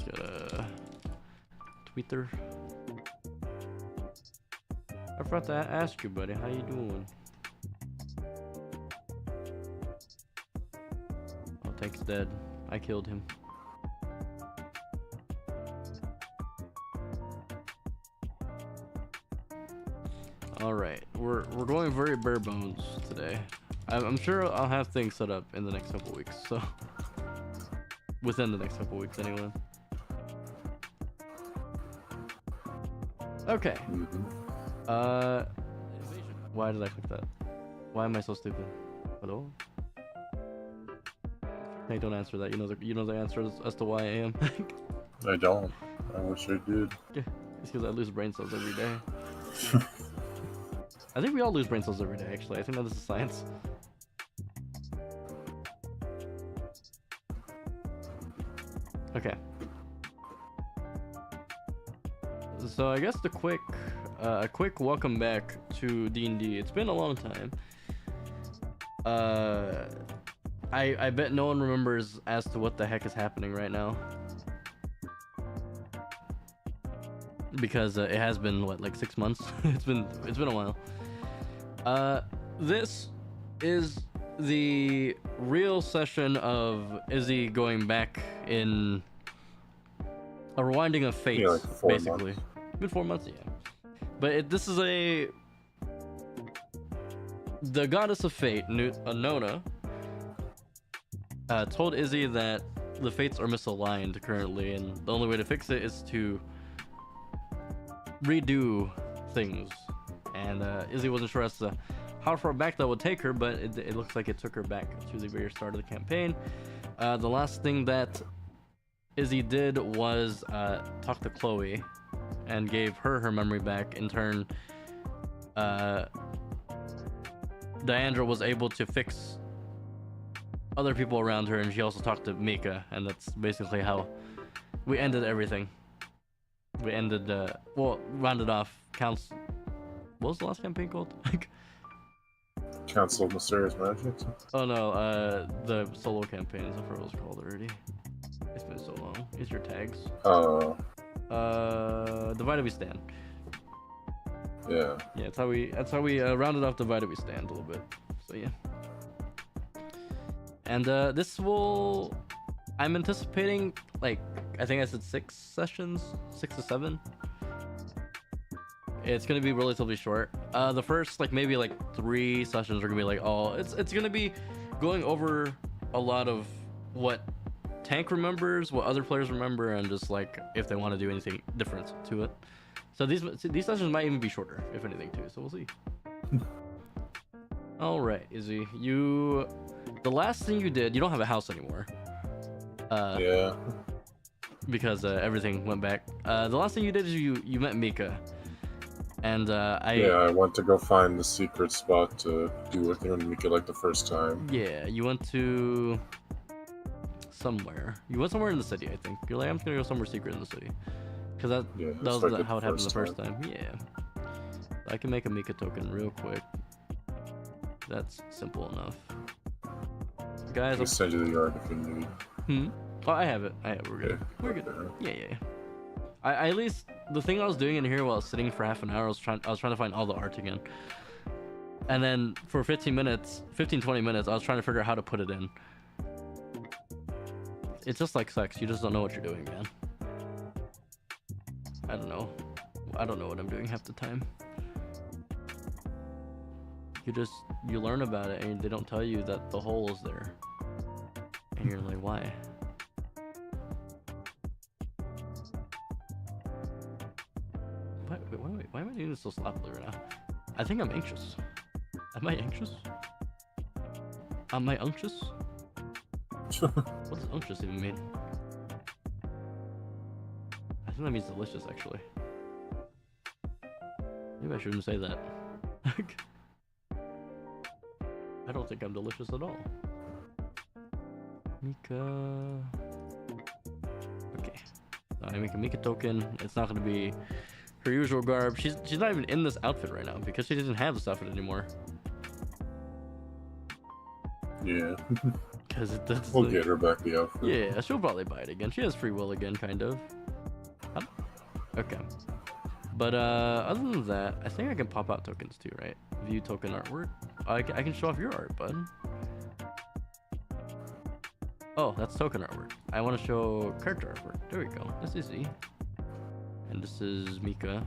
Let's get a tweeter. I forgot to ask you, buddy. How you doing? Oh, Tank's dead. I killed him. All right, we're going very bare bones today. I'm sure I'll have things set up in the next couple weeks. So within the next couple weeks, anyway. Okay. Why did I click that? Why am I so stupid? Hello? Hey, don't answer that. You know the answer as to why I am. I don't. I wish I did. Yeah, it's because I lose brain cells every day. I think we all lose brain cells every day, actually. I think that is science. Okay. So I guess a quick welcome back to D&D. It's been a long time. I bet no one remembers as to what the heck is happening right now. Because it has been what, like 6 months? it's been a while. This is the real session of Izzy going back in a rewinding of fates, like basically. Months. Been 4 months, yeah. But this is the goddess of fate, Nona, told Izzy that the fates are misaligned currently, and the only way to fix it is to redo things. And Izzy wasn't sure as to how far back that would take her, but it looks like it took her back to the very start of the campaign. The last thing that Izzy did was talk to Chloe and gave her memory back. In turn, Diandra was able to fix other people around her, and she also talked to Mika, and that's basically how we ended everything. We ended, rounded off Council. What was the last campaign called? Council of Mysterious Magic? Oh no, the solo campaign is what it was called already. It's been so long. Here's your tags. Oh. Divided We Stand. Yeah. Yeah, that's how we rounded off Divided We Stand a little bit. So yeah. And I'm anticipating, like, I think I said 6 sessions, 6 to 7. It's gonna be relatively short. The first, like, maybe like 3 sessions are gonna be like, it's gonna be going over a lot of what Tank remembers, what other players remember, and just like if they want to do anything different to it. So these sessions might even be shorter, if anything, too. So we'll see. All right, Izzy, the last thing you did, you don't have a house anymore. Yeah. Because everything went back. The last thing you did is you met Mika. And I went to go find the secret spot to do everything on Mika like the first time. Yeah, you went to somewhere. You went somewhere in the city, I think. You're like, I'm just gonna go somewhere secret in the city. Because that was like how it happened the first time. Yeah. I can make a Mika token real quick. That's simple enough. Guys, I'll send you the yard if you need. Oh, I have it. We're good. We're good. Yeah. I at least, the thing I was doing in here while I was sitting for half an hour, I was trying to find all the art again. And then for 15, 20 minutes, I was trying to figure out how to put it in. It's just like sex. You just don't know what you're doing, man. I don't know. I don't know what I'm doing half the time. You learn about it, and they don't tell you that the hole is there. And you're like, why? Why am I doing this so sloppily right now? I think I'm anxious. Am I anxious? Am I unctuous? What does unctuous even mean? I think that means delicious, actually. Maybe I shouldn't say that. I don't think I'm delicious at all. Mika. Okay. I make a Mika token. It's not gonna be her usual garb. She's not even in this outfit right now because she doesn't have this outfit anymore. Yeah. Because it does. We'll get her back the outfit. Yeah, she'll probably buy it again. She has free will again, kind of. Okay. But other than that, I think I can pop out tokens too, right? View token artwork. I can show off your art, bud. Oh, that's token artwork. I want to show character artwork. There we go. That's easy. And this is Mika.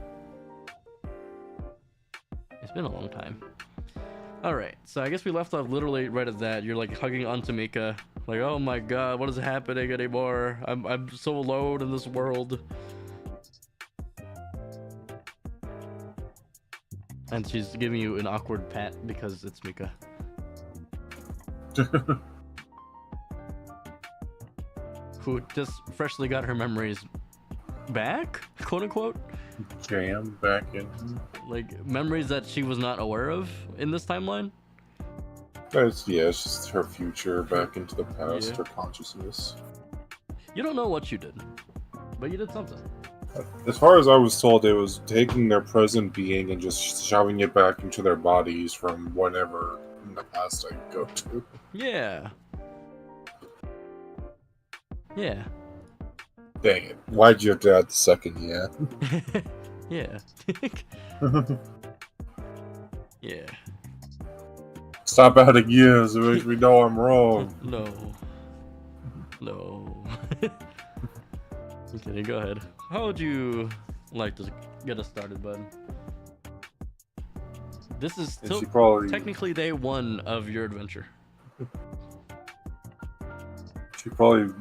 It's been a long time. Alright, so I guess we left off literally right at that. You're like hugging onto Mika. Like, oh my god, what is happening anymore? I'm so alone in this world. And she's giving you an awkward pat because it's Mika. Who just freshly got her memories back, quote unquote. Jam back in. Like memories that she was not aware of in this timeline. It's just her future back into the past, Yeah. her consciousness. You don't know what you did, but you did something. As far as I was told, it was taking their present being and just shoving it back into their bodies from whenever in the past I go to. Yeah. Yeah. Dang it. Why'd you have to add the second yeah? Yeah. Yeah. Stop adding years, it makes me know I'm wrong. No. No. I'm kidding, go ahead. How would you like to get us started, bud? This is And still she probably, technically day one of your adventure. she probably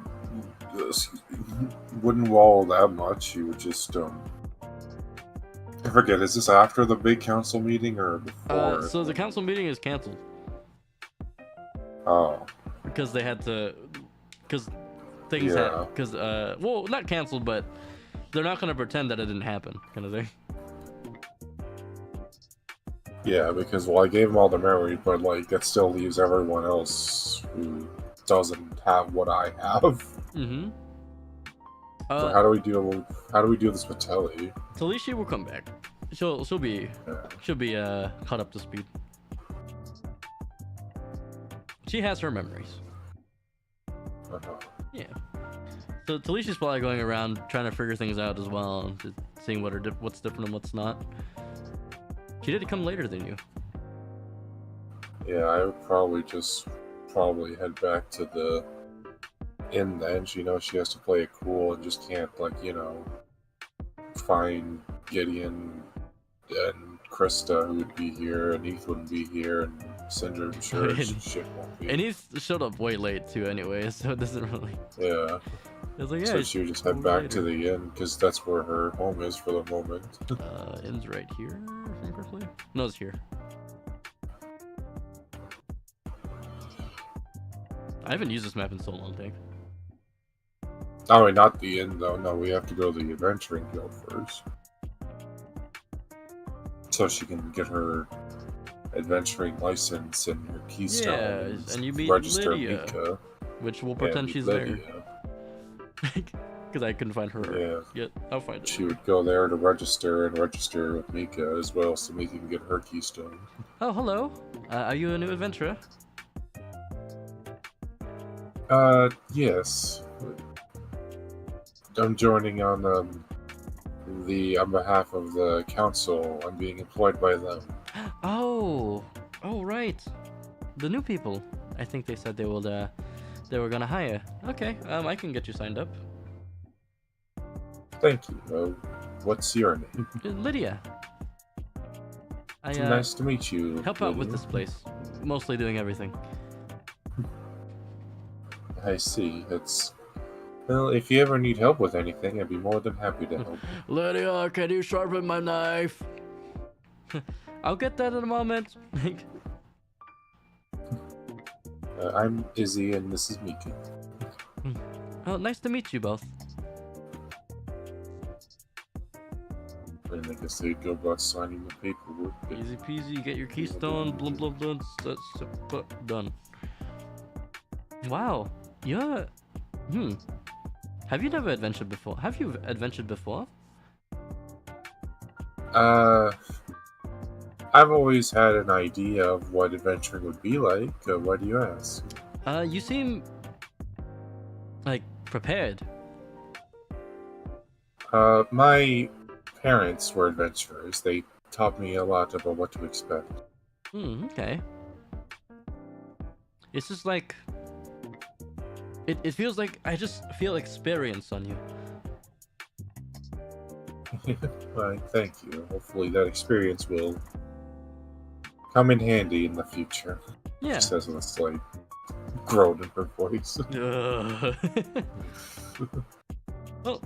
wouldn't wall that much. She would just, I forget, is this after the big council meeting or before? So the council meeting is canceled Oh. because they had to, because things Yeah. because well, not canceled, but they're not gonna pretend that it didn't happen, kind of thing. Yeah, because, well, I gave them all the memory, but, like, that still leaves everyone else who doesn't have what I have. Mm-hmm. So how do we do this with Telly? Talishi will come back. She'll be caught up to speed. She has her memories. Uh-huh. Yeah. So Talisha's probably going around trying to figure things out as well, and just seeing what's different and what's not. She did come later than you. Yeah, I would probably head back to the inn then. She knows she has to play it cool and just can't, like, find Gideon and Krista, who would be here, and Heath wouldn't be here, and Cinder, I'm sure shit won't be. And he showed up way late too anyway, so it doesn't really... Yeah. It's like, yeah, So she would just head back to the inn, because that's where her home is for the moment. inn's right here, if I'm correctly? No, it's here. I haven't used this map in so long, think. Oh, wait, not the inn, though. No, we have to go to the Adventuring Guild first. So she can get her adventuring license and her keystone. Yeah, and you meet register Lydia, Mika. which will Yeah, pretend meet she's Lydia. there. Because I couldn't find her. Yeah. Yet I'll find it. She would go there to register with Mika as well, so Mika can get her keystone. Oh, hello. Are you a new adventurer? Yes. I'm joining on behalf of the council. I'm being employed by them. Oh, right. The new people. I think they said they were gonna hire. Okay, I can get you signed up. Thank you. What's your name? Lydia. Nice to meet you. Help out with Lydia. this place. Mostly doing everything. I see. Well, if you ever need help with anything, I'd be more than happy to help. Lydia, can you sharpen my knife? I'll get that in a moment. I'm Izzy, and this is Mika. Oh, nice to meet you both. And I guess they'd go about signing the paperwork. Easy peasy, get your keystone, blum blum blum, that's done. Wow, you're... Have you never adventured before? Have you adventured before? I've always had an idea of what adventuring would be like. Why do you ask? You seem like prepared. My parents were adventurers. They taught me a lot about what to expect. Okay. It's just like it feels like I just feel experience on you. Why, thank you. Hopefully that experience will come in handy in the future. Yeah. She says with a slight groan in her voice. Well,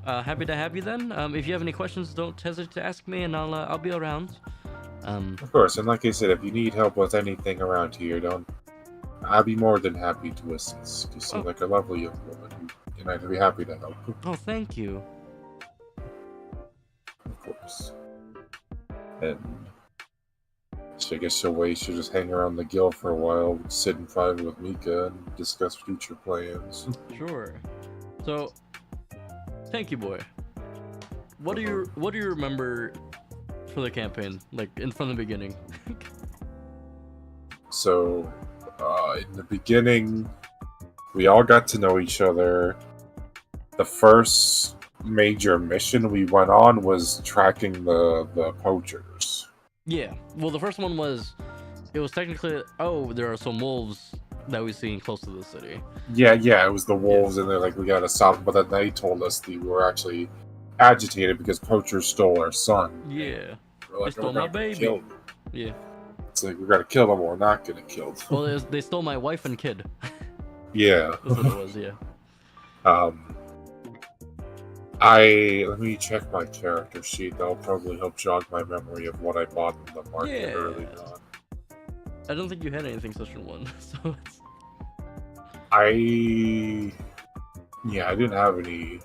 happy to have you then. If you have any questions, don't hesitate to ask me, and I'll be around. Of course, and like I said, if you need help with anything around here, I'll be more than happy to assist. You seem like a lovely young woman, and I'd be happy to help. Oh, thank you. Of course. And so I guess she'll just hang around the guild for a while, sit in private with Mika, and discuss future plans. Sure. So, thank you, boy. What do you remember for the campaign, like from the beginning? So, in the beginning, we all got to know each other. The first major mission we went on was tracking the poachers. Yeah. Well, the first one was, it was technically, there are some wolves that we've seen close to the city. Yeah, it was the wolves, and they're like, we gotta stop them. But then they told us we were actually agitated because poachers stole our son. Yeah. We're like, They stole my baby. Kill them. Yeah. It's like, we gotta kill them or we're not gonna kill them. Well, they stole my wife and kid. Yeah. That's what it was, yeah. Let me check my character sheet. That'll probably help jog my memory of what I bought in the market early on. I don't think you had anything session 1, so it's... I didn't have any.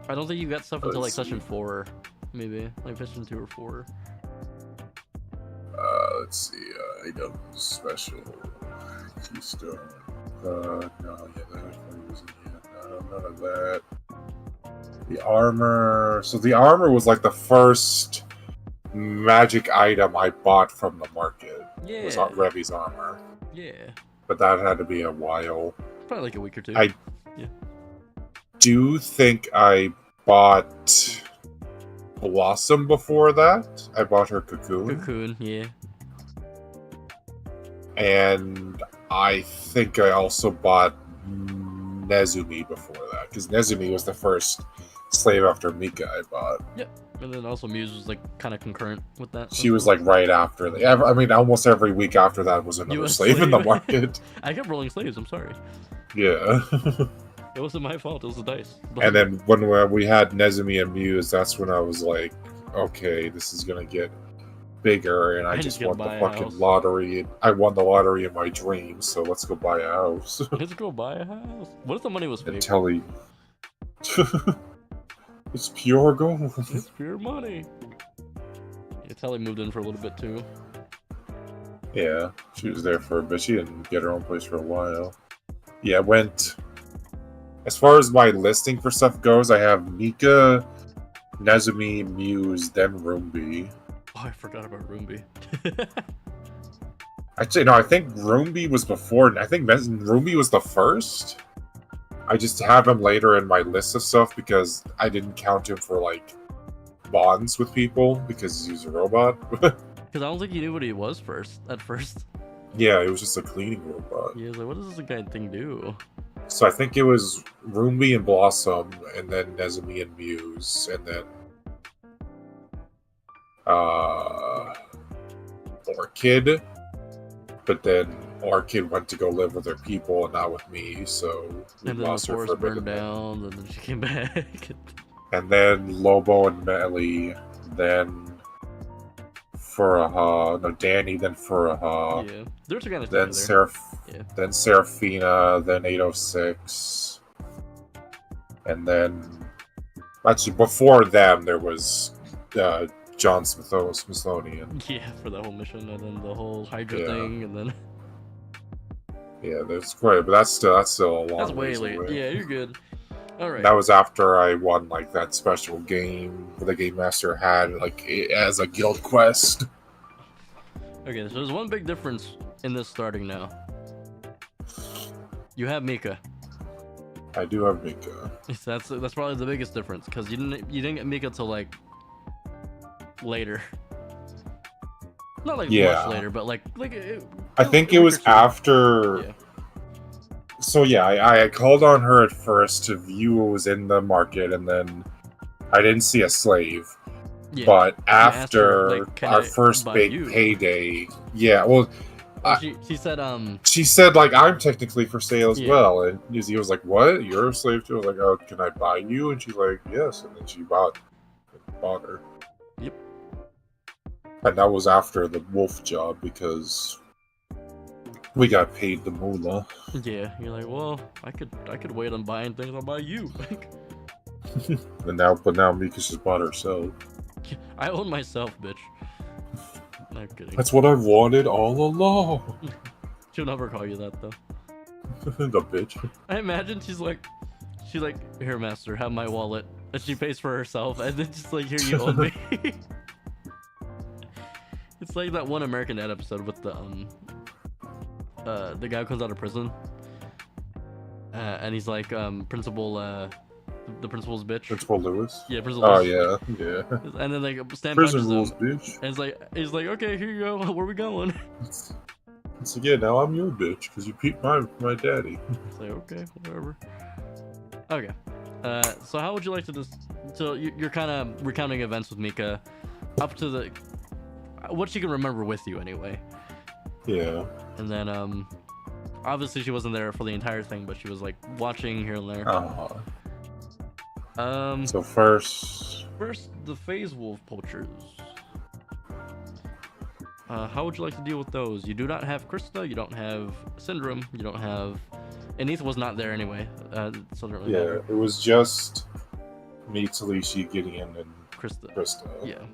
I don't think you got stuff until like session 4, maybe. Like session 2 or 4. Let's see, items, special, keystone. No, that wasn't yet. No, none of that. The armor. So the armor was like the first magic item I bought from the market. Yeah. Was Revi's armor. Yeah. But that had to be a while. Probably like a week or 2. I do think I bought Blossom before that. I bought her Cocoon. Cocoon, yeah. And I think I also bought Nezumi before that, because Nezumi was the first slave after Mika I bought. Yep. And then also Muse was like kind of concurrent with that. She was like right after. I mean, almost every week after that was another slave in the market. I kept rolling slaves, I'm sorry. Yeah. It wasn't my fault, it was the dice. But... And then when we had Nezumi and Muse, that's when I was like, okay, this is gonna get bigger, and I just won the fucking lottery. I won the lottery in my dreams, so let's go buy a house. Let's go buy a house. What if the money was fake? Until he... It's pure gold. It's pure money. Yeah, Telly moved in for a little bit too. Yeah, she was there for a bit. She didn't get her own place for a while. Yeah, went... As far as my listing for stuff goes, I have Mika, Nezumi, Muse, then Roombi. Oh, I forgot about Roombi. Actually, no, I think Roombi was before. I think Roombi was the first. I just have him later in my list of stuff because I didn't count him for, like, bonds with people because he's a robot. Because I don't think you knew what he was at first. Yeah, it was just a cleaning robot. Yeah, like, what does this guy thing do? So I think it was Roombi and Blossom, and then Nezumi and Muse, and then Orchid. But then Orchid went to go live with her people and not with me, so we and then lost the her for a forest bit. burned down, and then she came back. And then Lobo and Melly, then Furaha, no, Danny, then Furaha. Yeah, there's a kind of then then Seraphina, then 806, and then actually before them there was John Smithsonian. Yeah, for that whole mission, and then the whole Hydra thing, and then yeah, there's quite, but that's still a long. That's way late. Away. Yeah, you're good. All right. That was after I won like that special game the Game Master had like as a guild quest. Okay, so there's one big difference in this starting now. You have Mika. I do have Mika. That's probably the biggest difference because you didn't get Mika till like later. Not like much later, but like I think it was after. Yeah. So yeah, I called on her at first to view what was in the market, and then I didn't see a slave. Yeah. But after her, like, our first big payday, well, she said she said like I'm technically for sale as well, and he was like, "What? You're a slave too?" I was like, "Oh, can I buy you?" And she's like, "Yes," and then she bought her. Yep. And that was after the wolf job because we got paid the moolah. Yeah, you're like, well, I could wait on buying things. I'll buy you. But now Mika's just bought herself. I own myself, bitch. Not kidding. That's what I've wanted all along. She'll never call you that though. The bitch. I imagine she's like, here, master, have my wallet, and she pays for herself, and then just like, here, you own me. It's like that one American Dad episode with the guy who comes out of prison, and he's like, principal, the principal's bitch. Principal Lewis. Yeah, Principal. Oh Lewis. yeah. And then like Stan prison punches rules, him, bitch. and he's like, okay, here you go. Where we going? So yeah, now I'm your bitch because you peeped my daddy. It's like, okay, whatever. Okay. So how would you like to just? So you're kind of recounting events with Mika, up to the what she can remember with you anyway. Yeah. And then obviously she wasn't there for the entire thing, but she was like watching here and there. So first the phase wolf poachers. How would you like to deal with those? You do not have Krista, you don't have Syndrome, you don't have... Anith was not there anyway, so really matter. It was just me, Talishi, Gideon, and Krista. Yeah.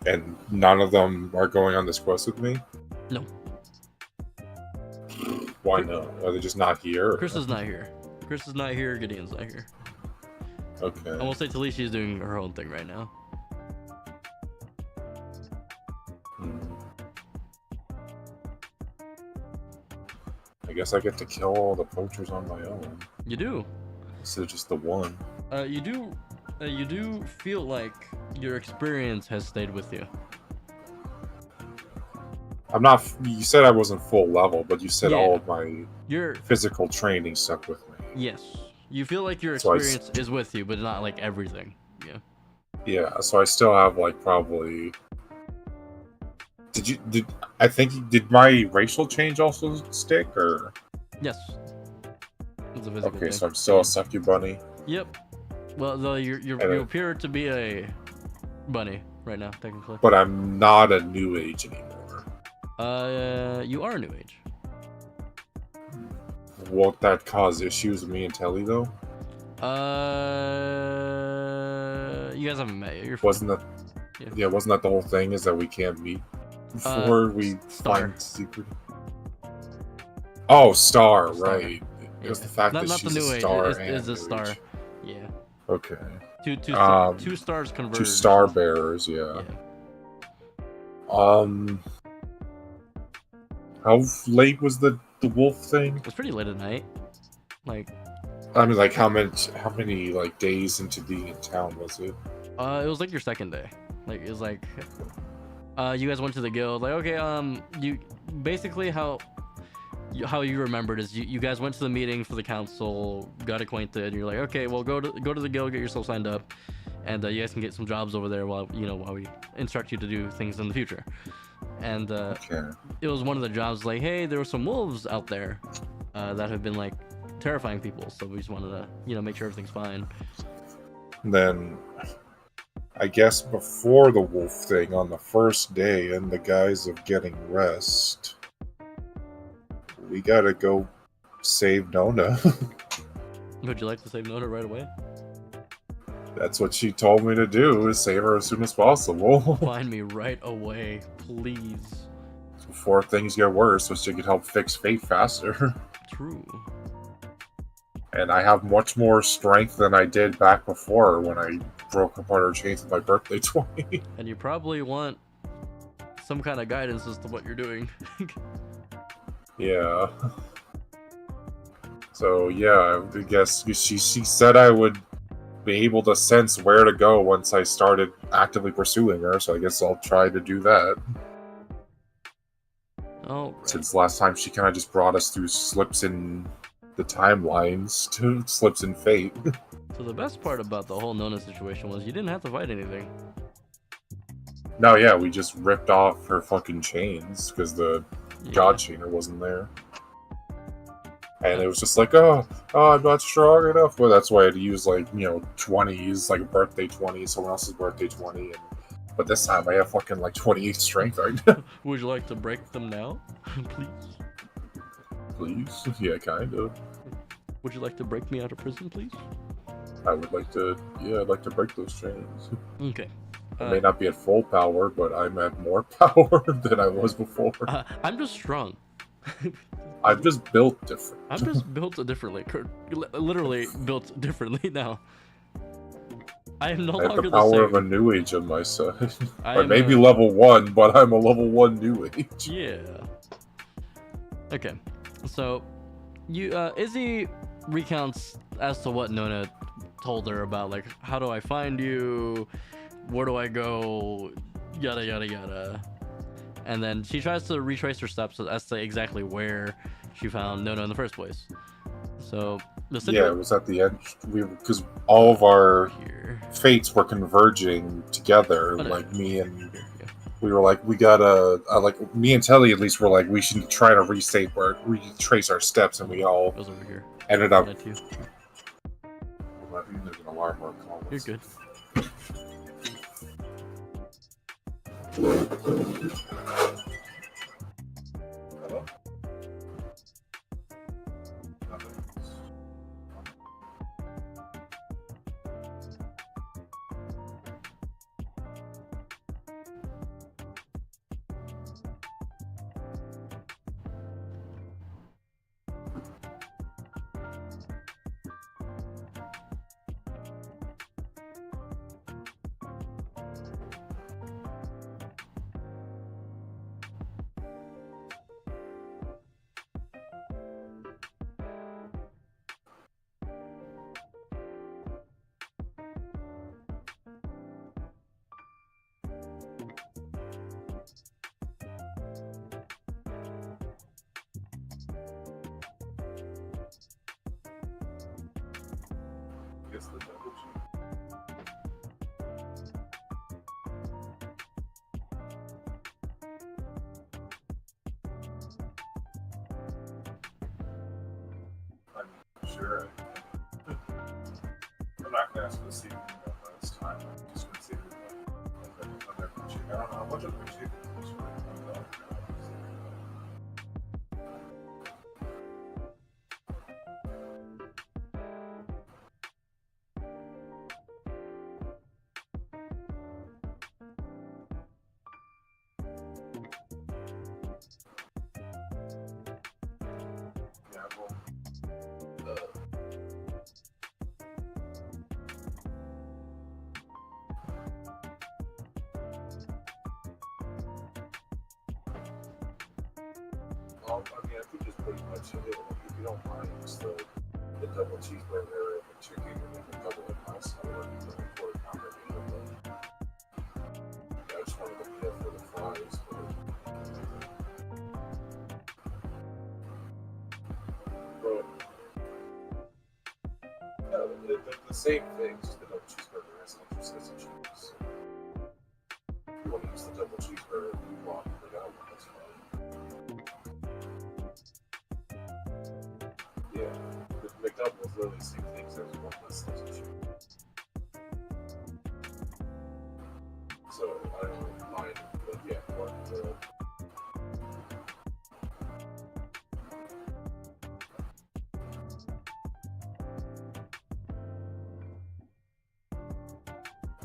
And none of them are going on this quest with me? No. Why not? Are they just not here? Krista's not here. Krista's not here, Gideon's not here. Okay. I will say Talishi is doing her own thing right now. I guess I get to kill all the poachers on my own. You do. Instead of just the one. You do feel like your experience has stayed with you. I'm not. You said I wasn't full level, but you said all of my physical training stuck with me. Yes. You feel like your experience is with you, but not like everything. Yeah. Yeah, so I still have like probably... Did my racial change also stick, or? Yes. It's a physical thing. So I'm still a sucky bunny? Yep. Well, though you appear to be a bunny right now, technically. But I'm not a new age anymore. You are a new age. Won't that cause issues with me and Telly, though? You guys haven't met yet. You're wasn't that? Yeah, wasn't that the whole thing? Is that we can't meet before we find secret? Oh, Star, right? It was the fact that she's the new a star. Is a star. Age. Yeah. Okay. Two stars converge. 2 star bearers. Yeah. How late was the wolf thing? It was pretty late at night. Like, I mean, like how many like days into being in town was it? It was like your second day. Like it was like, you guys went to the guild. Like, okay, you basically how you remembered is you guys went to the meeting for the council, got acquainted, and you're like, okay, well go to the guild, get yourself signed up, and you guys can get some jobs over there while we instruct you to do things in the future. And it was one of the jobs like, hey, there were some wolves out there that have been like terrifying people, so we just wanted to make sure everything's fine. Then I guess before the wolf thing, on the first day, in the guise of getting rest, we gotta go save Nona. Would you like to save Nona right away? That's what she told me to do, is save her as soon as possible. Find me right away, please. Before things get worse, so she could help fix Fate faster. True. And I have much more strength than I did back before when I broke apart her chains with my birthday toy. And you probably want some kind of guidance as to what you're doing. Yeah. So yeah, I guess she said I would be able to sense where to go once I started actively pursuing her. So I guess I'll try to do that. Oh, right. Since last time she kind of just brought us through slips in the timelines, to slips in fate. So the best part about the whole Nona situation was you didn't have to fight anything. No, yeah, we just ripped off her fucking chains because the god chainer wasn't there. And it was just like, oh, I'm not strong enough. Well, that's why I had to use, like, 20s, like a birthday 20, someone else's birthday 20. But this time I have fucking, like, 28 strength right now. Would you like to break them now? Please? Please? Yeah, kind of. Would you like to break me out of prison, please? I would like to, I'd like to break those chains. Okay. I may not be at full power, but I'm at more power than I was before. I'm just strong. I'm just built different. I'm just built differently. Literally built differently now. I am no longer the same. I have the power of a new age on my side. I may be level 1, but I'm a level 1 new age. Yeah. Okay. So, Izzy recounts as to what Nona told her about, like, how do I find you? Where do I go? Yada, yada, yada. And then she tries to retrace her steps as to exactly where she found Nona in the first place. So, yeah, it was at the end. Because all of our fates were converging together. Like, me and... We were like, we gotta... like, me and Telly, at least, were like, we should try to retrace our steps, and we all ended up... There's an alarm or a call. You're good. Hello? The double cheese. I'm sure. I'm not gonna ask for the secret about this time. I'm just gonna say that I don't know how much of the chicken is for I mean, I think it's pretty much it. If you don't mind, it's the double cheeseburger and the chicken and then the double and pasta or the quarter pounder. I just wanted to get for the fries. But yeah, the same thing, just the double cheeseburger has extra slice of cheese. If you want to use the double cheeseburger, you want for that one, that's fine. Yeah, the McDouble is literally the same thing, except one less slice of cheese. So I don't mind, but yeah, one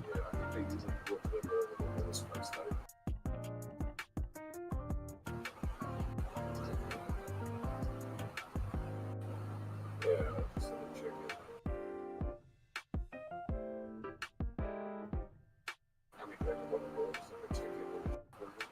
yeah, I think they usually go to the lowest price tag. Yeah, just let me check it. I mean, like one of those, like a chicken and a burger.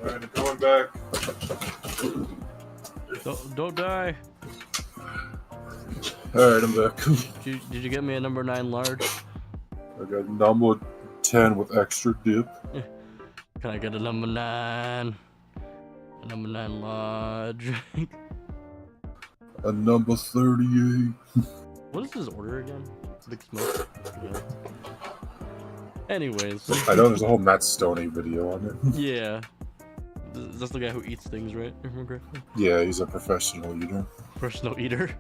Alright, I'm coming back. Don't die. Alright, I'm back. Did you get me a number 9 large? I got number 10 with extra dip. Can I get a number 9? A number 9 large. A number 38. What is this order again? Big Smoke? Yeah. Anyways. I know there's a whole Matt Stoney video on it. Yeah. That's the guy who eats things, right? If I remember correctly? Yeah, he's a professional eater. Professional eater.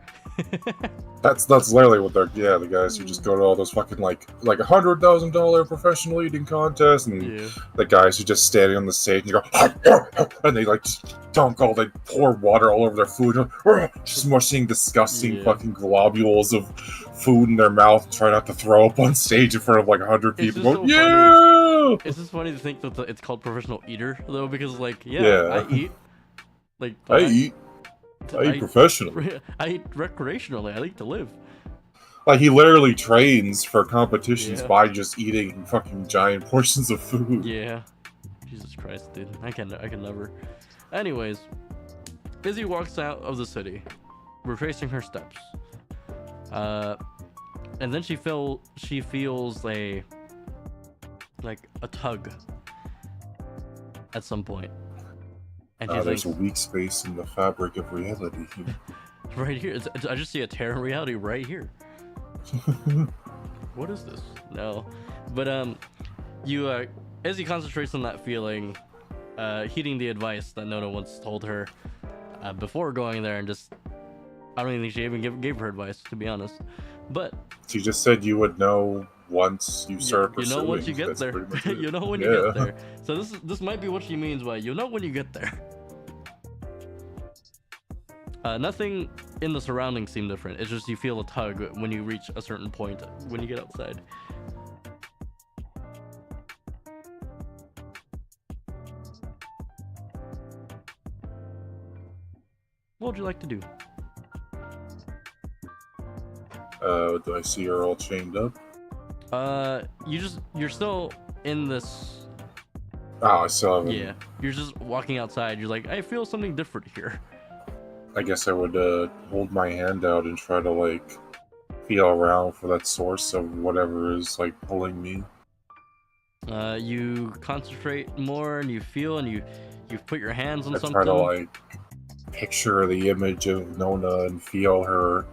That's literally what they're, yeah, the guys who just go to all those fucking like $100,000 professional eating contests, and Yeah. the guys who just standing on the stage and go and they like they pour water all over their food, just mushing disgusting fucking globules of food in their mouth, try not to throw up on stage in front of like 100 people. Going, so yeah. It's just funny to think that it's called professional eater though, because like I eat. Like I eat professionally. I eat recreationally. I like to live. Like, he literally trains for competitions by just eating fucking giant portions of food. Yeah. Jesus Christ, dude. I can never. Anyways, Izzy walks out of the city, retracing her steps. And then she feels a tug at some point. And there's a weak space in the fabric of reality here. Right here. I just see a tear in reality right here. What is this? No. But as he concentrates on that feeling, heeding the advice that Nona once told her before going there, and just I don't even think she even gave her advice, to be honest. But she just said you would know once you start pursuing. You know once you get there. You know when you get there. So this might be what she means by you know when you get there. Nothing in the surroundings seem different. It's just you feel a tug when you reach a certain point when you get outside. What would you like to do? Do I see her all chained up? You're still in this. Oh, I still haven't. Yeah, you're just walking outside. You're like, I feel something different here. I guess I would hold my hand out and try to like feel around for that source of whatever is like pulling me. You concentrate more and you feel and you put your hands on something. I try to like picture the image of Nona and feel her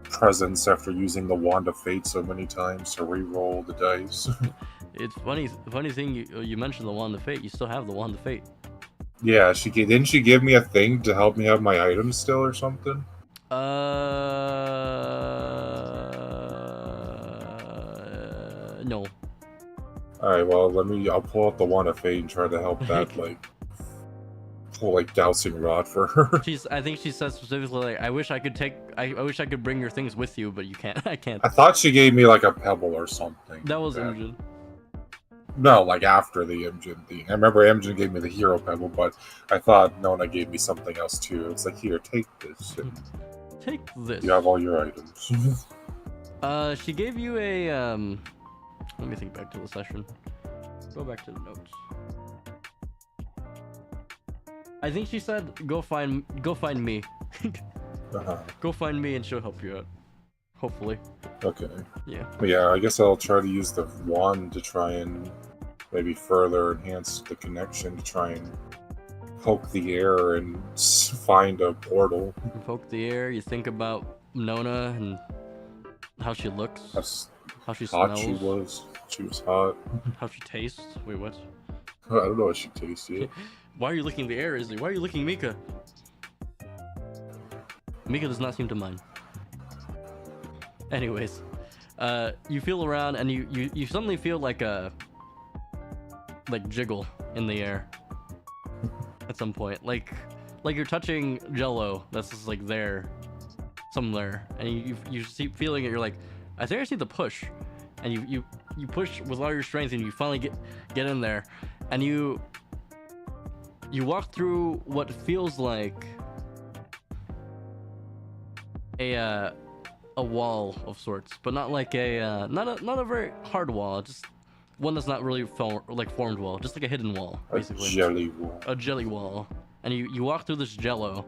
presence after using the Wand of Fate so many times to re-roll the dice. It's funny thing you mentioned the Wand of Fate. You still have the Wand of Fate. Yeah, didn't she give me a thing to help me have my items still or something? No. Alright, well I'll pull out the Wand of Fate and try to help that pull dowsing rod for her. I think she said specifically like, I wish I could bring your things with you, but you can't. I can't. I thought she gave me like a pebble or something. That was Imogen. No, like after the Imogen thing. I remember Imogen gave me the hero pebble, but I thought Nona gave me something else too. It's like, here, take this. Take this. You have all your items. She gave you a let me think back to the session. Go back to the notes. I think she said, go find me. Go find me and she'll help you out. Hopefully. Okay. Yeah. But yeah, I guess I'll try to use the wand to try and maybe further enhance the connection, to try and poke the air and find a portal. Poke the air, you think about Nona and how she looks, how she hot smells. She was hot. How she tastes. Wait, what? I don't know what she tastes yet. Why are you licking the air, Izzy? Why are you licking Mika? Mika does not seem to mind. Anyways, you feel around and you suddenly feel like a jiggle in the air at some point, like you're touching Jello that's just like there somewhere, and you see feeling it. You're like, I think I see the push, and you push with all your strength, and you finally get in there, and you walk through what feels like a wall of sorts, but not like not a very hard wall, just one that's not really formed wall, just like a hidden wall, basically. A jelly wall. A jelly wall. And you walk through this jello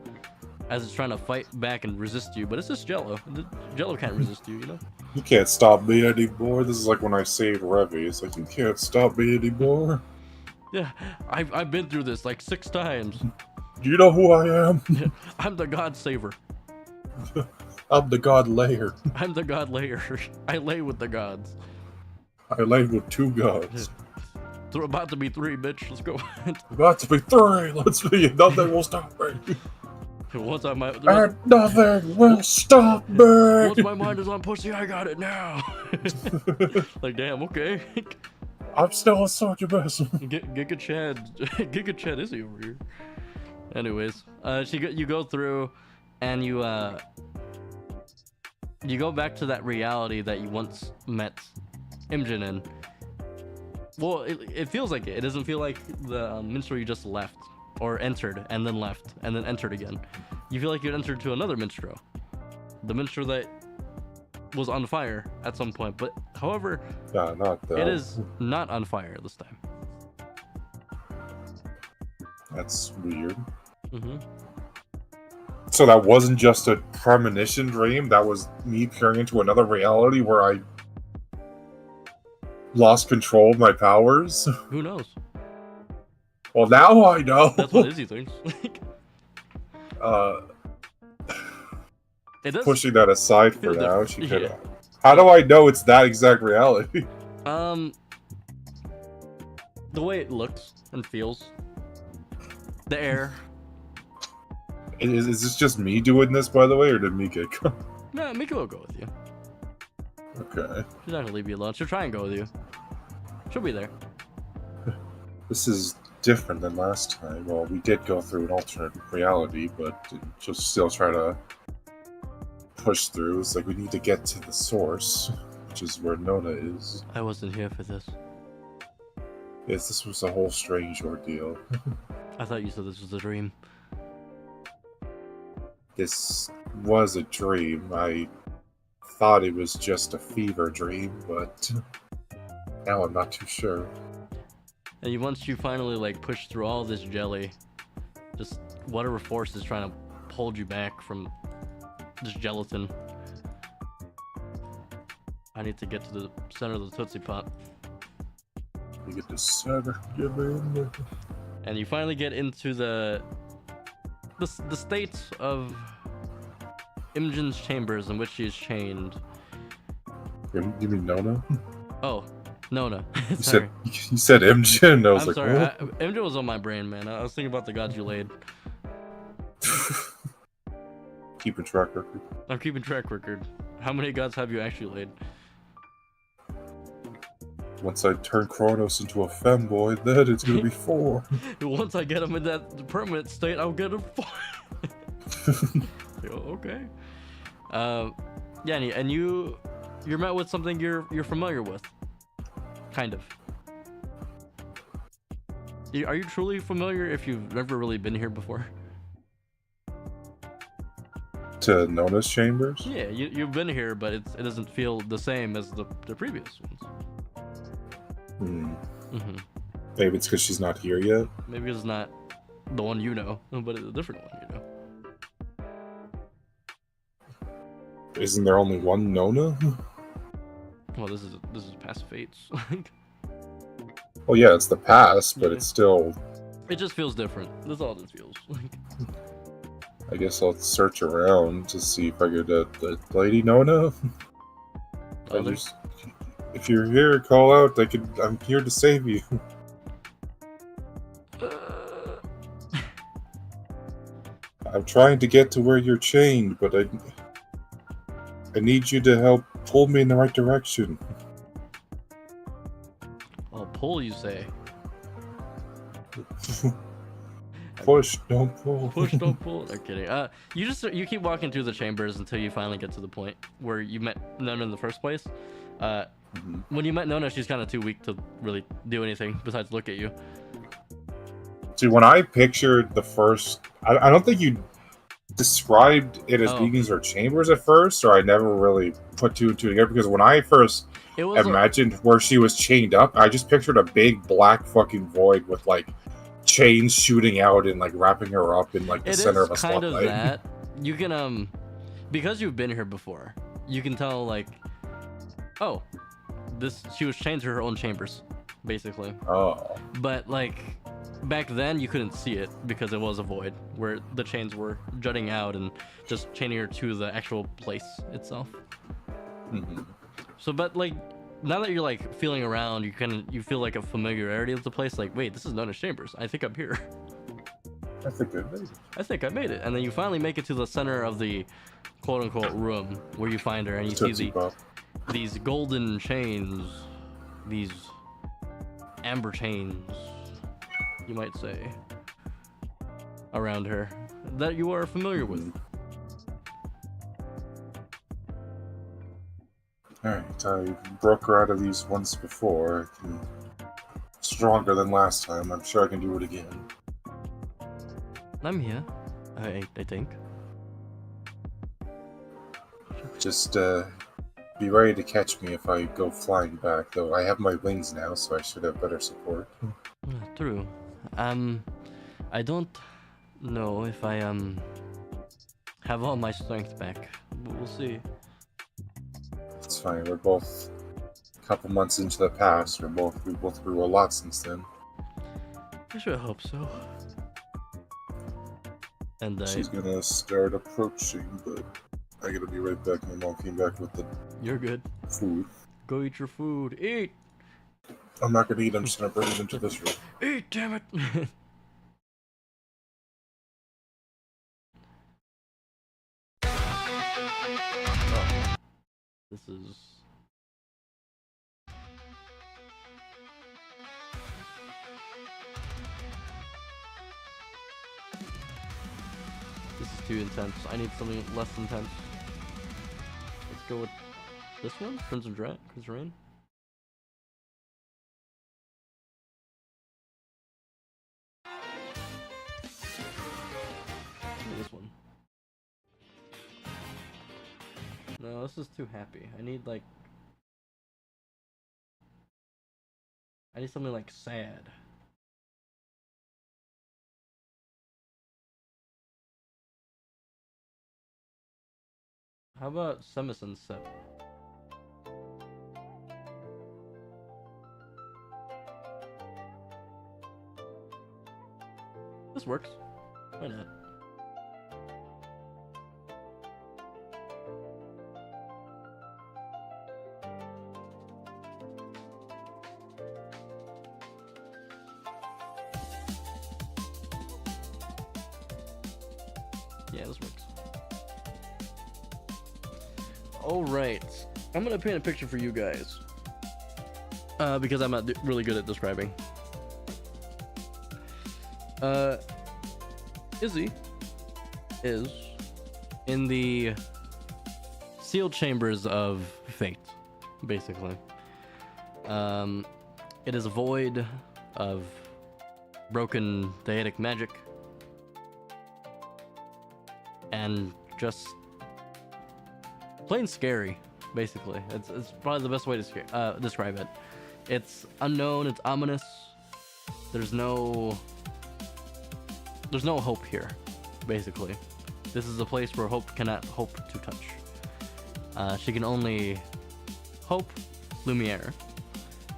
as it's trying to fight back and resist you, but it's just jello. The jello can't resist you, you know? You can't stop me anymore. This is like when I saved Revy. It's like, you can't stop me anymore. Yeah, I've been through this like 6 times. Do you know who I am? I'm the God Saver. I'm the God Layer. I'm the God Layer. I lay with the gods. I lay with 2 gods. About to be 3, bitch. Let's go. About to be 3. Let's be. Nothing will stop me. Once and nothing will stop me. Once my mind is on pussy, I got it now. Like, damn, okay. I'm still a soldier vessel. Giga Chad is he over here? Anyways, you go through, and you go back to that reality that you once met Imogen in. Well, it feels like it. It doesn't feel like the minstrel you just left, or entered, and then left, and then entered again. You feel like you entered to another minstrel. The minstrel that was on fire at some point. But, however, not that. It is not on fire this time. That's weird. Mm-hmm. So that wasn't just a premonition dream. That was me peering into another reality where I lost control of my powers. Who knows? Well, now I know. That's what Izzy thinks. Pushing that aside for now, different. she could. Yeah. How do I know it's that exact reality? The way it looks and feels, the air. Is this just me doing this, by the way, or did Mika come? No, Mika will go with you. Okay. She's not gonna leave you alone. She'll try and go with you. She'll be there. This is different than last time. Well, we did go through an alternate reality, but she'll still try to push through. It's like we need to get to the source, which is where Nona is. I wasn't here for this. Yes, this was a whole strange ordeal. I thought you said this was a dream. This was a dream. I thought it was just a fever dream, but now I'm not too sure. And once you finally push through all this jelly, just whatever force is trying to hold you back from this gelatin. I need to get to the center of the Tootsie Pop. You get the center, get in there. And you finally get into the state of Imogen's chambers in which she is chained. You mean Nona? Oh, Nona. You said Imogen. I'm sorry. Imogen was on my brain, man. I was thinking about the gods you laid. Keeping track record. I'm keeping track record. How many gods have you actually laid? Once I turn Kronos into a femboy, then it's gonna be 4. Once I get him in that permanent state, I'll get him 4. Okay. Yeah, and you're met with something you're familiar with, kind of. Are you truly familiar if you've never really been here before? To Nona's chambers? Yeah, you've been here, but it doesn't feel the same as the previous ones. Mm-hmm. Maybe it's because she's not here yet. Maybe it's not the one you know, but it's a different one you know. Isn't there only one Nona? Well, this is past fates. Well, yeah, it's the past, but it's still. It just feels different. That's all this feels. I guess I'll search around to see if I could the Lady Nona. If you're here, call out. I'm here to save you. I'm trying to get to where you're chained, but I need you to help pull me in the right direction. I'll pull, you say? Push, don't pull. Push, don't pull. I'm kidding. You keep walking through the chambers until you finally get to the point where you met Nona in the first place. When you met Nona, she's kind of too weak to really do anything besides look at you. See, when I pictured the first, I don't think you described it as beacons or chambers at first, or I never really put two and two together, because when I first imagined where she was chained up, I just pictured a big black fucking void with like chains shooting out and like wrapping her up in like the center of a spotlight. It is kind of that. You can because you've been here before, you can tell like, oh, she was chained to her own chambers, basically. Oh. But like back then you couldn't see it because it was a void where the chains were jutting out and just chaining her to the actual place itself. So, but like now that you're like feeling around, you feel like a familiarity of the place. Like, wait, this is Nona's chambers. I think I'm here. I think I made it. I think I made it. And then you finally make it to the center of the quote-unquote room where you find her, and you see these golden chains, these amber chains, you might say, around her that you are familiar with. Alright, I broke her out of these once before. Stronger than last time. I'm sure I can do it again. I'm here, I think. Just be ready to catch me if I go flying back, though I have my wings now, so I should have better support. True. I don't know if I have all my strength back, but we'll see. It's fine, we're both a couple months into the past, we both grew a lot since then. I sure hope so. And she's gonna start approaching, but I gotta be right back. My mom came back with the You're good. Food. Go eat your food. Eat! I'm not gonna eat, I'm just gonna bring it into this room. Eat, damn it! Oh. This is... This is too intense. I need something less intense. Let's go with this one? Crimson Rain? This one. No, this is too happy. I need something like sad. How about Semi-Sunset? This works. Why not? Yeah, this works. Alright, I'm gonna paint a picture for you guys. Because I'm not really good at describing. Izzy is in the sealed chambers of fate, basically. It is a void of broken deictic magic and just plain scary, basically. It's probably the best way to describe it. It's unknown, it's ominous. There's no hope here, basically. This is a place where hope cannot hope to touch. She can only hope. Lumiere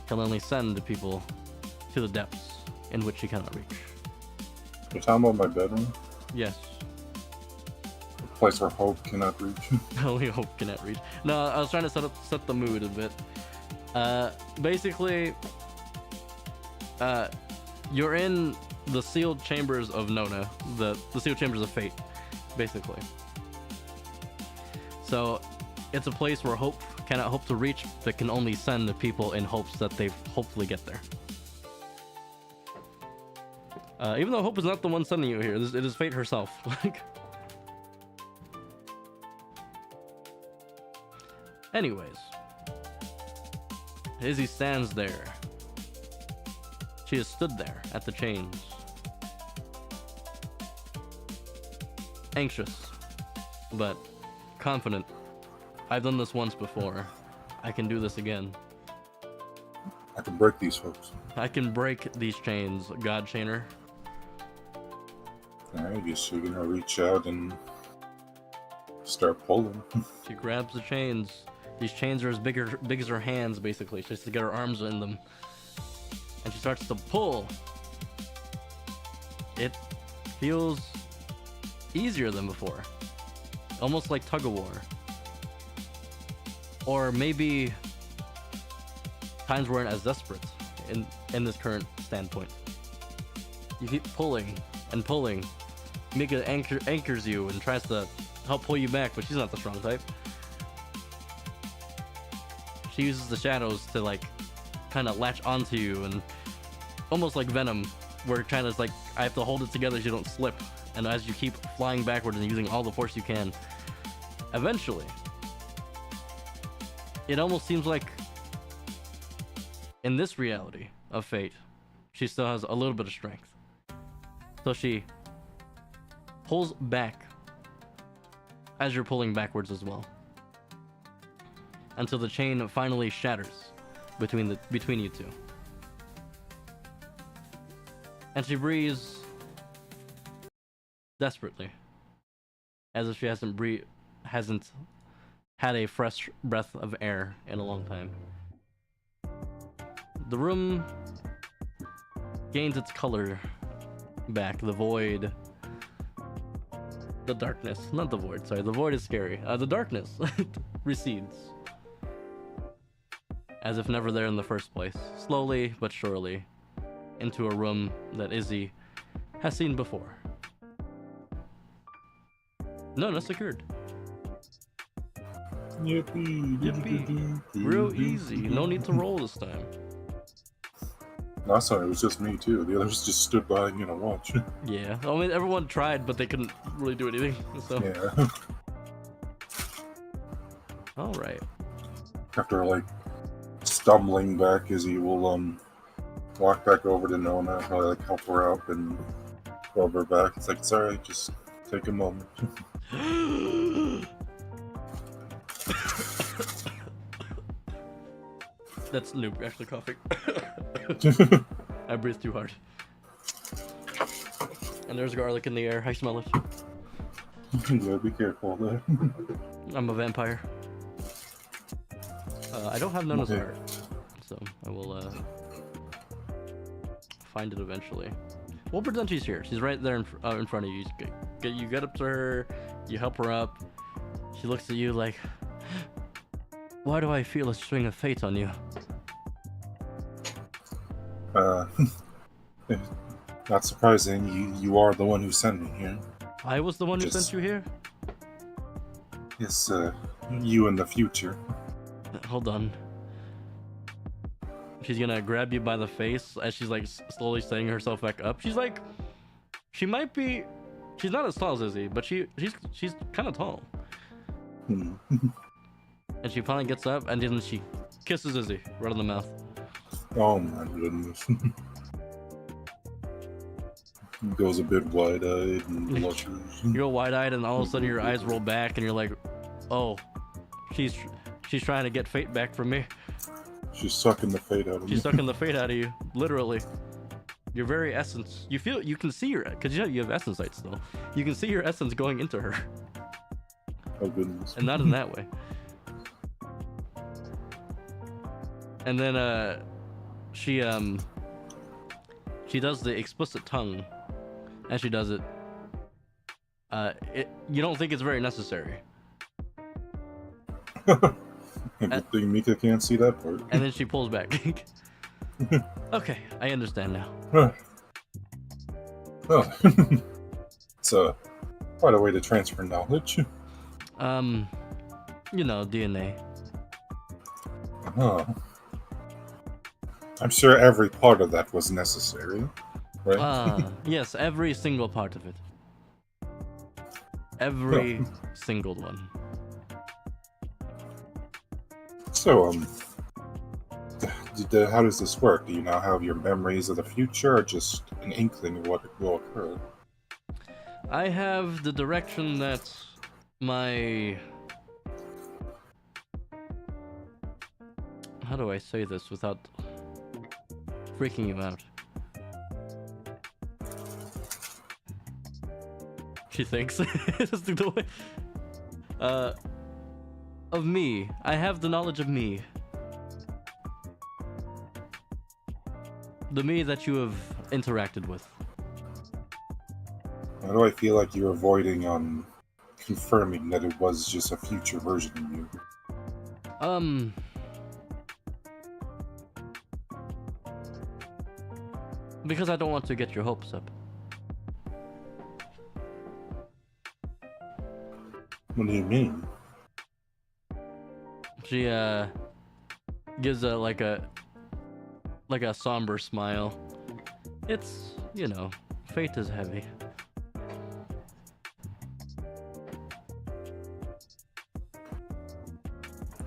can only send people to the depths in which she cannot reach. You're talking about my bedroom? Yes. A place where hope cannot reach. Only hope cannot reach. No, I was trying to set the mood a bit. Basically, you're in the sealed chambers of Nona, the sealed chambers of fate, basically. So, it's a place where hope cannot hope to reach, but can only send the people in hopes that they hopefully get there. Even though hope is not the one sending you here, it is fate herself. Anyways, Izzy stands there. She has stood there at the chains. Anxious, but confident. I've done this once before. I can do this again. I can break these folks. I can break these chains, God Chainer. Alright, guess you're gonna reach out and start pulling. She grabs the chains. These chains are as big as her hands, basically. She has to get her arms in them. And she starts to pull. It feels easier than before. Almost like tug of war. Or maybe times weren't as desperate in this current standpoint. You keep pulling and pulling. Mika anchors you and tries to help pull you back, but she's not the strong type. She uses the shadows to like kind of latch onto you, and almost like Venom, where kind of like I have to hold it together so you don't slip. And as you keep flying backwards and using all the force you can, eventually, it almost seems like in this reality of fate, she still has a little bit of strength. So she pulls back as you're pulling backwards as well, until the chain finally shatters between you two. And she breathes desperately, as if she hasn't had a fresh breath of air in a long time. The room gains its color back. The void, the darkness, not the void, sorry, the void is scary. The darkness recedes, as if never there in the first place, slowly but surely, into a room that Izzy has seen before. No, not secured. Yippee. Yippee. Real easy. No need to roll this time. Last time it was just me too. The others just stood by and watch. Yeah. I mean, everyone tried, but they couldn't really do anything. So. Yeah. All right. After like stumbling back, Izzy will walk back over to Nona, probably like help her up and rub her back. It's like, it's alright, just take a moment. That's Noob actually coughing. I breathed too hard. And there's garlic in the air. I smell it. Yeah, be careful there. I'm a vampire. I don't have Nona's heart, so I will find it eventually. We'll pretend she's here. She's right there in front of you. You get up to her, you help her up. She looks at you like, why do I feel a string of fate on you? Not surprising. You are the one who sent me here. I was the one who sent you here? Yes, you in the future. Hold on. She's gonna grab you by the face as she's like slowly setting herself back up. She's like, she's not as tall as Izzy, but she's kind of tall. And she finally gets up and then she kisses Izzy right in the mouth. Oh my goodness. Goes a bit wide-eyed and blushes. You go wide-eyed and all of a sudden your eyes roll back and you're like, oh, she's trying to get fate back from me. She's sucking the fate out of me. She's sucking the fate out of you, literally. Your very essence. You can see because you have essence sight still. You can see your essence going into her. Oh goodness. And not in that way. And then she does the explicit tongue. As she does it, you don't think it's very necessary. Good thing Mika can't see that part. And then she pulls back. Okay, I understand now. Well, it's quite a way to transfer knowledge. DNA. Huh. I'm sure every part of that was necessary, right? Yes, every single part of it. Every single one. So, how does this work? Do you now have your memories of the future, or just an inkling of what will occur? I have the direction that my... How do I say this without freaking you out? She thinks. Just the way. Of me. I have the knowledge of me. The me that you have interacted with. Why do I feel like you're avoiding confirming that it was just a future version of you? Because I don't want to get your hopes up. What do you mean? She gives like a somber smile. It's, fate is heavy.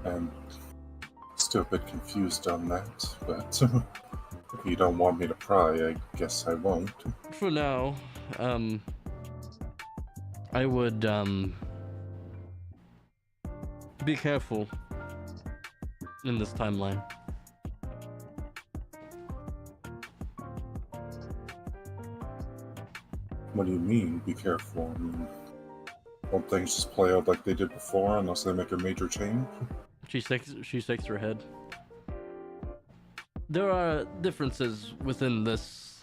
I'm still a bit confused on that, but if you don't want me to pry, I guess I won't. For now, I would be careful in this timeline. What do you mean, be careful? I mean, won't things just play out like they did before unless they make a major change? She shakes her head. There are differences within this,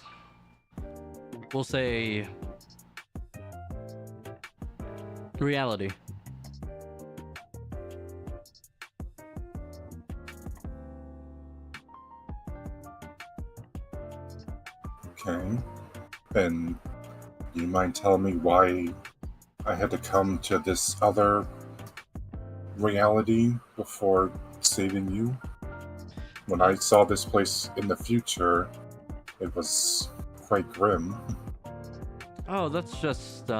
we'll say, reality. Okay. And do you mind telling me why I had to come to this other reality before saving you? When I saw this place in the future, it was quite grim. Oh, that's just she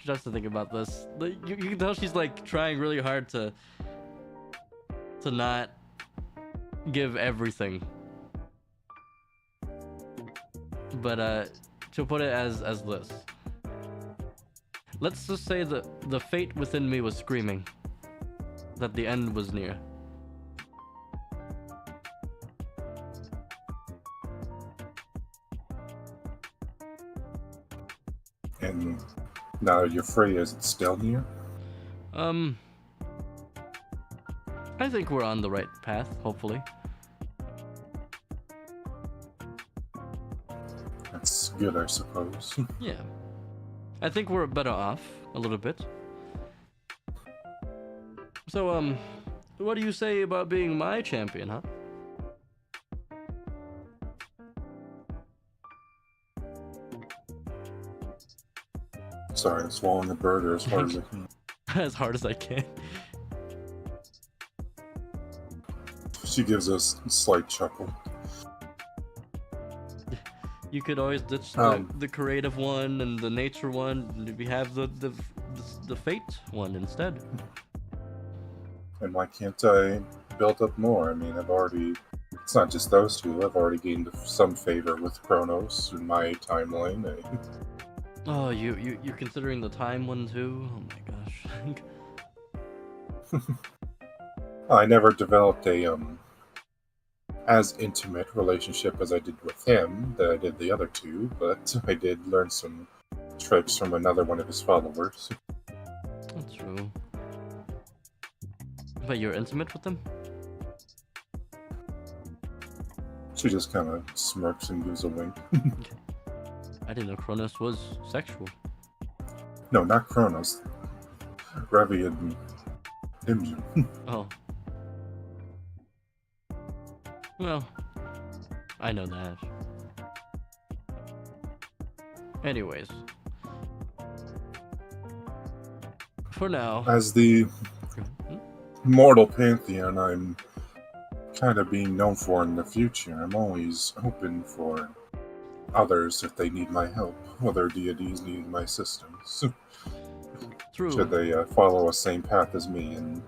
has to think about this. You can tell she's like trying really hard to not give everything. But she'll put it as this. Let's just say that the fate within me was screaming that the end was near. And now you're free, is it still near? I think we're on the right path, hopefully. That's good, I suppose. Yeah. I think we're better off, a little bit. So, what do you say about being my champion, huh? Sorry, I'm swallowing a burger as hard as I can. As hard as I can. She gives us a slight chuckle. You could always ditch the creative one and the nature one. We have the fate one instead. And why can't I build up more? I mean, it's not just those two. I've already gained some favor with Kronos in my timeline. Oh, you're considering the time one too? Oh my gosh. I never developed a as intimate relationship as I did with him that I did the other two, but I did learn some tricks from another one of his followers. That's true. But you're intimate with them? She just kind of smirks and gives a wink. I didn't know Kronos was sexual. No, not Kronos. Revi and Imogen. Oh. Well, I know that. Anyways. For now. As the mortal pantheon I'm kind of being known for in the future, I'm always open for others if they need my help. Other deities need my assistance. True. Should they follow a same path as me and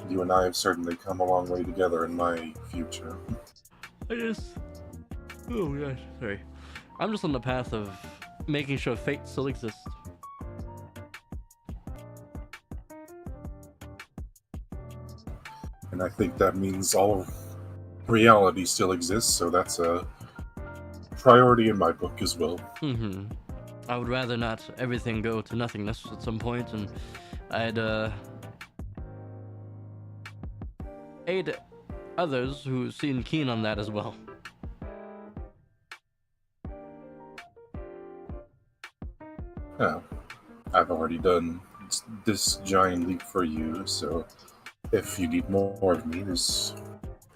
you and I have certainly come a long way together in my future. I just. Oh gosh, sorry. I'm just on the path of making sure fate still exists. And I think that means all of reality still exists, so that's a priority in my book as well. I would rather not everything go to nothingness at some point, and I'd aid others who seem keen on that as well. Yeah, I've already done this giant leap for you, so if you need more of me, there's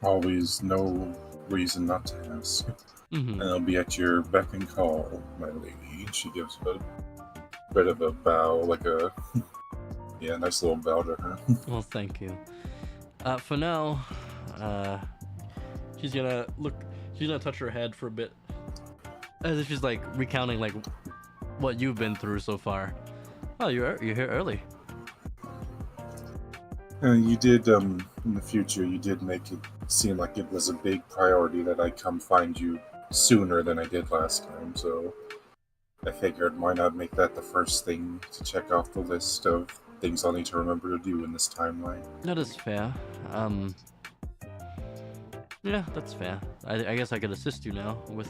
always no reason not to ask. And I'll be at your beck and call, my lady. She gives a bit of a bow, like a nice little bow to her. Well, thank you. For now, she's gonna touch her head for a bit, as if she's like recounting like what you've been through so far. Oh, you're here early. You did, in the future, you did make it seem like it was a big priority that I come find you sooner than I did last time, so I figured why not make that the first thing to check off the list of things I'll need to remember to do in this timeline. That is fair. Yeah, that's fair. I guess I could assist you now with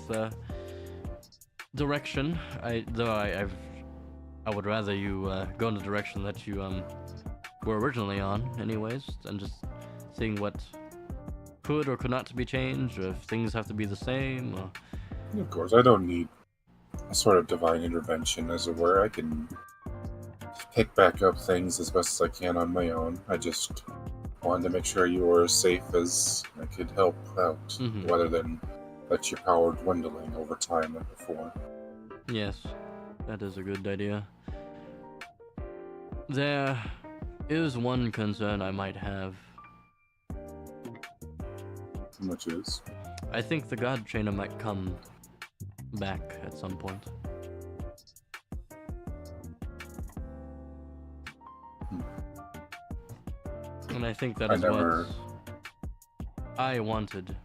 direction. I would rather you go in the direction that you were originally on, anyways, and just seeing what could or could not be changed, or if things have to be the same. Or... Of course, I don't need a sort of divine intervention, as it were. I can pick back up things as best as I can on my own. I just wanted to make sure you were as safe as I could help out, rather than let your power dwindling over time like before. Yes, that is a good idea. There is one concern I might have. Which is? I think the God Trainer might come back at some point. And I think that is what I wanted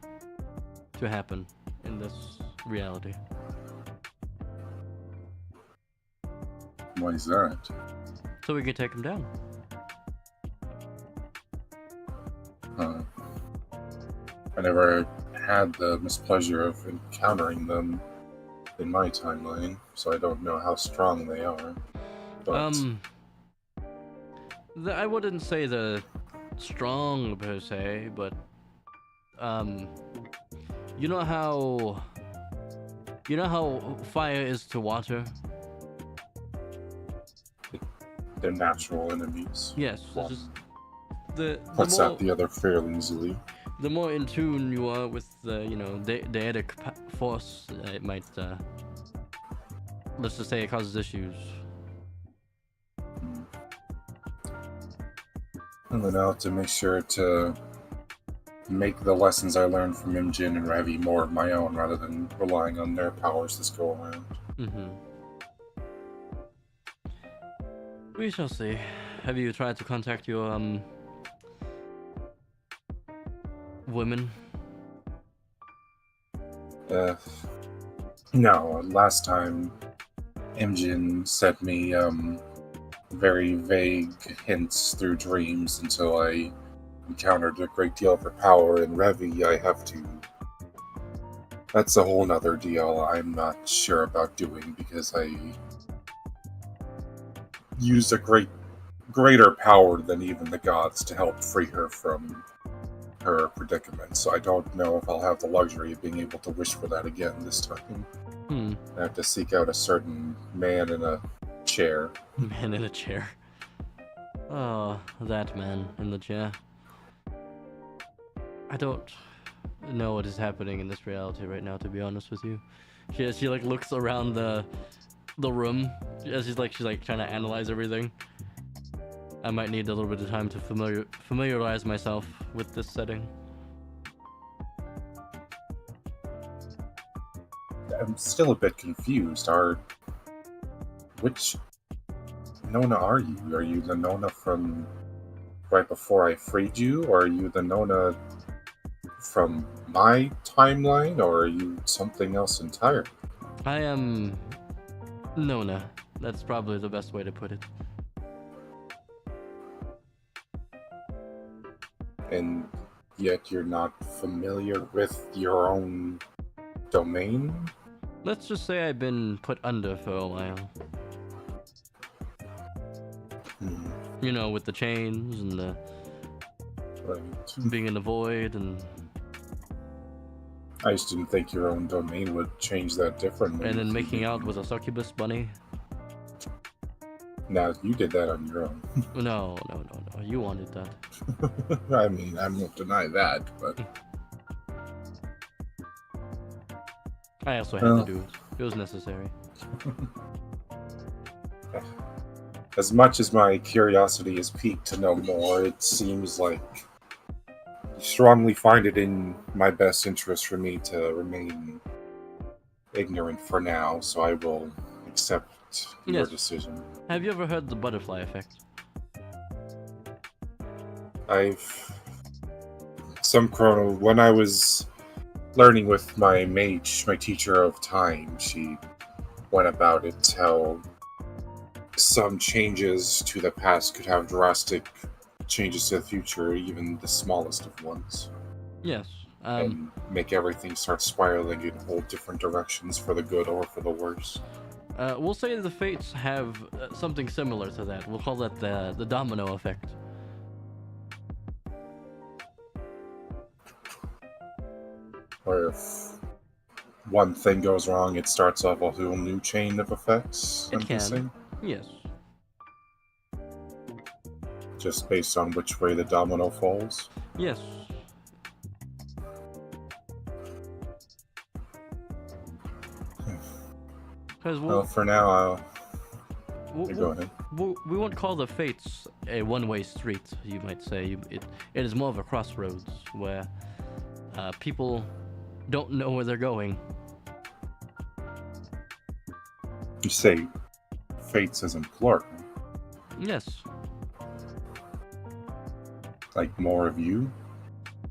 to happen in this reality. Why is that? So we can take him down. I never had the mispleasure of encountering them in my timeline, so I don't know how strong they are. But... I wouldn't say they're strong per se, but you know how fire is to water? They're natural enemies. Yes, it's just the puts more, out the other fairly easily. The more in tune you are with the deitic force, it might let's just say it causes issues. And then I'll have to make sure to make the lessons I learned from Imjin and Ravi more of my own, rather than relying on their powers this go around. We shall see. Have you tried to contact your women? No. Last time, Imjin sent me very vague hints through dreams until I encountered a great deal of her power. And Ravi, I have to... That's a whole nother deal I'm not sure about doing, because I used a greater power than even the gods to help free her from her predicament. So I don't know if I'll have the luxury of being able to wish for that again this time. I have to seek out a certain man in a chair. Man in a chair. Oh, that man in the chair. I don't know what is happening in this reality right now, to be honest with you. She like looks around the room as she's like trying to analyze everything. I might need a little bit of time to familiarize myself with this setting. I'm still a bit confused. Which Nona are you? Are you the Nona from right before I freed you, or are you the Nona from my timeline, or are you something else entirely? I am Nona. That's probably the best way to put it. And yet you're not familiar with your own domain? Let's just say I've been put under for a while. You know, with the chains and the Right. being in the void and I just didn't think your own domain would change that differently. then making out with a succubus bunny. Now, you did that on your own. No. You wanted that. I mean, I won't deny that, but... I also had to do it. It was necessary. As much as my curiosity is piqued to know more, it seems like you strongly find it in my best interest for me to remain ignorant for now, so I will accept your decision. Have you ever heard the butterfly effect? When I was learning with my mage, my teacher of time, she went about it how some changes to the past could have drastic changes to the future, even the smallest of ones. Yes. And make everything start spiraling in whole different directions for the good or for the worse. We'll say the fates have something similar to that. We'll call that the domino effect. Where if one thing goes wrong, it starts off a whole new chain of effects. It can. Yes. Just based on which way the domino falls? Yes. Well, for now, go ahead. We won't call the fates a one-way street, you might say. It is more of a crossroads where people don't know where they're going. You say fates as in plural? Yes. Like more of you?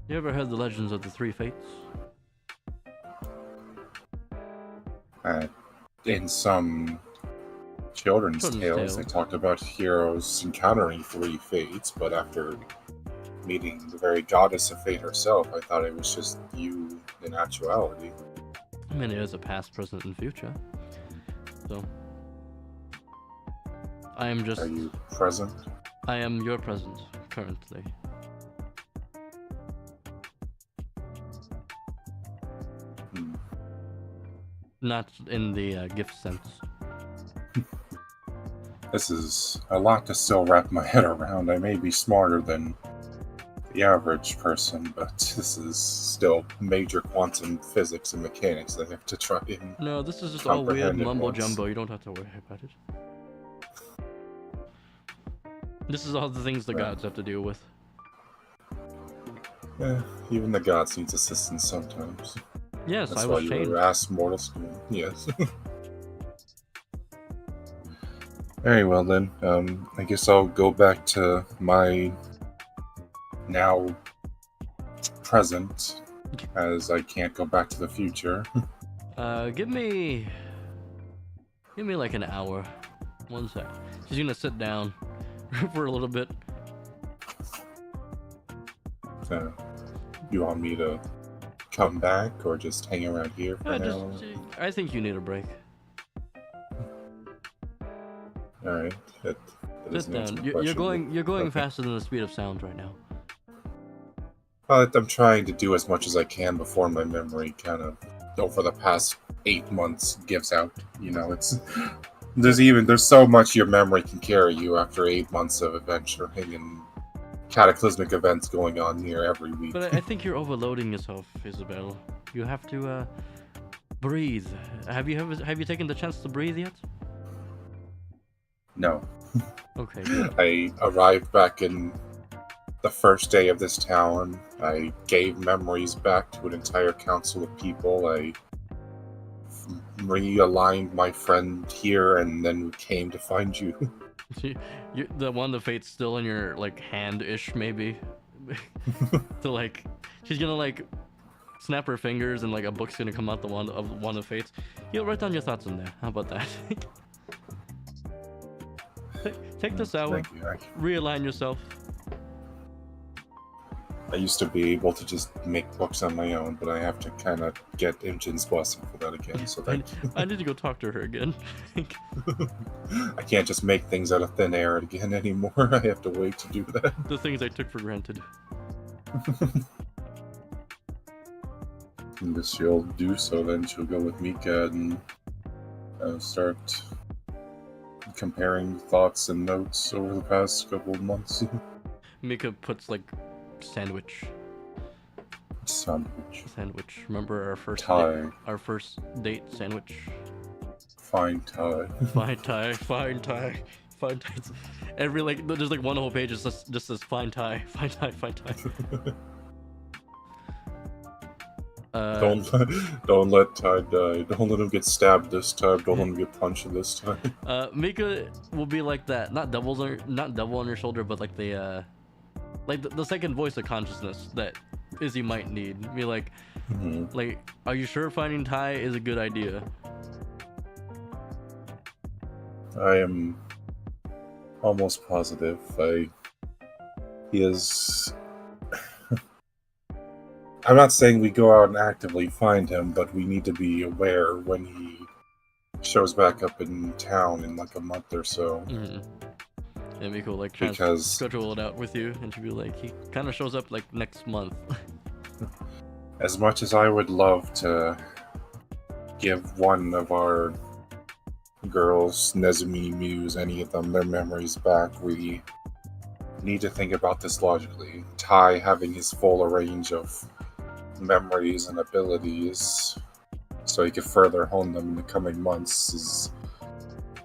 You ever heard the legends of the three fates? In some children's tales, they talked about heroes encountering three fates, but after meeting the very goddess of fate herself, I thought it was just you in actuality. I mean, it is a past, present, and future. So, I am just... Are you present? I am your present, currently. Not in the gift sense. This is a lot to still wrap my head around. I may be smarter than the average person, but this is still major quantum physics and mechanics that I have to try and... No, this is just all weird mumbo-jumbo. You don't have to worry about it. This is all the things the gods have to deal with. Yeah, even the gods need assistance sometimes. Yes, that's I why was you chained. were asked mortals. Yes. Very well then. I guess I'll go back to my now present, as I can't go back to the future. Give me like an hour. 1 sec. She's gonna sit down for a little bit. You want me to come back or just hang around here for now? I think you need a break. Alright. Sit down. You're going faster than the speed of sound right now. I'm trying to do as much as I can before my memory kind of, over the past 8 months, gives out. You know, there's so much your memory can carry you after 8 months of adventuring and cataclysmic events going on here every week. But I think you're overloading yourself, Isabel. You have to breathe. Have you taken the chance to breathe yet? No. Okay. Good. I arrived back in the first day of this town. I gave memories back to an entire council of people. I realigned my friend here, and then came to find you. The one, the fate's still in your like hand-ish maybe. To like, she's gonna like snap her fingers and like a book's gonna come out the one of fates. You'll write down your thoughts in there. How about that? Take this hour, Thank you. realign yourself. I used to be able to just make books on my own, but I have to kind of get Imjin's blessing for that again. So that I need to go talk to her again. I can't just make things out of thin air again anymore. I have to wait to do that. The things I took for granted. I guess she'll do so then. She'll go with Mika and start comparing thoughts and notes over the past couple of months. Mika puts like sandwich. Sandwich. Remember our first tie. Our first date sandwich. Fine tie. Fine tie. Fine tie. Fine tie. Every like there's like one whole page is just this fine tie. Fine tie. Fine tie. Don't let Ty die. Don't let him get stabbed this time. Don't let him get punched this time. Mika will be like that. Not devil on your shoulder, but like the second voice of consciousness that Izzy might need. Be like, like, are you sure finding Ty is a good idea? I am almost positive. He is. I'm not saying we go out and actively find him, but we need to be aware when he shows back up in town in like a month or so. And Miko like try to schedule it out with you, and she'll be like, he kind of shows up like next month. As much as I would love to give one of our girls, Nezumi, Muse, any of them, their memories back, we need to think about this logically. Ty having his full range of memories and abilities so he could further hone them in the coming months is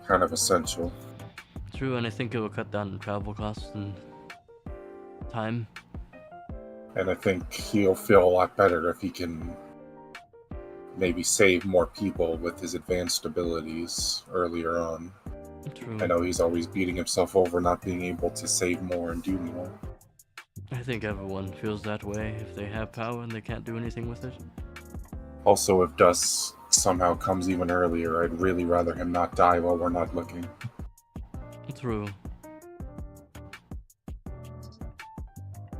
kind of essential. True, and I think it will cut down travel costs and time. And I think he'll feel a lot better if he can maybe save more people with his advanced abilities earlier on. True. I know he's always beating himself over not being able to save more and do more. I think everyone feels that way if they have power and they can't do anything with it. Also, if Dust somehow comes even earlier, I'd really rather him not die while we're not looking. True.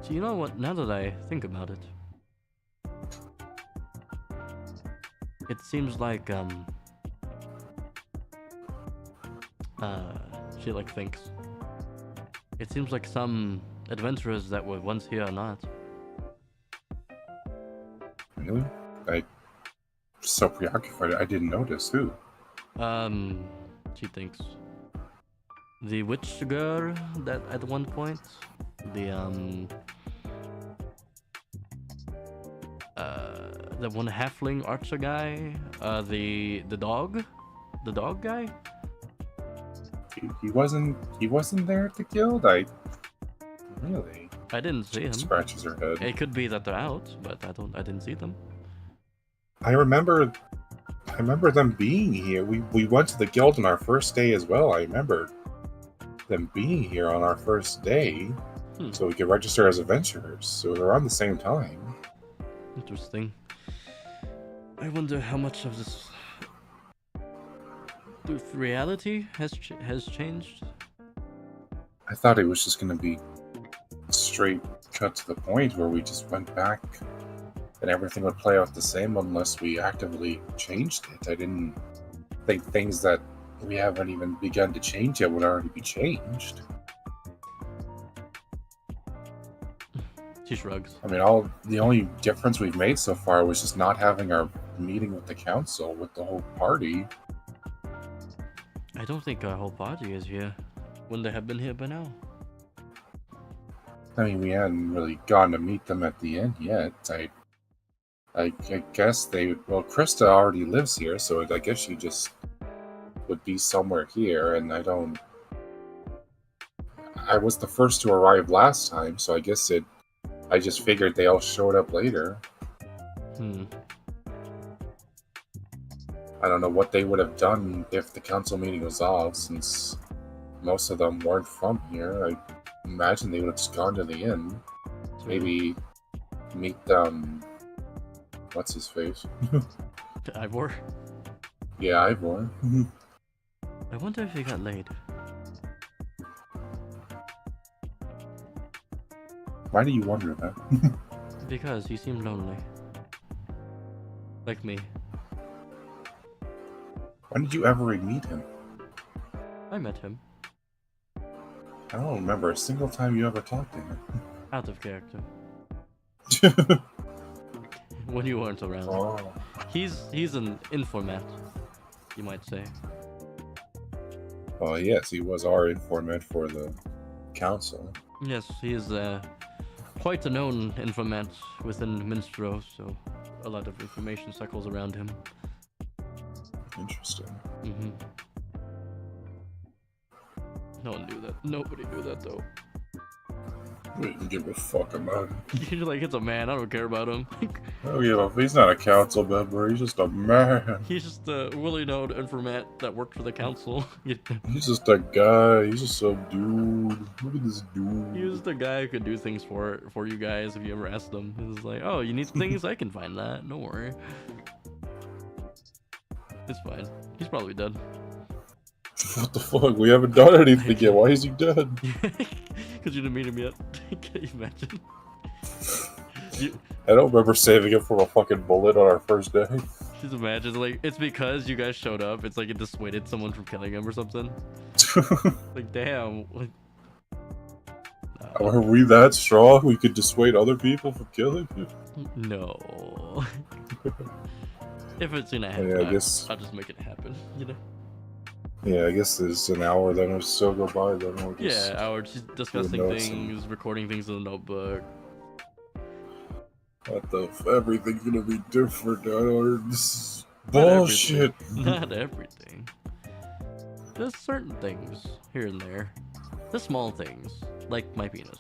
So you know what, now that I think about it, it seems like, she like thinks. It seems like some adventurers that were once here are not. Really? I'm so preoccupied, I didn't notice. Who? She thinks. The witch girl that at one point, the one halfling archer guy, the dog guy. He wasn't there at the guild. Really? I didn't see him. Scratches her head. It could be that they're out, but I didn't see them. I remember them being here. We went to the guild on our first day as well. I remember them being here on our first day, so we could register as adventurers. So they're around the same time. Interesting. I wonder how much of this reality has changed. I thought it was just going to be straight cut to the point where we just went back and everything would play out the same unless we actively changed it. I didn't think things that we haven't even begun to change yet would already be changed. She shrugs. I mean, the only difference we've made so far was just not having our meeting with the council, with the whole party. I don't think our whole party is here. Wouldn't they have been here by now? I mean, we hadn't really gone to meet them at the end yet. I guess well, Krista already lives here, so I guess she just would be somewhere here, and I was the first to arrive last time, so I guess I just figured they all showed up later. I don't know what they would have done if the council meeting was off, since most of them weren't from here. I imagine they would have just gone to the inn. Maybe meet what's his face? Ivor? Yeah, Ivor. I wonder if he got laid. Why do you wonder that? Because he seemed lonely. Like me. When did you ever meet him? I met him. I don't remember a single time you ever talked to him. Out of character. When you weren't around. Oh. He's an informant, you might say. Well, yes, he was our informant for the council. Yes, he is quite a known informant within Minstro, so a lot of information circles around him. Interesting. Mm-hmm. No one knew that. Nobody knew that, though. We didn't give a fuck about him. You're like, it's a man, I don't care about him. Oh yeah, he's not a council member, he's just a man. He's just a really known informant that worked for the council. He's just a guy, he's just some dude. Look at this dude. He was the guy who could do things for you guys if you ever asked him. He was like, oh, you need things? I can find that. Don't worry. It's fine. He's probably dead. What the fuck? We haven't done anything yet. Why is he dead? Because you didn't meet him yet. Can you imagine? I don't remember saving him from a fucking bullet on our first day. Just imagine, like, it's because you guys showed up. It's like it dissuaded someone from killing him or something. Like, damn. Like, Are we that strong? We could dissuade other people from killing you? no. If it's gonna happen, Yeah, I guess... I'll just make it happen, you know? Yeah, I guess there's an hour, then it'll still go by, then we'll just... Yeah, hour just discussing things, recording things in the notebook. What the everything's gonna be different. This is bullshit. Not everything. There's certain things here and there. The small things, like my penis.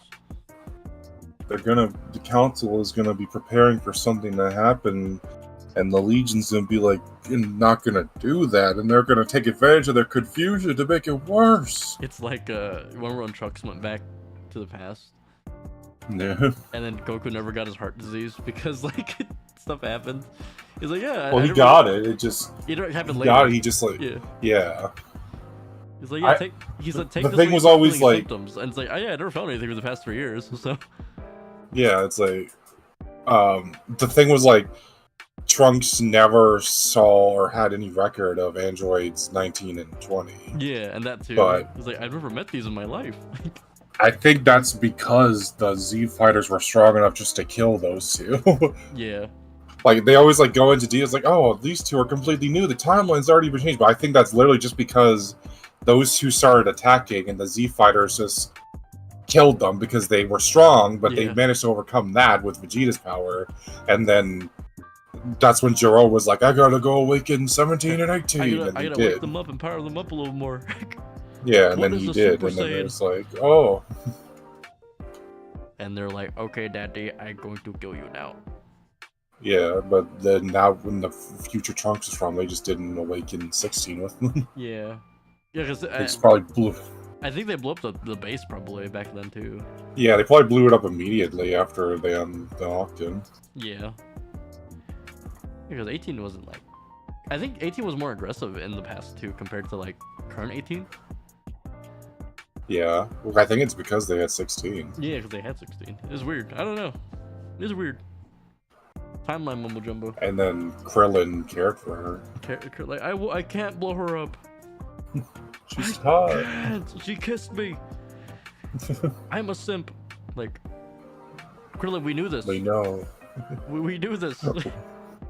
The council is gonna be preparing for something to happen, and the Legion's gonna be like, you're not gonna do that, and they're gonna take advantage of their confusion to make it worse. It's like remember when Trunks went back to the past? Yeah. And then Goku never got his heart disease because like stuff happened. He's like, yeah. Well, he got it. It just. It happened later. later. Got it. He just like. Yeah. Yeah. He's like, yeah. He said, take. The this thing was always like. Symptoms. And it's like, oh yeah, I never felt anything for the past 3 years. So. Yeah, it's like, the thing was like, Trunks never saw or had any record of androids 19 and 20. Yeah, and that too. But he's like, I've never met these in my life. I think that's because the Z fighters were strong enough just to kill those two. Yeah. Like, they always, like, go into details, like, oh, these two are completely new, the timeline's already been changed, but I think that's literally just because those two started attacking, and the Z fighters just killed them because they were strong, but they managed to overcome that with Vegeta's power, and then that's when Jiro was like, I gotta go awaken 17 and 18, I gotta wake them up and power them up a little more. Yeah, and then he did, and then it was like, oh. And they're like, okay, Daddy, I'm going to kill you now. Yeah, but then now when the future Trunks is from, they just didn't awaken 16 with them. Yeah. Yeah, because it's probably blew. I think they blew up the base probably back then too. Yeah, they probably blew it up immediately after they unlocked him. Yeah. Because 18 wasn't like... I think 18 was more aggressive in the past too compared to like current 18. Yeah, well, I think it's because they had 16. Yeah, because they had 16. It's weird. I don't know. It's weird. Timeline mumbo jumbo. And then Krillin cared for her. Like, I can't blow her up. She's hot. She kissed me. I'm a simp. Like, Krillin, we knew this. We know. We knew this.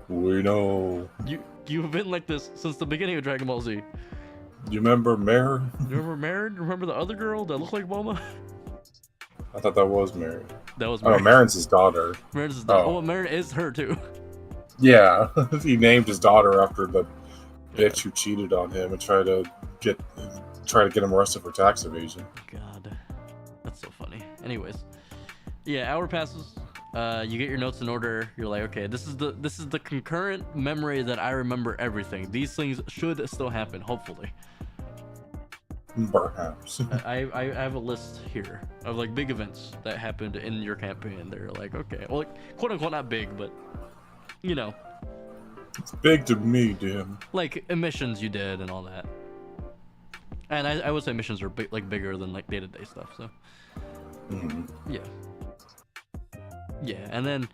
We know. You've been like this since the beginning of Dragon Ball Z. You remember Mare? You remember Mare? Remember the other girl that looked like Bulma? I thought that was Mare. That was Mare. Oh, Marin's his daughter. Marin's his daughter. Oh, Marin is her too. Yeah, he named his daughter after the bitch who cheated on him and tried to get him arrested for tax evasion. God, that's so funny. Anyways, yeah, hour passes. You get your notes in order. You're like, okay, this is the concurrent memory that I remember everything. These things should still happen, hopefully. Perhaps. I have a list here of like big events that happened in your campaign. They're like, okay, well, like, quote unquote not big, but you know, It's big to me, damn. like missions you did and all that. And I would say missions are like bigger than like day-to-day stuff. So yeah, yeah. And then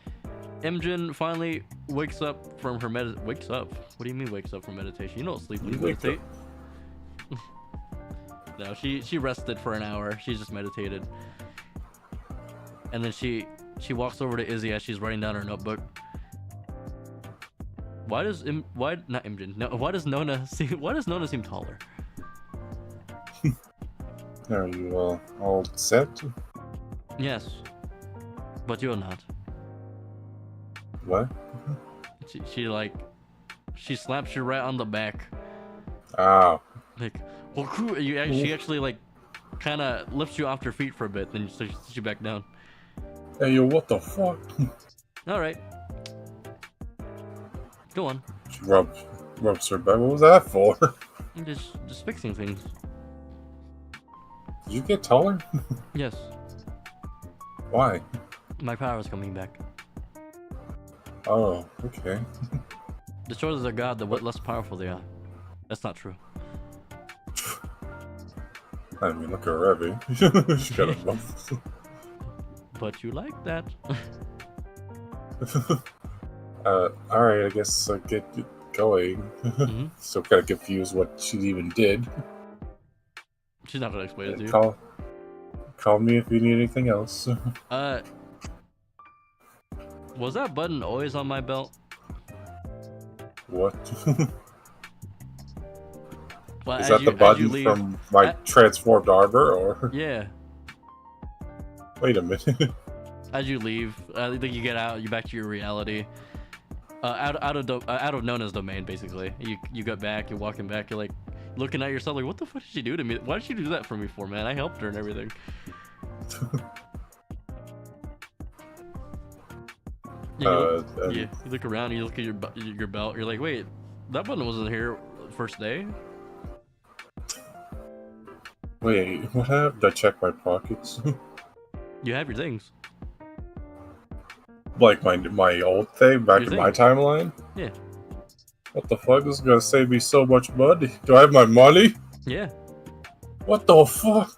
Imjin finally wakes up from her wakes up. What do you mean wakes up from meditation? You don't sleep when you meditate. No, she rested for an hour. She just meditated. And then she walks over to Izzy as she's writing down her notebook. Why does not Imjin? No, why does Nona seem taller? Are you all set? Yes, but you're not. What? She slaps you right on the back. Oh. Like, well, she actually like kind of lifts you off your feet for a bit, then sets you back down. Hey, yo, what the fuck? All right, go on. She rubs her back. What was that for? I'm just fixing things. Did you get taller? Yes, Why? my power is coming back. Oh, okay. The shorter the god, the less powerful they are. That's not true. I mean, look at Revy. She got a buff. But you like that. Alright, I guess I'll get going. Mm-hmm. Still kind of confused what she even did. She's not gonna explain it to you. Call me if you need anything else. Was that button always on my belt? What? Well, Is that the button from my transformed armor, or? Yeah. Wait a minute. As you leave, I think you get out, you're back to your reality. Out of Nona's domain, basically. You got back, you're walking back, you're like looking at yourself like, what the fuck did she do to me? Why did she do that for me for, man? I helped her and everything. You look around, you look at your belt, you're like, wait, that button wasn't here first day. Wait, what happened? I check my pockets. You have your things. Like my old thing back in my timeline? Yeah. What the fuck? This is gonna save me so much money. Do I have my money? Yeah. What the fuck?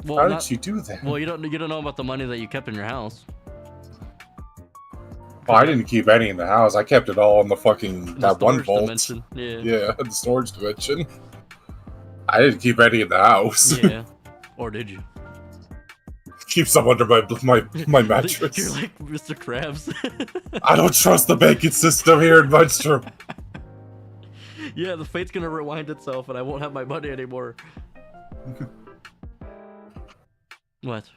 Well, how did she do that? Well, you don't know about the money that you kept in your house. Oh, I didn't keep any in the house. I kept it all in the fucking that one vault. Dimension. Yeah. Yeah, the storage dimension. I didn't keep any in the house. Yeah. Or did you? Keep some under my mattress. You're like Mr. Krabs. I don't trust the banking system here in Munstrom. Yeah, the fate's gonna rewind itself, and I won't have my money anymore. What?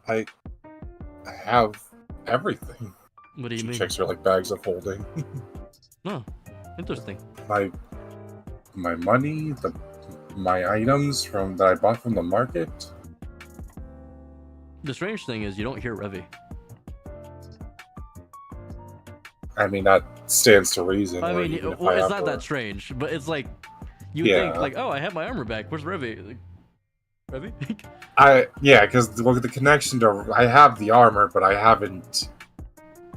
I have everything. What do you mean? Checks her like bags of holding. Oh, interesting. My money, my items that I bought from the market. The strange thing is you don't hear Revy. I mean, that stands to reason. I mean, well, it's not that strange, but it's like you think like, oh, I have my armor back. Where's Revy? Like, Revy? Because the connection to I have the armor, but I haven't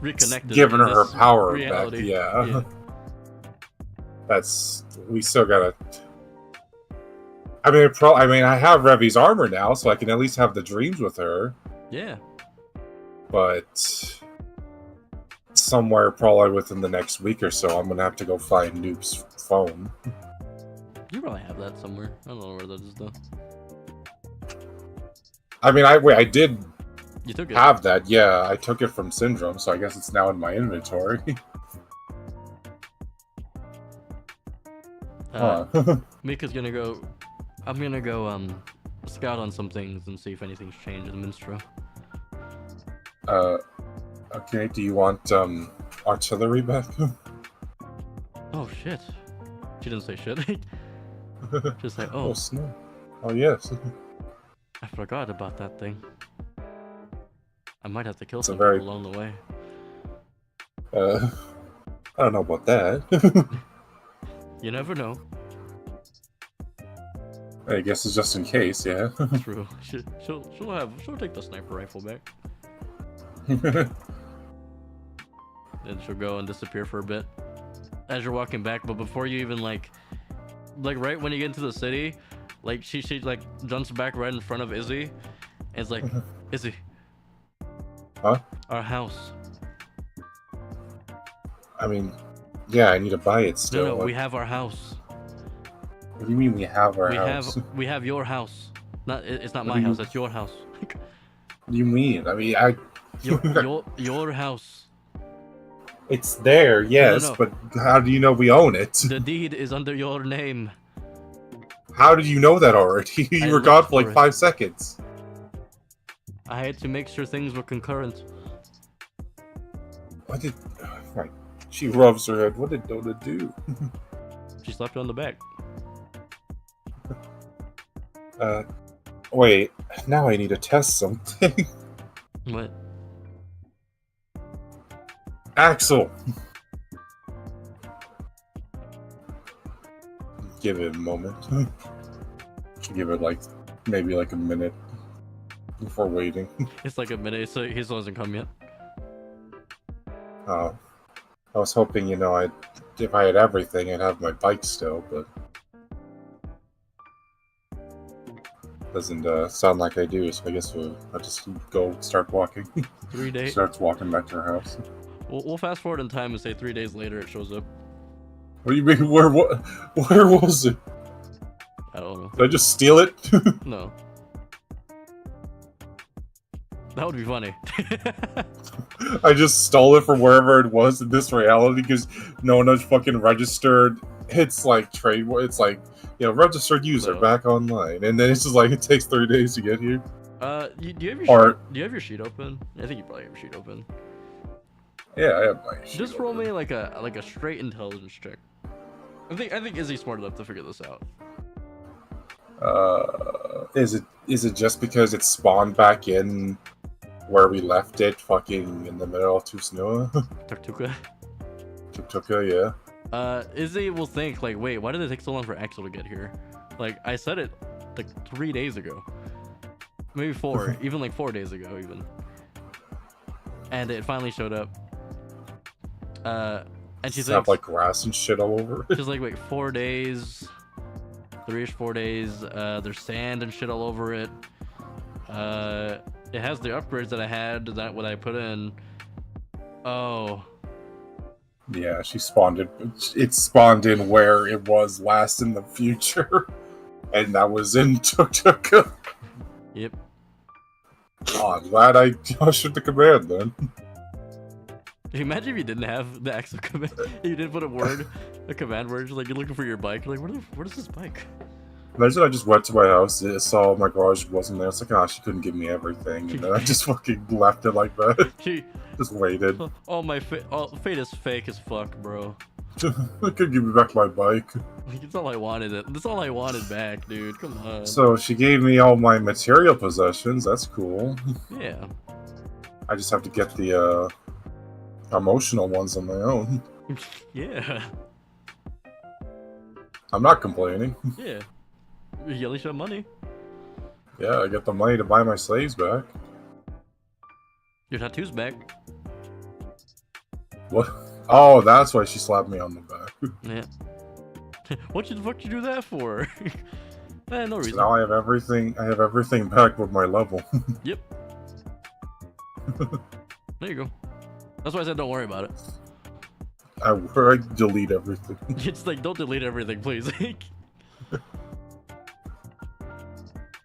reconnected. Given her power reality. back. Yeah. We still gotta. I mean, I have Revy's armor now, so I can at least have the dreams with her. Yeah. But somewhere probably within the next week or so, I'm gonna have to go find Noob's phone. You probably have that somewhere. I don't know where that is though. I mean, I did. You took it. Have that? Yeah, I took it from Syndrome, so I guess it's now in my inventory. Mika's gonna go. I'm gonna go scout on some things and see if anything's changed in Minstrel. Okay. Do you want artillery back? Oh shit! She didn't say shit. Just like, oh. Oh snap! Oh yes. I forgot about that thing. I might have to kill some people along the way. I don't know about that. You never know. I guess it's just in case, yeah. True. She'll take the sniper rifle back. Then she'll go and disappear for a bit as you're walking back. But before you even like right when you get into the city, like she like jumps back right in front of Izzy, and it's like, Izzy, Huh? our house. I mean, yeah, I need to buy it still. No, we have our house. What do you mean we have our house? We have your house. It's not my house. It's your house. What do you mean? I mean, your house. It's there, yes, No. but how do you know we own it? The deed is under your name. How did you know that already? You were gone for like 5 seconds. I had to make sure things were concurrent. What did... Right. She rubs her head. What did Dota do? She slapped you on the back. Wait. Now I need to test something. What? Axel! Give it a moment. Should give it like maybe like a minute before waiting. It's like a minute, so he still hasn't come yet. I was hoping, you know, if I had everything, I'd have my bike still, but doesn't sound like I do. So I guess I'll just go start walking. 3 days. Starts walking back to her house. We'll fast forward in time and say 3 days later it shows up. What do you mean? Where was it? I don't know. Did I just steal it? No. That would be funny. I just stole it from wherever it was in this reality because no one has fucking registered. It's like it's like, you know, registered user back online, and then it's just like it takes 3 days to get here. Do you have your sheet open? I think you probably have your sheet open. Yeah, I have my sheet Just roll open. me like a straight intelligence check. I think Izzy's smart enough to figure this out. Is it just because it spawned back in where we left it, fucking in the middle of Tusnua? Tartuka. Tartuka, yeah. Izzy will think like, wait, why did it take so long for Axel to get here? Like, I said it like 3 days ago, maybe 4, even like 4 days ago, even. And it finally showed up. And she's have like grass and shit all over it. She's like, wait, 4 days, 3-ish 4 days. There's sand and shit all over it. It has the upgrades that I had. That what I put in. Oh. Yeah, she spawned it. It spawned in where it was last in the future, and that was in Tartuka. Yep. Oh, I'm glad I ushered the command then. Imagine if you didn't have the Axel command. You didn't put a command word. Like you're looking for your bike. You're like, where's this bike? Imagine I just went to my house, saw my garage wasn't there. It's like, oh, she couldn't give me everything, and then I just fucking left it like that. She just waited. Fate is fake as fuck, bro. I could give me back my bike. That's all I wanted. That's all I wanted back, dude. Come on. So she gave me all my material possessions. That's cool. Yeah. I just have to get the emotional ones on my own. Yeah. I'm not complaining. Yeah. You at least have money. Yeah, I get the money to buy my slaves back. Your tattoo's back. What? Oh, that's why she slapped me on the back. Yeah. What the fuck you do that for? No reason. So now I have everything. I have everything back with my level. Yep. There you go. That's why I said don't worry about it. I delete everything. It's like, don't delete everything, please.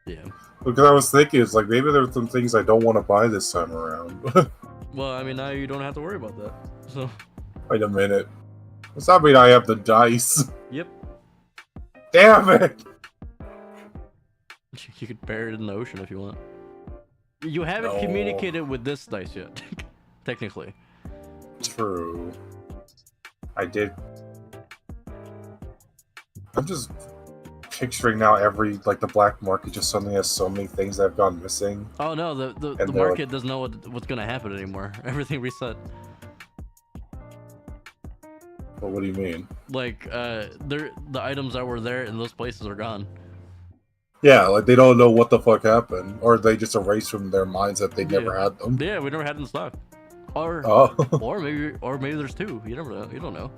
Yeah. Because I was thinking, it's like maybe there's some things I don't want to buy this time around. Well, I mean, now you don't have to worry about that. So. Wait a minute. Does that mean I have the dice? Yep. Damn it! You could bury it in the ocean if you want. You haven't No. communicated with this dice yet, technically. True. I did. I'm just picturing now the black market just suddenly has so many things that have gone missing. Oh no, the market doesn't know what's gonna happen anymore. Everything reset. But what do you mean? Like, the items that were there in those places are gone. Yeah, like they don't know what the fuck happened, or they just erase from their minds that they never had them. Yeah, we never had it in stock. Or Oh, or maybe there's two. You never know. You don't know.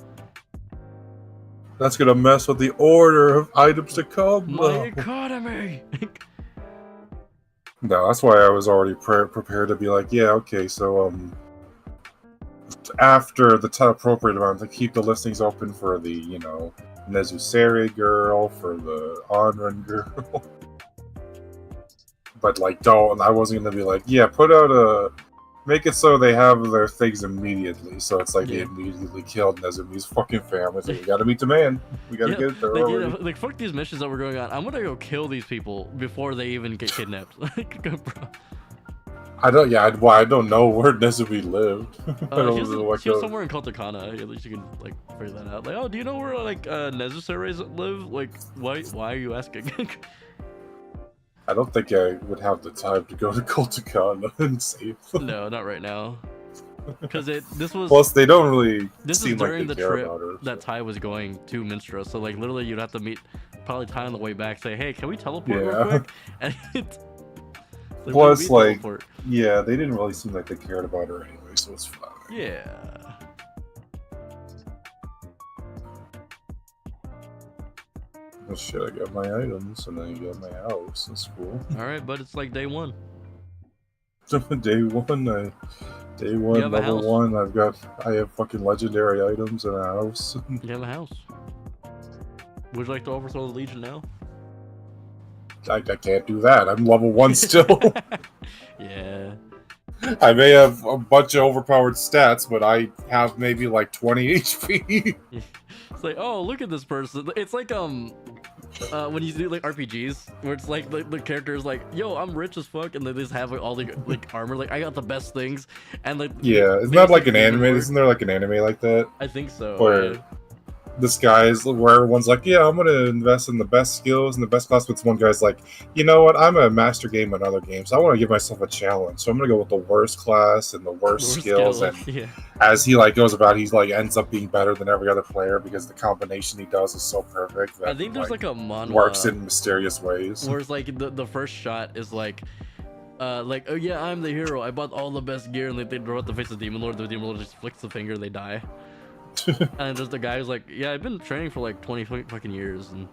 that's gonna mess with the order of items to come. My economy. No, that's why I was already prepared to be like, yeah, okay, so after the appropriate amount, to keep the listings open for the, you know, Nezuseri girl, for the Onren girl. But like, don't. I wasn't gonna be like, yeah, put out a. Make it so they have their things immediately, so it's like they immediately killed Nezumi's fucking family. So we gotta meet the man. We gotta get it there already. Like fuck these missions that we're going on. I'm gonna go kill these people before they even get kidnapped. Like, bro. I don't. Yeah, I don't know where Nezumi lived. I don't know what she was somewhere in Kotakana. At least you can like figure that out. Like, oh, do you know where like Nezusaries live? Like, why are you asking? I don't think I would have the time to go to Kotakana and save them. No, not right now. Because this was. Plus, they don't really. This seem is during like they the care trip about her, that Ty was going to Minstrel. So like literally, you'd have to meet probably Ty on the way back. Say, hey, can we teleport real quick? And like, plus, like, yeah, they didn't really seem like they cared about her anyway, so it's fine. Yeah. Oh shit, I got my items, and then I got my house. That's cool. Alright, but it's like day one. Day one, level 1, I have fucking legendary items and a house. You have a house. Would you like to overthrow the Legion now? I can't do that. I'm level 1 still. Yeah. I may have a bunch of overpowered stats, but I have maybe like 20 HP. It's like, oh, look at this person. It's like when you do like RPGs where it's like the character is like, yo, I'm rich as fuck, and they just have like all the like armor, like I got the best things, and like yeah, isn't that like an anime? Isn't there like an anime like that? I think so. Where this guy's where everyone's like, yeah, I'm gonna invest in the best skills and the best class, but one guy's like, you know what, I'm a master game in other games, I want to give myself a challenge, so I'm gonna go with the worst class and the worst skills. And as he like goes about, he's like ends up being better than every other player because the combination he does is so perfect that I think there's like a manhwa works in mysterious ways, where it's like the first shot is like oh yeah, I'm the hero, I bought all the best gear, and like they throw out the face of Demon Lord, the Demon Lord just flicks the finger, they die. And just the guy who's like, yeah, I've been training for like 20 fucking years, and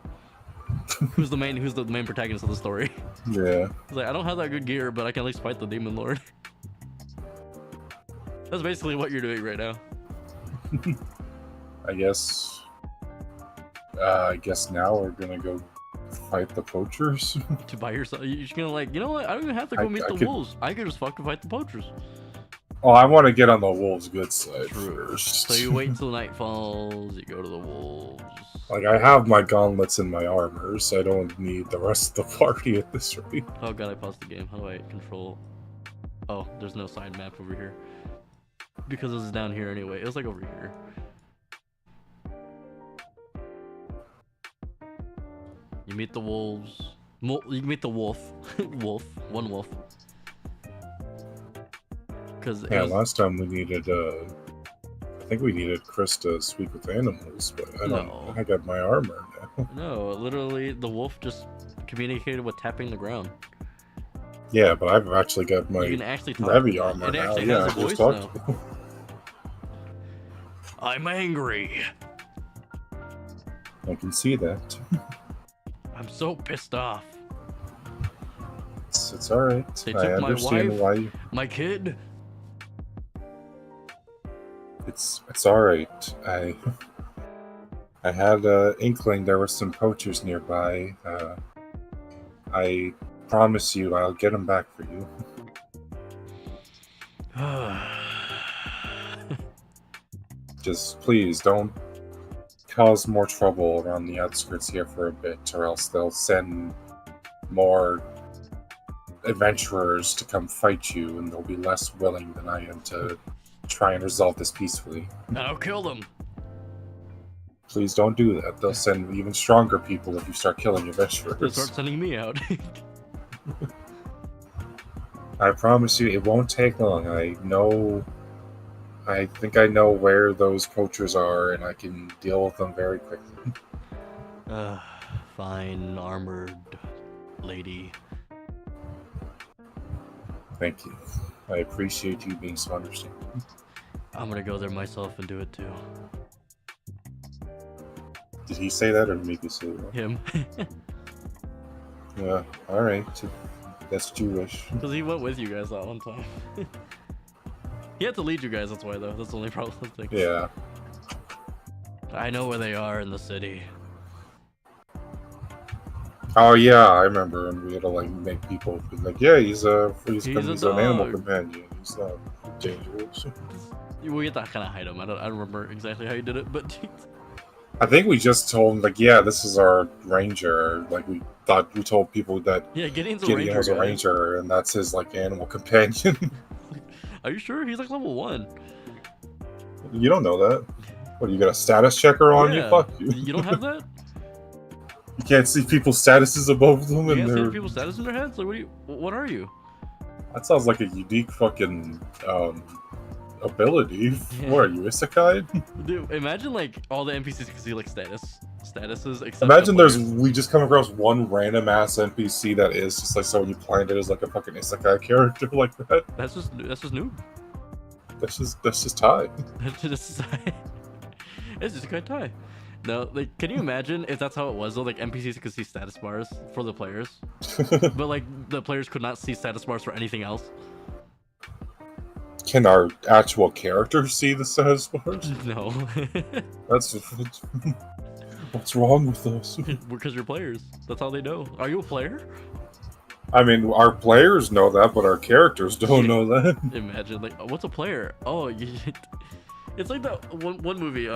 who's the main protagonist of the story? Yeah. He's like, I don't have that good gear, but I can at least fight the Demon Lord. That's basically what you're doing right now. I guess now we're gonna go fight the poachers. To buy yourself, you're just gonna like, you know what? I don't even have to go meet the wolves. I could just fucking fight the poachers. Oh, I want to get on the wolves' good side first. So you wait until night falls, you go to the wolves. Like, I have my gauntlets and my armor, so I don't need the rest of the party at this rate. Oh god, I paused the game. How do I control? Oh, there's no side map over here. Because this is down here anyway. It was like over here. You meet the wolves. You meet the wolf. One wolf. Yeah, last time we needed, I think we needed Chris to speak with animals, but I got my armor now. No, literally, the wolf just communicated with tapping the ground. Yeah, but I've actually got my heavy armor now. Yeah, I just talked to him. I'm angry. I can see that. I'm so pissed off. It's alright. They took my wife, my kid. It's alright. I had an inkling there were some poachers nearby. I promise you I'll get them back for you. Just please don't cause more trouble around the outskirts here for a bit, or else they'll send more adventurers to come fight you, and they'll be less willing than I am to try and resolve this peacefully. And I'll kill them. Please don't do that. They'll send even stronger people if you start killing adventurers. They'll start sending me out. I promise you, it won't take long. I think I know where those poachers are, and I can deal with them very quickly. Fine, armored lady. Thank you. I appreciate you being so understanding. I'm gonna go there myself and do it too. Did he say that or did Mika say that? Him. Yeah, alright. That's Jewish. Because he went with you guys that one time. He had to lead you guys, that's why though. That's the only problem. Yeah. I know where they are in the city. Oh yeah, I remember, and we had to like make people be like, yeah, he's an animal dog. companion. He's not dangerous. We had to kind of hide him. I don't remember exactly how you did it, but I think we just told him like, yeah, this is our ranger. Like we told people that yeah, Gideon was a ranger, and that's his like animal companion. Are you sure? He's like level 1. You don't know that. What, you got a status checker on you? Fuck you. You don't have that? You can't see people's statuses above them, You can't see people's status in their heads? Like, what are you? That sounds like a unique fucking ability. Yeah. What are you, isekai? Dude, imagine like all the NPCs can see like statuses. Except Imagine we just come across one random ass NPC that is just like someone you planned it as like a fucking isekai character like that. That's just noob. That's just Ty. It's just a good tie. No, like, can you imagine if that's how it was though? Like NPCs could see status bars for the players, but like the players could not see status bars for anything else. Can our actual characters see the status bars? No. That's what's wrong with us? Because you're players. That's how they know. Are you a player? I mean, our players know that, but our characters don't know that. Imagine, like, what's a player? Oh, it's like that one movie.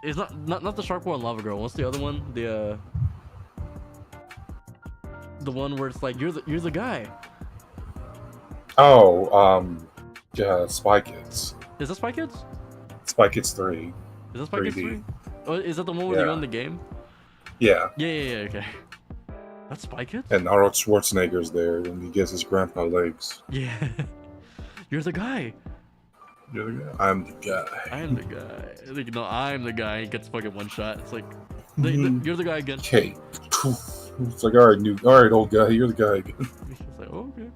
It's not the Shark Boy and Lava Girl. What's the other one? The one where it's like you're the guy. Oh, yeah, Spy Kids. Is that Spy Kids? Spy Kids 3. Is that Spy Kids 3? Oh, is that the one where Yeah. you own the game? Yeah. Yeah, okay. That's Spy Kids? And Arnold Schwarzenegger's there, and he gives his grandpa legs. Yeah. You're the guy. You're the guy. I'm the guy. I am the guy. Like, no, I'm the guy. He gets fucking one shot. It's like, you're the guy again. Okay. It's like, all right, old guy, you're the guy again. He's like, oh, okay.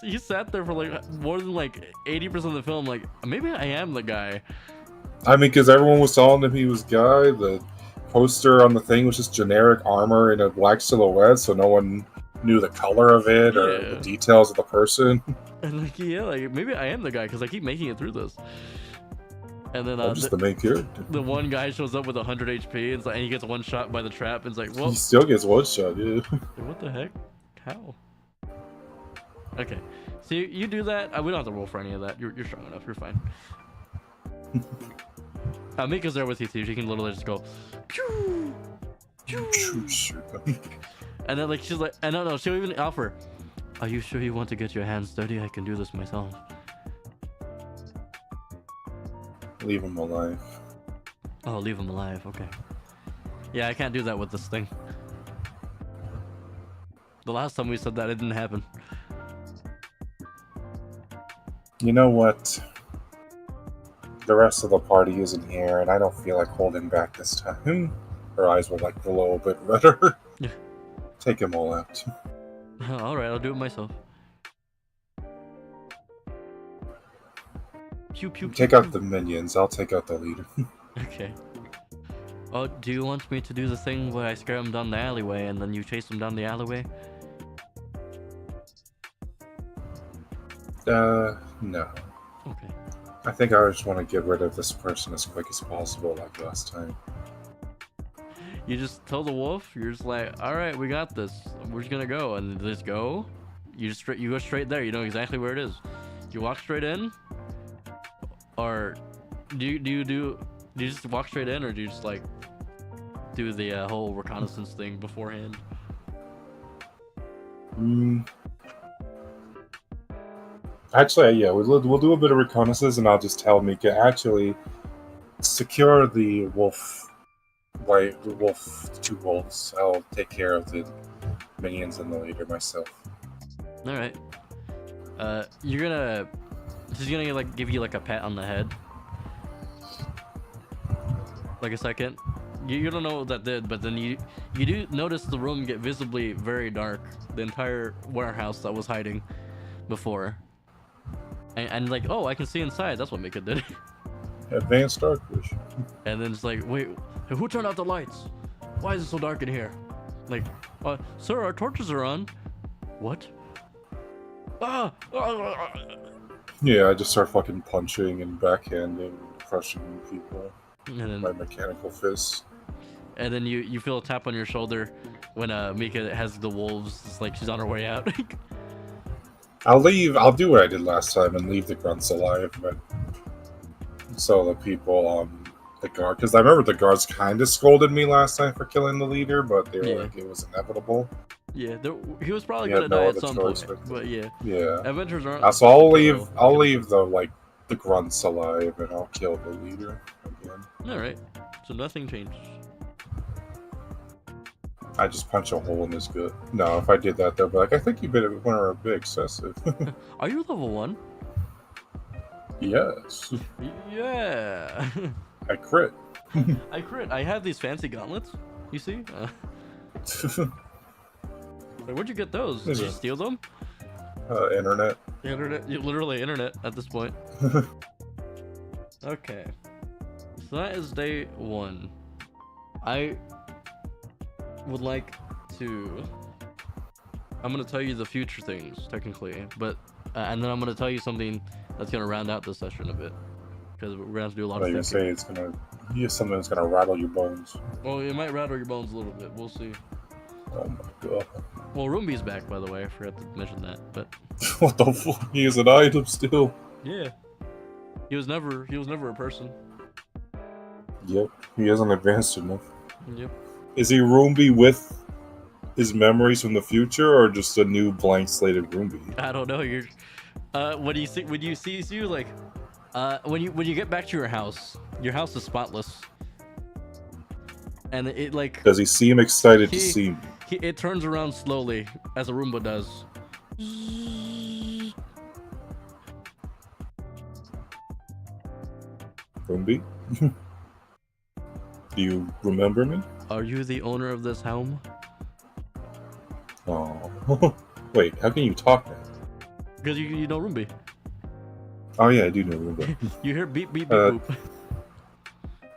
He sat there for like more than like 80% of the film. Like, maybe I am the guy. I mean, because everyone was telling him he was guy. The poster on the thing was just generic armor in a black silhouette, so no one knew the color of it or the details of the person. And like, yeah, like maybe I am the guy because I keep making it through this. And then I'm just the main character. The one guy shows up with 100 HP and he gets one shot by the trap. And it's like, well, he still gets one shot. Yeah. What the heck? How? Okay, so you do that. We don't have to roll for any of that. You're strong enough. You're fine. Mika's there with you too. She can literally just go, pew, pew. And then like she's like, and no, she'll even offer. Are you sure you want to get your hands dirty? I can do this myself. Leave him alive. Oh, leave him alive. Okay. Yeah, I can't do that with this thing. The last time we said that, it didn't happen. You know what? The rest of the party isn't here, and I don't feel like holding back this time. Her eyes were like a little bit redder. Yeah. Take them all out. Alright, I'll do it myself. Pew, pew, Take out the minions, I'll take out the leader. Okay. Oh, do you want me to do the thing where I scare him down the alleyway and then you chase him down the alleyway? No. Okay. I think I just want to get rid of this person as quick as possible like last time. You just tell the wolf, you're just like, alright, we got this. We're just gonna go. And just go. You go straight there. You know exactly where it is. You walk straight in? Or do you just walk straight in, or do you just like do the whole reconnaissance thing beforehand? Actually, yeah, we'll do a bit of reconnaissance, and I'll just tell Mika, actually, secure the wolf, the two wolves. I'll take care of the minions and the leader myself. All right. She's gonna like give you like a pat on the head, like a second, You don't know what that did, but then you do notice the room get visibly very dark. The entire warehouse that was hiding before, and like, oh, I can see inside. That's what Mika did. Advanced dark vision. And then it's like, wait, who turned off the lights? Why is it so dark in here? Like, sir, our torches are on. What? Ah! Yeah, I just start fucking punching and backhanding, crushing people. And then, my mechanical fists. And then you feel a tap on your shoulder when Mika has the wolves. It's like she's on her way out. I'll do what I did last time and leave the grunts alive, but so the people on the guard, because I remember the guards kind of scolded me last time for killing the leader, but they were like, it was inevitable. Yeah, he was probably gonna die at some point, but yeah. Adventures aren't. So I'll leave the grunts alive, and I'll kill the leader again. All right, so nothing changed. I just punch a hole in his gut. No, if I did that, they'll be like, I think you were a bit excessive. Are you level 1? Yes. Yeah. I crit. I crit. I have these fancy gauntlets. You see? Where'd you get those? Did you steal them? Internet. Internet. Literally internet at this point. Okay. So that is day 1. I would like to... I'm going to tell you the future things, technically. But and then I'm going to tell you something that's going to round out this session a bit. Because we're going to have to do a lot of stuff. You say it's going to... You something that's going to rattle your bones. Well, it might rattle your bones a little bit. We'll see. Oh my god. Well, Roombi's back, by the way. I forgot to mention that, but... What the fuck? He is an item still. Yeah. He was never a person. Yep. He hasn't advanced enough. Yep. Is he Roombi with his memories from the future, or just a new blank slated Roombi? I don't know. You're... when you see you, like... when you get back to your house is spotless. And it like... Does he seem excited to see me? It turns around slowly, as a Roomba does. Roombi? Do you remember me? Are you the owner of this home? Oh. Wait, how can you talk now? Because you know Roombi. Oh yeah, I do know Roomba. You hear beep beep beep boop.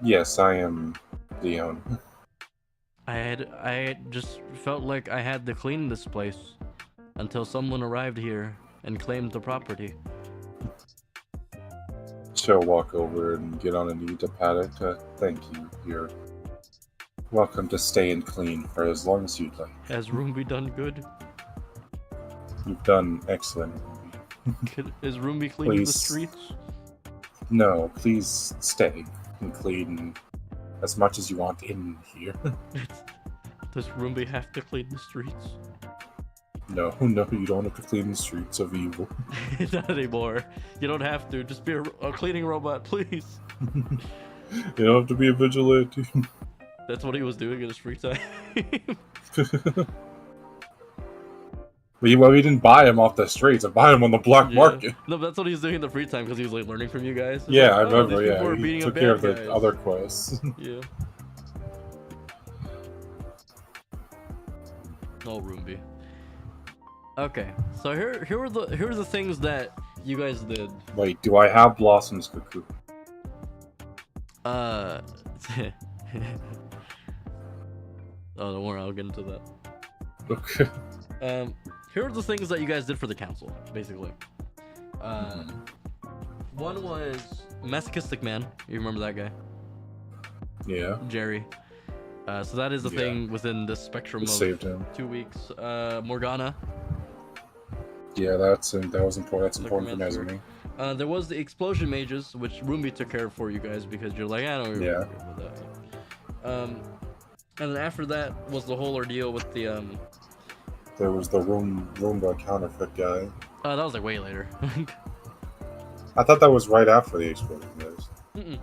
Yes, I am the owner. I just felt like I had to clean this place until someone arrived here and claimed the property. She'll walk over and get on a knee to pat it. Thank you. You're welcome to stay and clean for as long as you'd like. Has Roombi done good? You've done excellent. Is Roombi cleaning the streets? No, please stay and clean as much as you want in here. Does Roombi have to clean the streets? No, you don't have to clean the streets of evil. Not anymore. You don't have to. Just be a cleaning robot, please. You don't have to be a vigilante. That's what he was doing in his free time. We didn't buy him off the streets. I bought him on the black market. No, but that's what he was doing in the free time because he was like learning from you guys. It's yeah, like, I remember. Yeah, he took care of the other quests. Yeah. Oh, Roombi. Okay, so here are the things that you guys did. Wait, do I have Blossom's cocoon? Oh, don't worry, I'll get into that. Okay. Here are the things that you guys did for the council, basically. One was Masochistic Man. You remember that guy? Yeah. Jerry. So that is a thing within the spectrum of saved him. 2 weeks. Morgana. Yeah, that was important. That's important for Nezumi. There was the Explosion Mages, which Roombi took care of for you guys because you're like, I don't remember about that. And then after that was the whole ordeal with the There was the Roomba counterfeit guy. that was like way later. I thought that was right after the Explosion Mages. It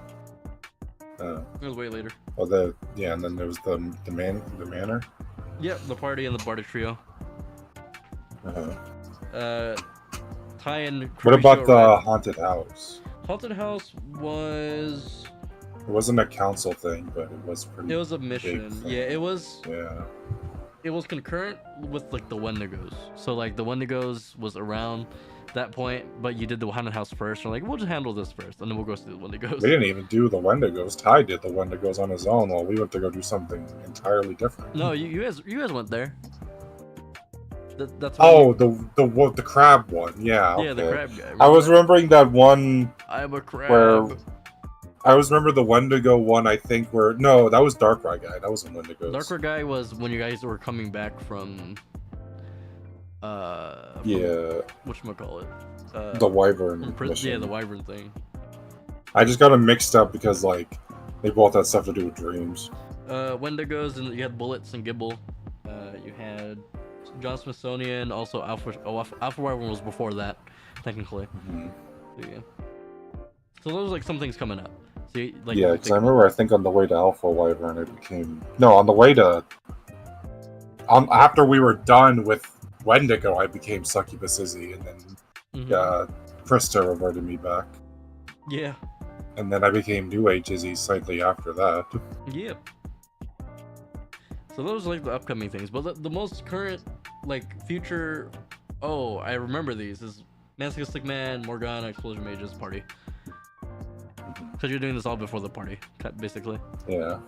was way later. Oh, and then there was the manor. Yep, the party and the Bardic trio. Ty and what about the haunted house? Haunted house was It wasn't a council thing, but it was pretty. It was a big mission. thing. Yeah, it was. Yeah. It was concurrent with like the Wendigos. So like the Wendigos was around that point, but you did the haunted house first. You're like, we'll just handle this first, and then we'll go see the Wendigos. We didn't even do the Wendigos. Ty did the Wendigos on his own, while we went to go do something entirely different. No, you guys went there. That's the crab one. Yeah. Yeah, Okay. the crab guy. I was remembering that one. I'm a crab. Where I was remember the Wendigo one. I think where no, that was Darkrai guy. That wasn't Wendigos. Darker guy was when you guys were coming back from Yeah. whatchamacallit? The Wyvern. Yeah, the Wyvern thing. I just got them mixed up because like they both had stuff to do with dreams. Wendigos, and you had Bullets and Gibble. You had John Smithsonian, also Alpha Wyvern was before that, technically. Mm-hmm. So, yeah. So those like some things coming up. So like Yeah, because I remember I think on the way to Alpha Wyvern it became on the way to after we were done with Wendigo I became Succubus Izzy, and then Krista reverted me back. Yeah. And then I became New Age Izzy slightly after that. Yeah. So those are like the upcoming things, but the most current, like future. Oh, I remember these is Masochistic Man, Morgana, Explosion Mages party. Because you're doing this all before the party, basically. Yeah.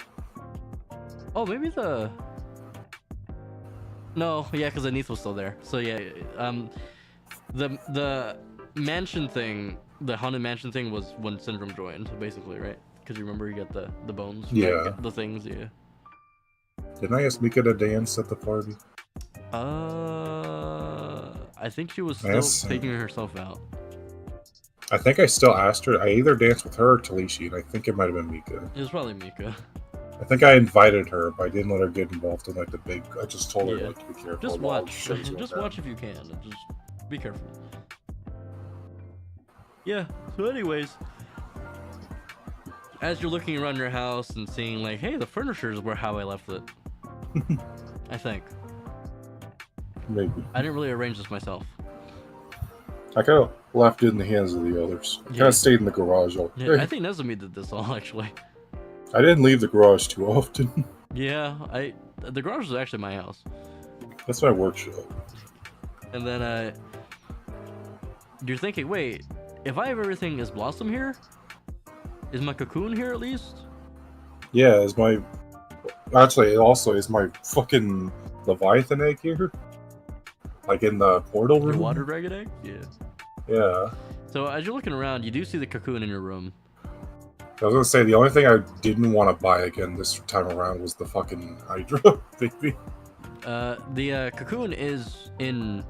Oh, maybe the. No, yeah, because Anith was still there. So yeah, the mansion thing, the haunted mansion thing was when Syndrome joined, basically, right? Because you remember you got the bones. Yeah. The things, yeah. Didn't I ask Mika to dance at the party? I think she was still figuring herself out. I think I still asked her. I either danced with her or Talishi, and I think it might have been Mika. It was probably Mika. I think I invited her, but I didn't let her get involved in like the big. I just told her like to be careful. Just watch. Just watch if you can. And just be careful. Yeah. So, anyways, as you're looking around your house and seeing like, hey, the furnitures were how I left it. I think. Maybe. I didn't really arrange this myself. I kind of left it in the hands of the others. I kind of stayed in the garage all day. Yeah, I think Nezumi did this all actually. I didn't leave the garage too often. Yeah, the garage was actually my house. That's my workshop. And then you're thinking, wait, if I have everything, is Blossom here? Is my cocoon here at least? Yeah, actually, it also is my fucking Leviathan egg here. Like in the portal room. Your water dragon egg? Yeah. Yeah. So as you're looking around, you do see the cocoon in your room. I was gonna say the only thing I didn't want to buy again this time around was the fucking Hydra baby. The cocoon is in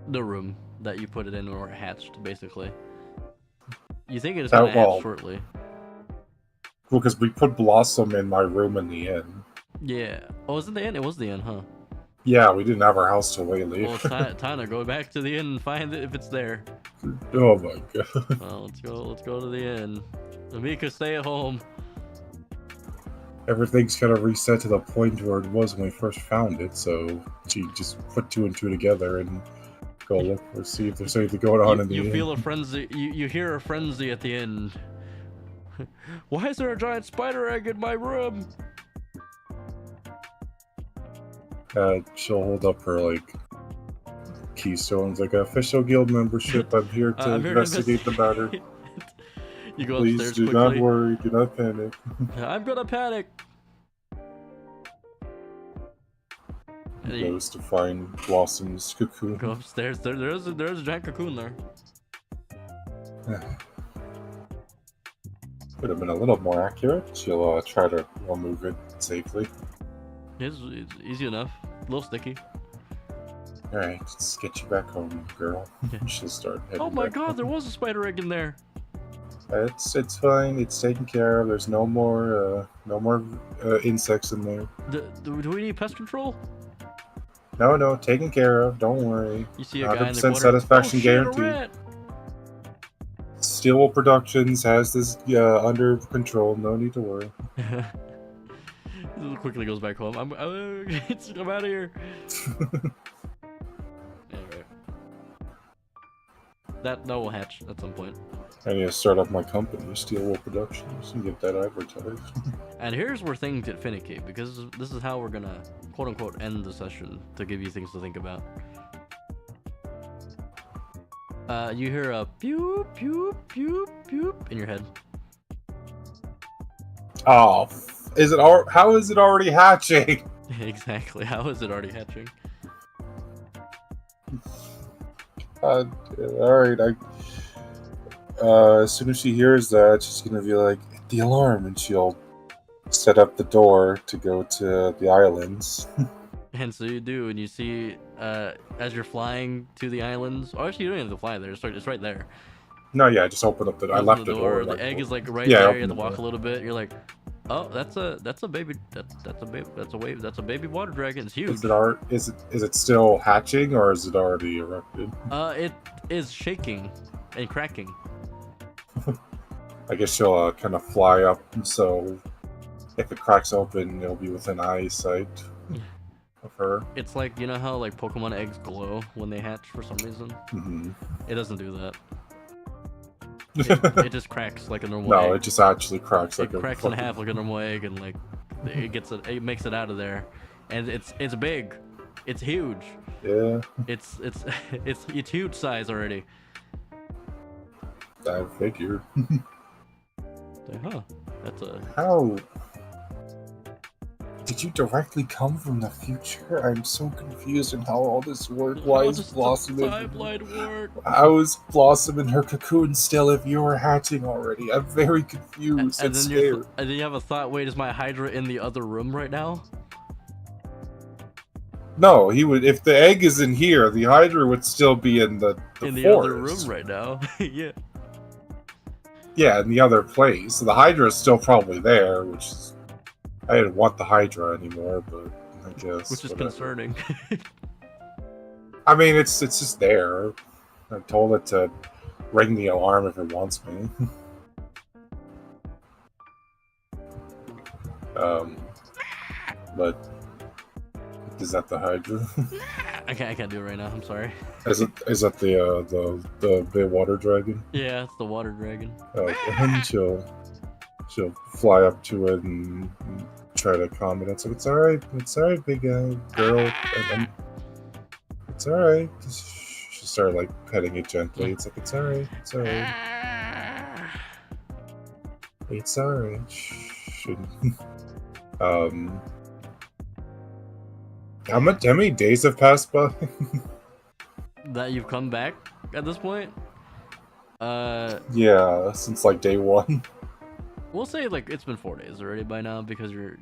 the room that you put it in, or it hatched, basically. You think it's gonna hatch shortly. Well, because we put Blossom in my room in the inn. Yeah. Oh, was it the inn? It was the inn, huh? Yeah, we didn't have our house till way later. Well, time to go back to the inn and find it if it's there. Oh my god. Well, let's go to the inn. Amika, stay at home. Everything's kind of reset to the point where it was when we first found it, so she just put two and two together and go look or see if there's anything going on in the inn. You feel a frenzy. You hear a frenzy at the end. Why is there a giant spider egg in my room? She'll hold up her like keystones, like official guild membership. I'm here to investigate the matter. You go Please upstairs do quickly. not worry, do not panic. I'm gonna panic. Goes to find Blossom's cocoon. Go upstairs. There's a giant cocoon there. Would have been a little more accurate. She'll try to remove it safely. It's easy enough. A little sticky. Alright, let's get you back home, girl. Yeah. She'll start heading Oh my back god, home. there was a spider egg in there. It's fine. It's taken care of. There's no more insects in there. Do we need pest control? No, taken care of. Don't worry. You see a guy in the 100% corner. satisfaction Oh, shit, a guaranteed. rat. Steelwool Productions has this under control. No need to worry. He quickly goes back home. I'm out of here. Anyway. That will hatch at some point. I need to start up my company, Steelwool Productions, and get that advertised. And here's where things get finicky, because this is how we're gonna quote unquote end the session to give you things to think about. You hear a pew pew pew pew in your head. Oh, how is it already hatching? Exactly. How is it already hatching? Alright, as soon as she hears that, she's gonna be like, the alarm, and she'll set up the door to go to the islands. And so you do, and you see, as you're flying to the islands. Oh, actually, you don't even have to fly there. It's right there. No, yeah, I just opened up I left the door. The egg is like right yeah, there. You have to walk a little bit. You're like, oh, that's a baby. That's a baby water dragon. It's huge. Is it still hatching, or is it already erupted? It is shaking and cracking. I guess she'll kind of fly up, so if it cracks open, it'll be within eyesight of her. It's like, you know how like Pokemon eggs glow when they hatch for some reason? Mm-hmm. It doesn't do that. It just cracks like a normal egg. No, it just actually cracks like it cracks in half like a normal egg, and like it makes it out of there, and it's big, it's huge. Yeah. It's huge size already. I figured. Huh? That's a. How did you directly come from the future? I'm so confused in how all this worked. Why is Blossom How is Blossom in her cocoon still if you were hatching already? I'm very confused and scared. And then you have a thought, wait, is my Hydra in the other room right now? No, he would. If the egg is in here, the Hydra would still be in the other room right now. Yeah. Yeah, in the other place. So the Hydra is still probably there, which is... I didn't want the Hydra anymore, but I guess... Which is concerning. I mean, it's just there. I told it to ring the alarm if it wants me. But... Is that the Hydra? I can't do it right now. I'm sorry. Is that the big water dragon? Yeah, it's the water dragon. And she'll fly up to it and try to calm it. It's like, it's all right, big girl. And it's all right. She started like petting it gently. It's like, it's all right. It's all right. It's all right. How many days have passed by? That you've come back at this point? Yeah, since like day 1. We'll say like it's been 4 days already by now, because you're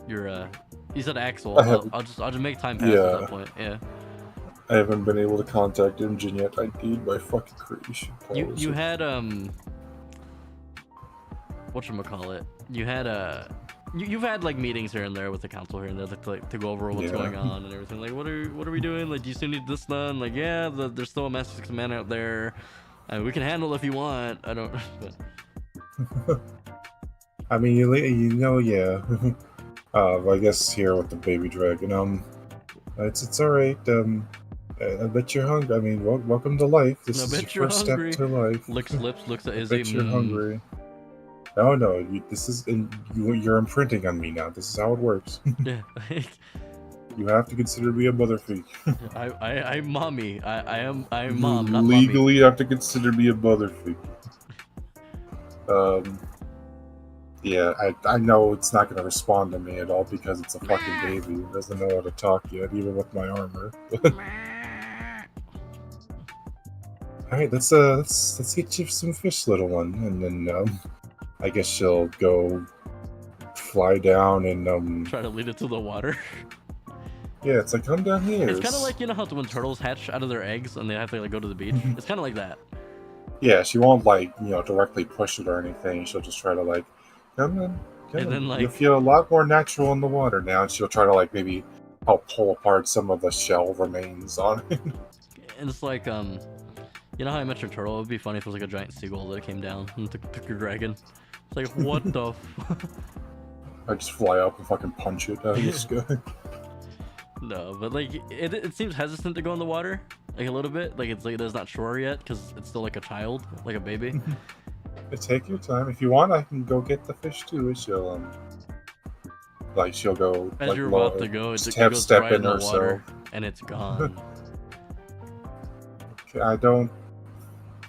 you said Axel. I'll just make time pass at that point. Yeah. I haven't been able to contact Imogen yet. I need my fucking creation. You had whatchamacallit? You had You've had like meetings here and there with the council here and there to go over what's going on and everything. Like, what are we doing? Like, do you still need this done? Like, yeah, there's still a Master 6 man out there. We can handle it if you want. I don't. But... I mean, you know, yeah. I guess here with the baby dragon, it's all right. I bet you're hungry. I mean, welcome to life. This is your first step to life. Licks lips, looks at Izzy. I bet you're hungry. No, you're imprinting on me now. This is how it works. Yeah. You have to consider me a mother figure. I'm mommy. I'm mom, not legally mommy. You have to consider me a mother figure. Yeah, I know it's not going to respond to me at all because it's a fucking baby. It doesn't know how to talk yet, even with my armor. Alright, let's get you some fish, little one, and then I guess she'll go fly down and try to lead it to the water. Yeah, it's like, come down here. It's kind of like, you know how when turtles hatch out of their eggs and they have to like go to the beach. It's kind of like that. Yeah, she won't like directly push it or anything. She'll just try to like, come on. And then like, you'll feel a lot more natural in the water now. And she'll try to like maybe help pull apart some of the shell remains on it. And it's like you know how I mentioned turtle? It would be funny if it was like a giant seagull that came down and took your dragon. It's like, what the? I just fly up and fucking punch it out of the sky. No, but like it seems hesitant to go in the water, like a little bit. Like it's not sure yet because it's still like a child, like a baby. Take your time. If you want, I can go get the fish too. She'll go As like you're low, about to go, it just goes step right in in the herself. water, and it's gone.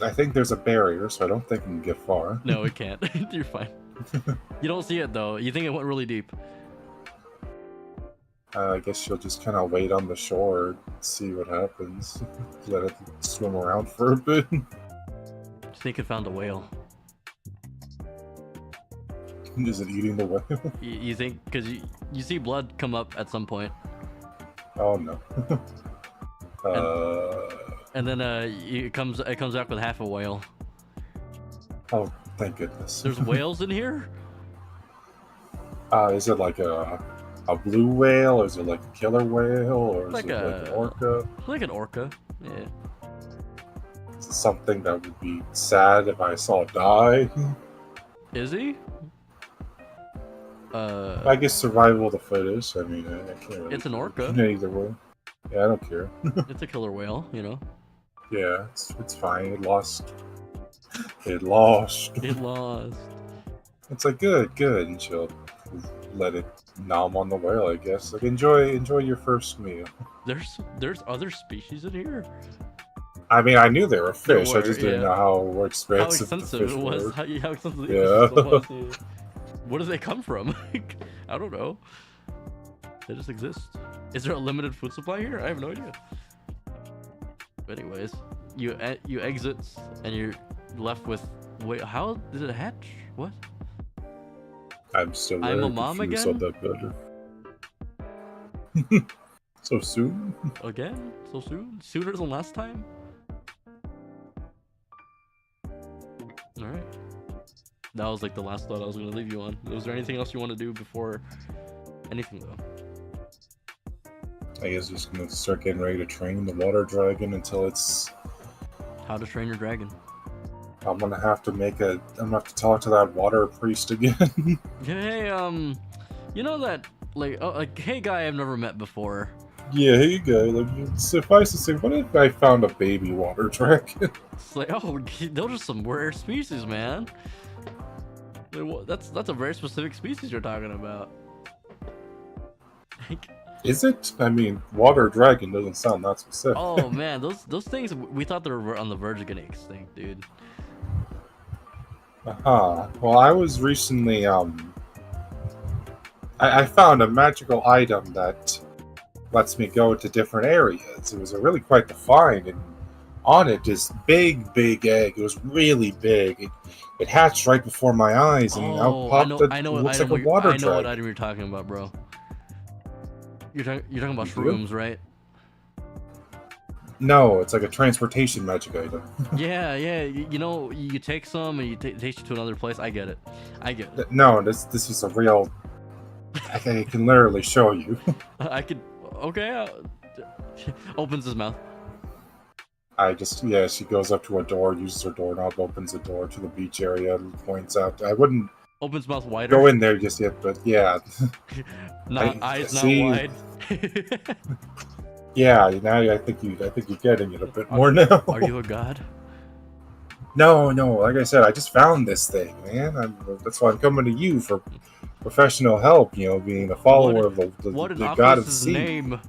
I think there's a barrier, so I don't think I can get far. No, it can't. You're fine. You don't see it though. You think it went really deep. I guess she'll just kind of wait on the shore, see what happens, let it swim around for a bit. I think it found a whale. Is it eating the whale? You think because you see blood come up at some point. Oh no. And then it comes back with half a whale. Oh, thank goodness. There's whales in here? Is it like a blue whale, or is it like a killer whale, or is Like it like an orca? Like an orca. Yeah. Is it something that would be sad if I saw die? Is he? I guess survival of the fittest. I mean, I can't really. It's an orca. Either way. Yeah, I don't care. It's a killer whale, you know. Yeah, it's fine. It lost. It lost. It lost. It's like good, and she'll let it nom on the whale, I guess. Like enjoy your first meal. There's other species in here. I mean, I knew they were fish. There were, I just didn't yeah. know how expensive How the expensive fish it was. were. How expensive Yeah. it was. Yeah. Where do they come from? I don't know. They just exist. Is there a limited food supply here? I have no idea. But anyways, you exit and you're left with. Wait, how did it hatch? What? I'm still I'm very a mom confused again? on that better. So soon? Again? So soon? Sooner than last time? Alright. That was like the last thought I was gonna leave you on. Was there anything else you want to do before anything though? I guess just gonna start getting ready to train the water dragon until it's. How to train your dragon. I'm gonna have to talk to that water priest again. Hey, you know that hey guy I've never met before. Yeah, here you go. Like, suffice to say, what if I found a baby water dragon? It's like, oh, those are some rare species, man. That's a very specific species you're talking about. Is it? I mean, water dragon doesn't sound that specific. Oh man, those things we thought they were on the verge of getting extinct, dude. Well, I was recently I found a magical item that lets me go to different areas. It was really quite the find, and on it this big egg. It was really big. It hatched right before my eyes, and out popped looks like a water dragon. I know what item you're talking about, bro. You're talking about shrooms, right? No, it's like a transportation magic item. Yeah. You know, you take some and it takes you to another place. I get it. No, this is a real. I can literally show you. I could. Okay. Opens his mouth. She goes up to a door, uses her doorknob, opens the door to the beach area, and points out. I wouldn't opens mouth wider. Go in there just yet, but yeah. Eyes not wide. Yeah, now I think you're getting it a bit more now. Are you a god? No. Like I said, I just found this thing, man. That's why I'm coming to you for professional help. You know, being a follower of the god of the sea. Name?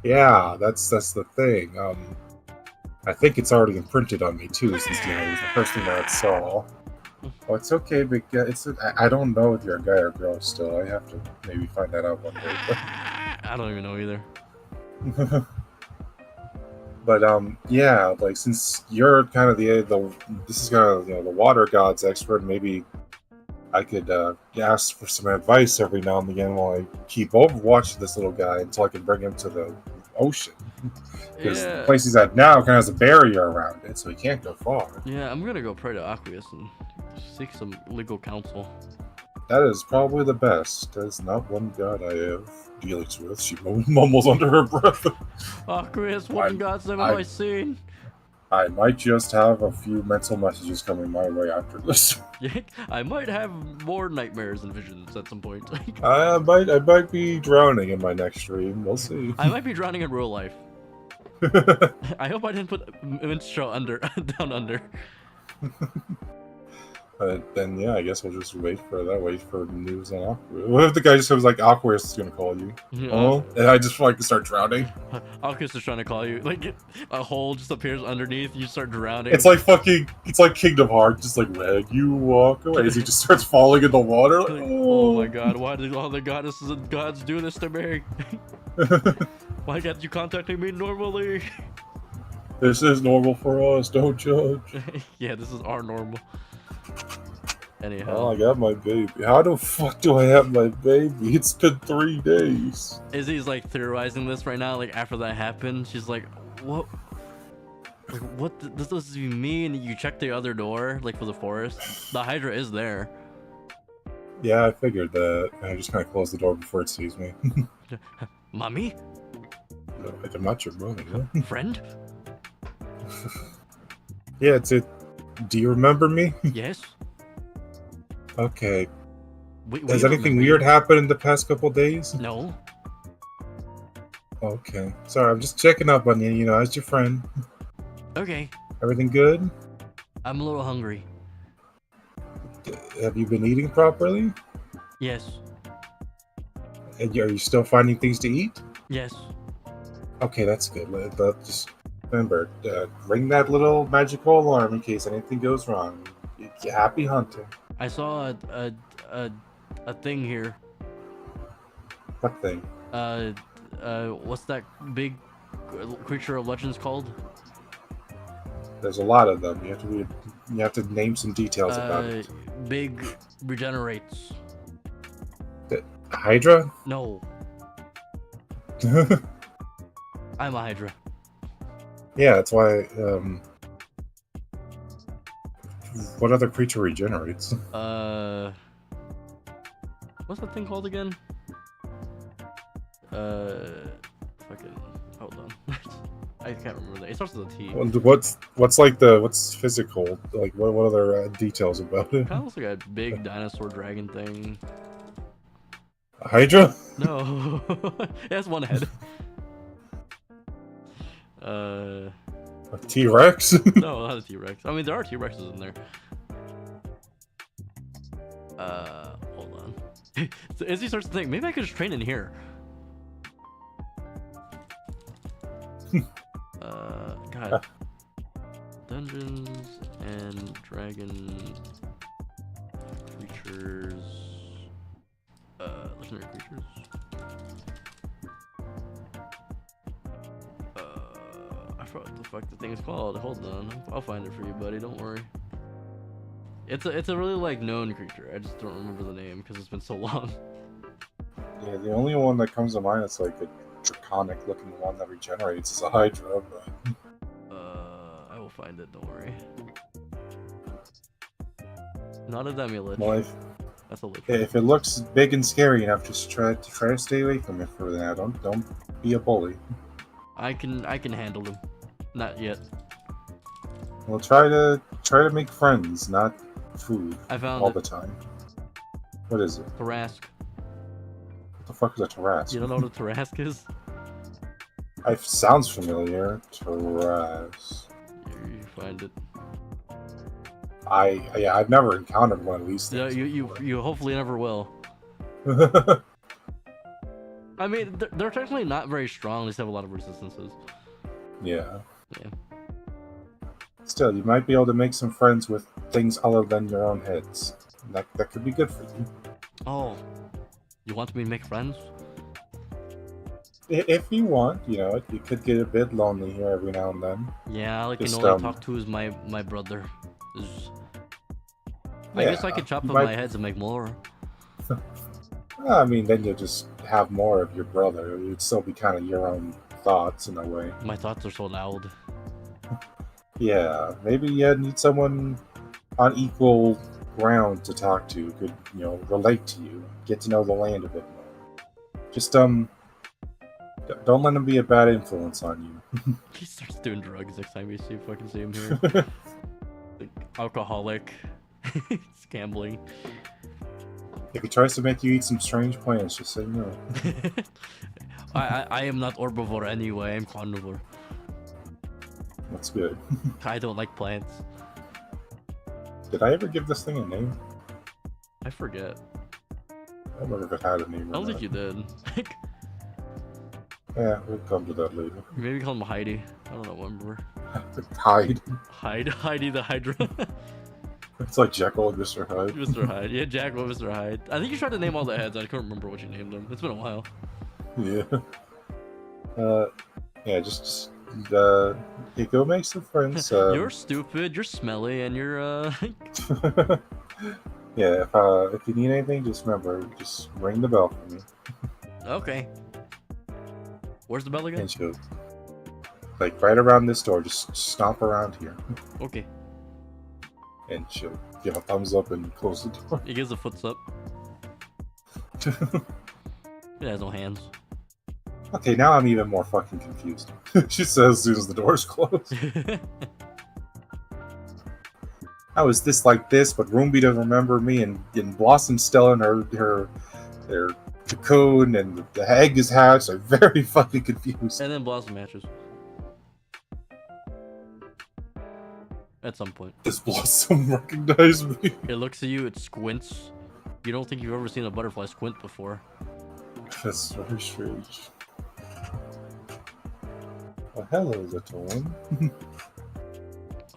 Yeah, that's the thing. I think it's already imprinted on me too, since it was the first thing that I saw. Oh, it's okay, but I don't know if you're a guy or girl still. I have to maybe find that out one day. But... I don't even know either. But yeah, like since you're kind of the water gods expert, maybe I could ask for some advice every now and again while I keep overwatching this little guy until I can bring him to the ocean. Because the place he's at now kind of has a barrier around it, so he can't go far. Yeah, I'm gonna go pray to Aqueous and seek some legal counsel. That is probably the best. That is not one god I have dealings with. She mumbles under her breath. Aqueous, what gods have I seen? I might just have a few mental messages coming my way after this. I might have more nightmares and visions at some point. I might be drowning in my next stream. We'll see. I might be drowning in real life. I hope I didn't put Minstrel under down under. Then yeah, I guess we'll just wait for that. Wait for news on Aquarius. What if the guy just was like, "Aquarius is gonna call you"? Oh, and I just like start drowning. Aquarius is trying to call you. Like a hole just appears underneath. You start drowning. It's like fucking. It's like Kingdom Hearts. Just like when you walk away, as he just starts falling in the water. Like, oh my god! Why did all the goddesses and gods do this to me? Why can't you contacting me normally? This is normal for us. Don't judge. Yeah, this is our normal. Anyhow. Oh, I got my baby. How the fuck do I have my baby? It's been 3 days. Izzy's like theorizing this right now. Like after that happened, she's like, "What? Like what does this even mean?" You check the other door, like for the forest. The Hydra is there. Yeah, I figured that. I just kind of closed the door before it sees me. Mommy? I'm not your brother. Huh? Friend? Yeah, it's it. Do you remember me? Yes. Okay. We Has anything weird happened in the past couple days? No. Okay. Sorry, I'm just checking up on you, you know, as your friend. Okay. Everything good? I'm a little hungry. Have you been eating properly? Yes. And are you still finding things to eat? Yes. Okay, that's good. But just remember, ring that little magical alarm in case anything goes wrong. Happy hunting. I saw a thing here. What thing? What's that big creature of legends called? There's a lot of them. You have to name some details about it. Big regenerates. The Hydra? No. I'm a Hydra. Yeah, that's why. What other creature regenerates? What's that thing called again? Fucking hold on. I can't remember that. It starts with a T. What's physical? Like what other details about it? Kind of looks like a big dinosaur dragon thing. A Hydra? No, it has one head. A T-Rex? No, not a T-Rex. I mean, there are T-Rexes in there. Hold on. So Izzy starts to think, maybe I could just train in here. God. Dungeons and Dragon creatures. Legendary creatures. I forgot what the fuck the thing is called. Hold on, I'll find it for you, buddy. Don't worry. It's a really like known creature. I just don't remember the name because it's been so long. Yeah, the only one that comes to mind is like a draconic looking one that regenerates is a Hydra, but I will find it. Don't worry. Not a Demulith. well, That's a lich. if it looks big and scary enough, just try to stay away from it for now. Don't be a bully. I can handle him. Not yet. Well, try to make friends, not food. I found all it. the time. What is it? Tarask. What the fuck is a Tarask? You don't know what a Tarask is? It sounds familiar. Tarask. Here, you find it. I've never encountered one of these Yeah, things. you hopefully never will. I mean, they're technically not very strong. They just have a lot of resistances. Yeah. Yeah. Still, you might be able to make some friends with things other than your own heads. That could be good for you. Oh, you want me to make friends? If you want, you know, you could get a bit lonely here every now and then. Yeah, all I can Just, only talk to is my brother. I guess I could chop up my heads and make more. I mean, then you'll just have more of your brother. You'd still be kind of your own thoughts in a way. My thoughts are so loud. Yeah, maybe you need someone on equal ground to talk to, who could, you know, relate to you, get to know the land a bit more. Just Don't let him be a bad influence on you. He starts doing drugs next time you fucking see him here. Like, alcoholic. It's gambling. If he tries to make you eat some strange plants, just say no. I am not herbivore anyway, I'm carnivore. That's good. I don't like plants. Did I ever give this thing a name? I forget. I don't remember if it had a name. I don't think you did. Yeah, we'll come to that later. Maybe call him Heidi. I don't remember. Hyde. Heidi the Hydra. It's like Jekyll and Mr. Hyde. Mr. Hyde. Yeah, Jack with Mr. Hyde. I think you tried to name all the heads. I couldn't remember what you named them. It's been a while. Yeah. Yeah, just you go make some friends. You're stupid, you're smelly, and you're Yeah, if you need anything, just remember, just ring the bell for me. Okay. Where's the bell again? And she'll, like, right around this door, just stomp around here. Okay. And she'll give a thumbs up and close the door. He gives a foots up. It has no hands. Okay, now I'm even more fucking confused. She says as soon as the door's closed. How is this like this, but Roomby doesn't remember me, and Blossom's still in her cocoon, and the egg is hatched. I'm very fucking confused. And then Blossom matches. At some point. Does Blossom recognize me? It looks at you, it squints. You don't think you've ever seen a butterfly squint before. That's very strange. Oh, hello, little one.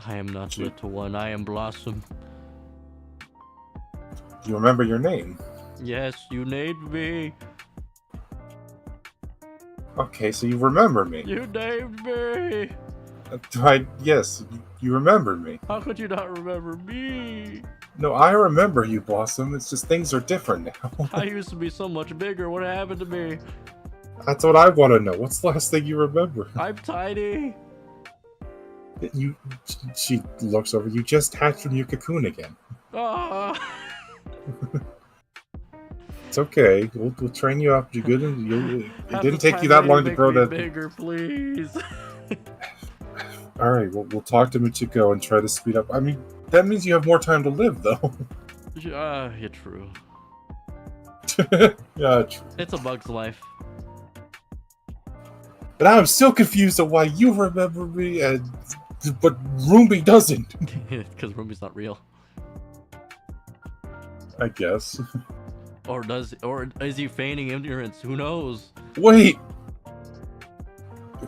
I am not little one, I am Blossom. Do you remember your name? Yes, you named me. Okay, so you remember me. You named me. Yes, you remember me. How could you not remember me? No, I remember you, Blossom. It's just things are different now. I used to be so much bigger. What happened to me? That's what I want to know. What's the last thing you remember? I'm tiny. She looks over. You just hatched from your cocoon again. Ah. It's okay. We'll train you up. You're good. It didn't take you that that long to grow that bigger, please. All right. We'll talk to Michiko and try to speed up. I mean, that means you have more time to live, though. Yeah, true. Yeah, true. It's a bug's life. But I'm still confused on why you remember me, but Roomby doesn't. Because Roomby's not real. I guess. Or is he feigning ignorance? Who knows? Wait.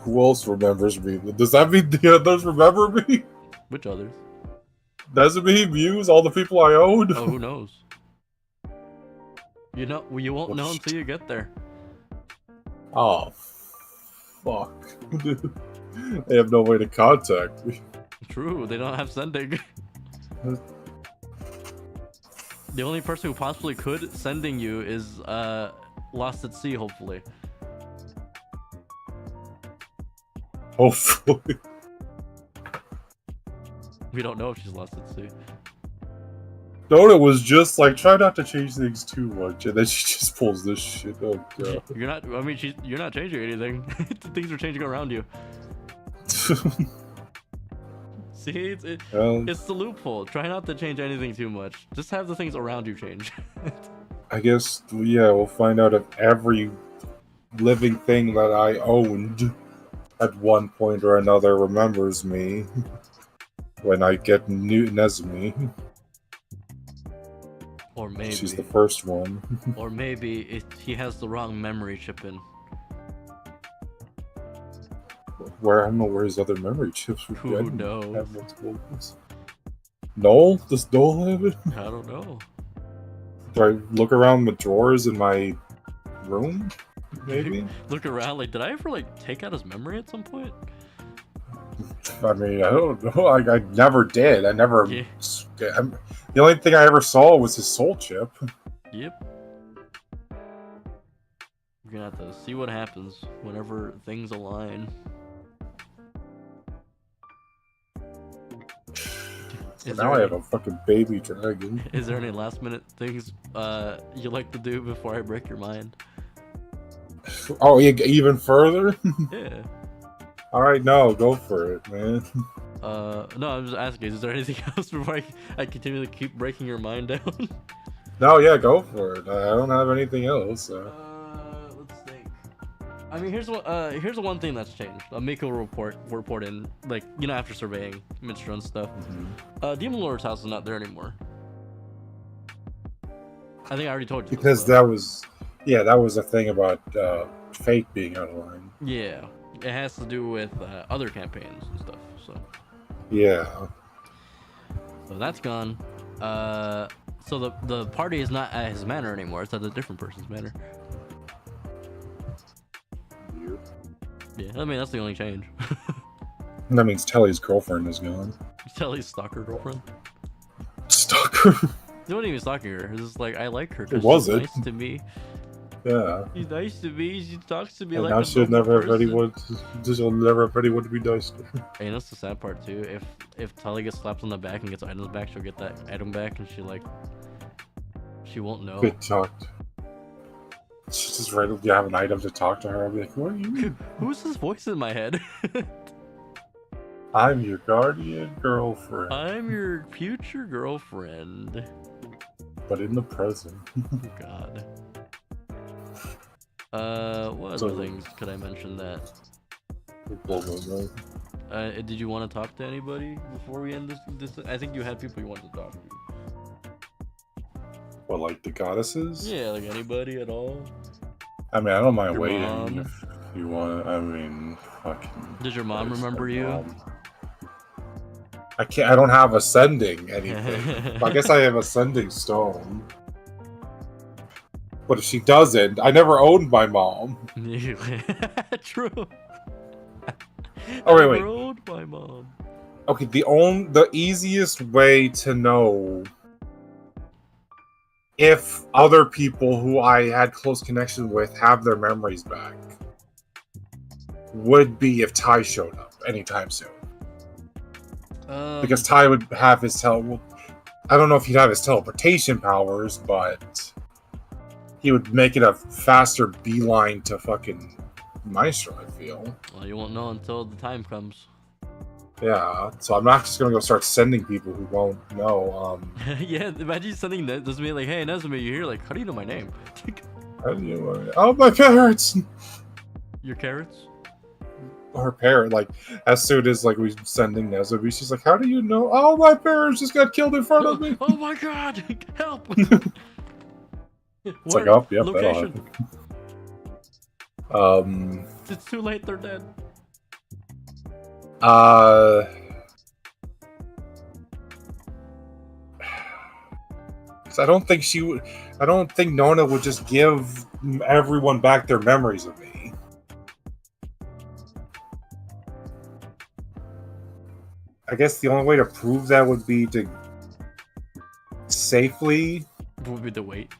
Who else remembers me? Does that mean the others remember me? Which others? Doesn't mean Muse, all the people I owed? Oh, who knows? You won't know until you get there. Oh, fuck. They have no way to contact me. True, they don't have sending. The only person who possibly could sending you is lost at sea, hopefully. Hopefully. We don't know if she's lost at sea. Dota was just like, try not to change things too much, and then she just pulls this shit. Oh god. You're not. I mean, you're not changing anything. Things are changing around you. See, it's the loophole. Try not to change anything too much. Just have the things around you change. I guess, yeah, we'll find out if every living thing that I owned at one point or another remembers me when I get new Nezumi. Or maybe she's the first one. Or maybe he has the wrong memory chip in. I don't know where his other memory chips would be. Who knows? Noel? Does Noel have it? I don't know. Do I look around the drawers in my room? Maybe? Look around, like, did I ever, like, take out his memory at some point? I mean, I don't know. I never did. I never... Yeah. The only thing I ever saw was his soul chip. Yep. We're gonna have to see what happens whenever things align. So now I have a fucking baby dragon. Is there any last minute things you like to do before I break your mind? Oh, even further? Yeah. All right, no, go for it, man. No, I'm just asking. Is there anything else before I continue to keep breaking your mind down? No, yeah, go for it. I don't have anything else. So. Let's think. I mean, here's the one thing that's changed. Miko report in, like, after surveying Minstrel and stuff. Demon Lord's house is not there anymore. I think I already told you Because this, that was a thing about Fate being out of line. Yeah, it has to do with other campaigns and stuff. So Yeah. so that's gone. So the party is not at his manor anymore. It's at a different person's manor. Yeah, I mean that's the only change. That means Telly's girlfriend is gone. Telly's stalker girlfriend. Stalker. You don't even stalking her. It's just like I like her. It was she's it. nice to me. Yeah. She's nice to me. She talks to me And like now a she'll never have person. anyone. She'll never have anyone to be nice to. And that's the sad part too. If Tully gets slapped on the back and gets items back, she'll get that item back, and she won't know. Good talked. She's just randomly have an item to talk to her. I'll be like, "Who are you? Who's this voice in my head?" I'm your guardian girlfriend, I'm your future girlfriend. but in the present." God. What other things could I mention that? Did you want to talk to anybody before we end this? I think you had people you wanted to talk to. What, like the goddesses? Yeah, like anybody at all. I mean, I don't mind Your waiting mom? if you want. I mean, fucking. Did your mom remember you? I can't. I don't have ascending anything. I guess I have ascending stone. But if she doesn't, I never owned my mom. True. Oh wait, I wait. rode my mom. Okay, the easiest way to know if other people who I had close connection with have their memories back would be if Ty showed up anytime soon. Because Ty would have his I don't know if he'd have his teleportation powers, but he would make it a faster beeline to fucking Maestro, I feel. Well, you won't know until the time comes. Yeah, so I'm not just gonna go start sending people who won't know. Yeah, imagine sending Nezumi like, "Hey, Nezumi, you here? Like, how do you know my name?" How do you? Oh, my parents. Your carrots? Her parent, like, as soon as like we sending Nezumi, she's like, "How do you know? Oh, my parents just got killed in front of me." Oh my god! Help! It's like, oh, yep, location. It's too late. They're dead. I don't think she would. I don't think Nona would just give everyone back their memories of me. I guess the only way to prove that would be to safely Would be the wait.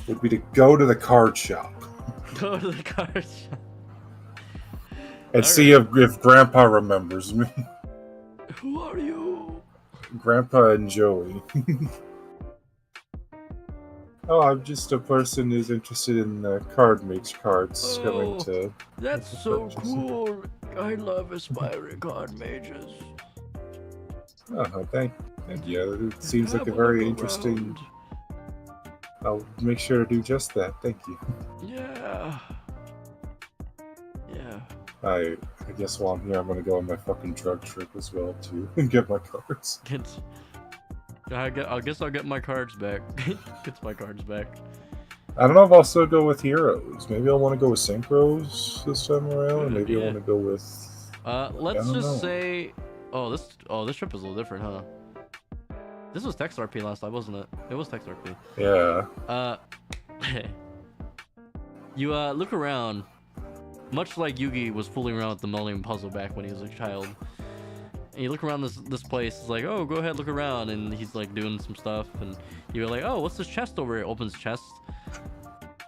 would be to go to the card shop Go to the card shop. and see if Grandpa remembers me. Who are you? Grandpa and Joey. Oh, I'm just a person who's interested in card mage cards. Coming to. That's so cool. I love aspiring card mages. Oh, thank you. It seems like a very interesting. I'll make sure to do just that. Thank you. Yeah. Yeah. I guess while I'm here, I'm gonna go on my fucking drug trip as well too and get my cards. I guess I'll get my cards back. Gets my cards back. I don't know if I'll still go with heroes. Maybe I'll want to go with synchros this time around. Or maybe I want to go with. Let's just say. Oh, this trip is a little different, huh? This was text RP last time, wasn't it? It was text RP. Yeah. You look around, much like Yugi was fooling around with the Millennium Puzzle back when he was a child. And you look around this place. It's like, oh, go ahead, look around, and he's like doing some stuff, and you're like, oh, what's this chest over here? Opens chest.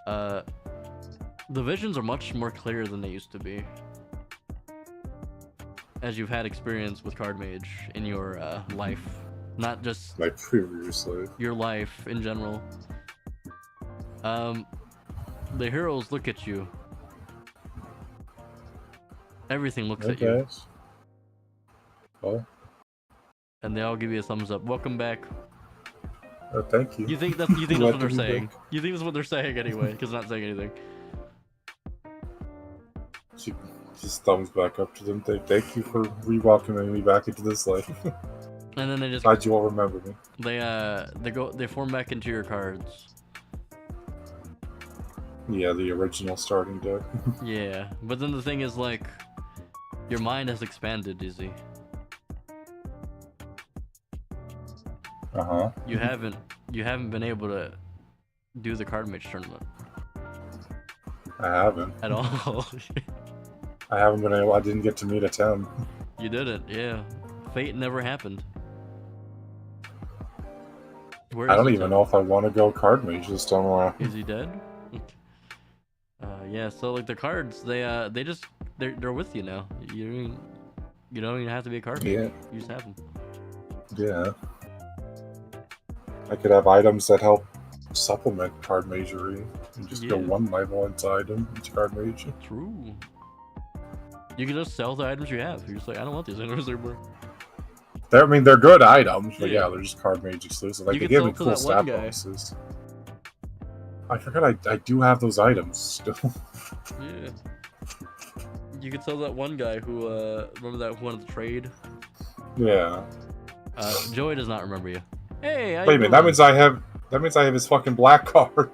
The visions are much more clear than they used to be, as you've had experience with Card Mage in your life, not just my previous life. Your life in general. the heroes look at you. Everything looks at you, Okay. Oh, and they all give you a thumbs up. Welcome back. thank you. You think that's what they're Welcome saying? back. You think that's what they're saying anyway? Because not saying anything. She just thumbs back up to them. Thank you for re-welcoming me back into this life. And then they just Glad you all remember me. they form back into your cards. Yeah, the original starting deck. Yeah, but then the thing is like, your mind has expanded, Izzy. Uh-huh. You haven't been able to do the card mage tournament I haven't. at all. I haven't been able. I didn't get to meet a 10. You didn't, yeah. Fate never happened. Where I is don't the even Tim? know if I want to go card mage this time around. Is he dead? Yeah. So like the cards, they're with you now. You don't even have to be a card mage. Yeah. You just have them. Yeah. I could have items that help supplement card magery and just go Yeah. one level inside them, each card mage. True. You can just sell the items you have. You're just like, I don't want these items anymore. They're good items, but Yeah. yeah, they're just card mage exclusive. Like You they can give sell me to cool that one stat guy. bonuses. I forgot I do have those items still. Yeah. You could sell that one guy who remember that who wanted to trade. Yeah. Joey does not remember you. Hey, how Wait you a minute, doing? that means I have his fucking black card.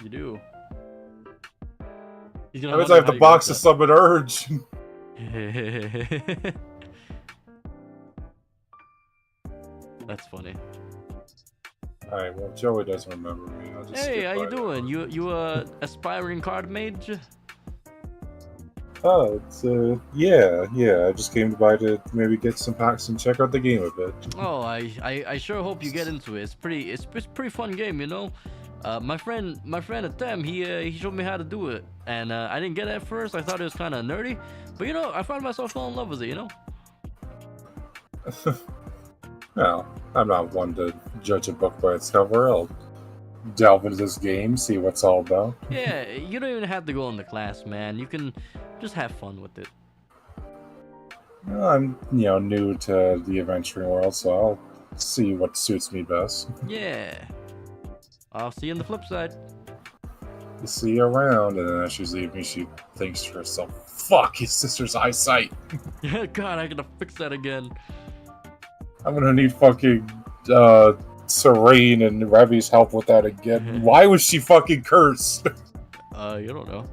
You do. He's That gonna means wonder I have how the you box got of Summon Urge. that. That's funny. Alright, well Joey doesn't remember me. I'll just Hey, skip how by you that. doing? You aspiring card mage? Oh, it's yeah. I just came by to maybe get some packs and check out the game a bit. Oh, I sure hope you get into it. It's pretty fun game, you know. My friend Atem, he showed me how to do it, and I didn't get it at first. I thought it was kind of nerdy, but you know, I found myself falling in love with it. You know. No, I'm not one to judge a book by its cover. I'll delve into this game, see what it's all about. Yeah, you don't even have to go into class, man. You can just have fun with it. I'm, new to the adventuring world, so I'll see what suits me best. Yeah. I'll see you on the flip side. See you around, and then as she's leaving, she thinks to herself, "Fuck his sister's eyesight. Yeah, God, I gotta fix that again. I'm gonna need fucking Serene and Revi's help with that again. Why was she fucking cursed?" You don't know.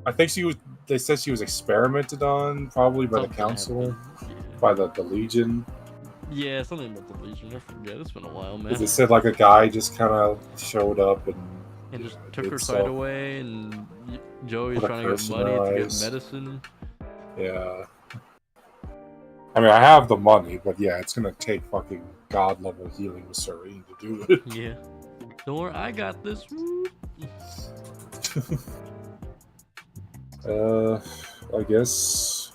I think she was. They said she was experimented on, probably by Something the council, happened. by the Legion. Yeah, something about the Legion. I forget. It's been a while, man. Because it said like a guy just kind of showed up and And just took did her stuff. sight away, and Joey's Put a trying to curse get in money her to get eyes. medicine. Yeah. I mean, I have the money, but yeah, it's gonna take fucking god level healing with Serene to do it. Yeah. Don't worry, I got this. I guess.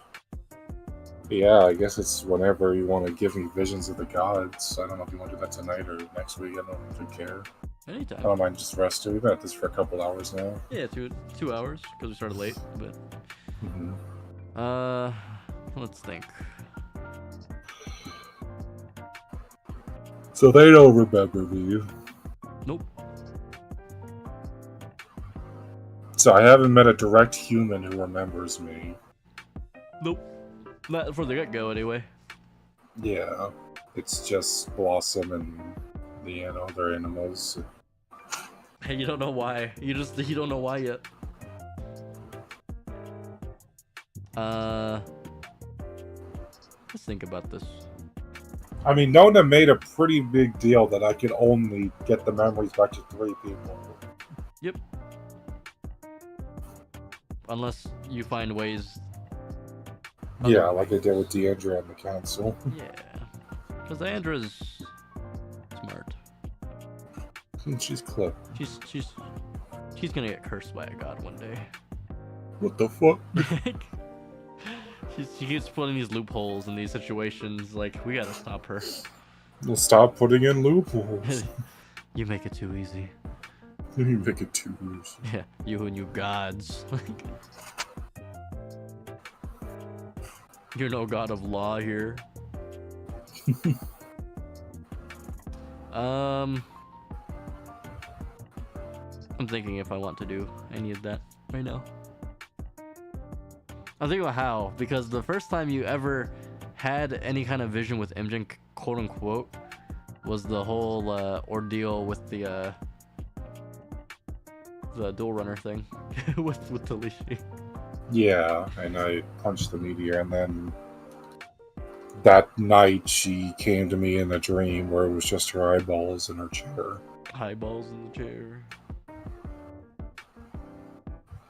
Yeah, I guess it's whenever you want to give me visions of the gods. I don't know if you want to do that tonight or next week. I don't really care. I Anytime. don't mind just resting. We've been at this for a couple hours now. Yeah, 2 hours because we started late. But Mm-hmm. let's think. So they don't remember me. Nope. So I haven't met a direct human who remembers me. Nope. Not for the get-go, anyway. Yeah, it's just Blossom and the other animals. Hey, you don't know why. You don't know why yet. Let's think about this. I mean, Nona made a pretty big deal that I could only get the memories back to 3 people. Yep. Unless you find ways. Yeah, like I did with Deandra and the council. Yeah. Because Deandra's smart. She's clipped. She's gonna get cursed by a god one day. What the fuck? She keeps putting these loopholes in these situations. Like, we gotta stop her. We'll stop putting in loopholes. You make it too easy. You make it too loose. Yeah, you and you gods. You're no god of law here. I'm thinking if I want to do any of that right now. I'm thinking about how, because the first time you ever had any kind of vision with Imjin, quote unquote, was the whole ordeal with the dual runner thing with Talishi. Yeah, and I punched the meteor, and then that night she came to me in a dream where it was just her eyeballs in her chair. Eyeballs in the chair.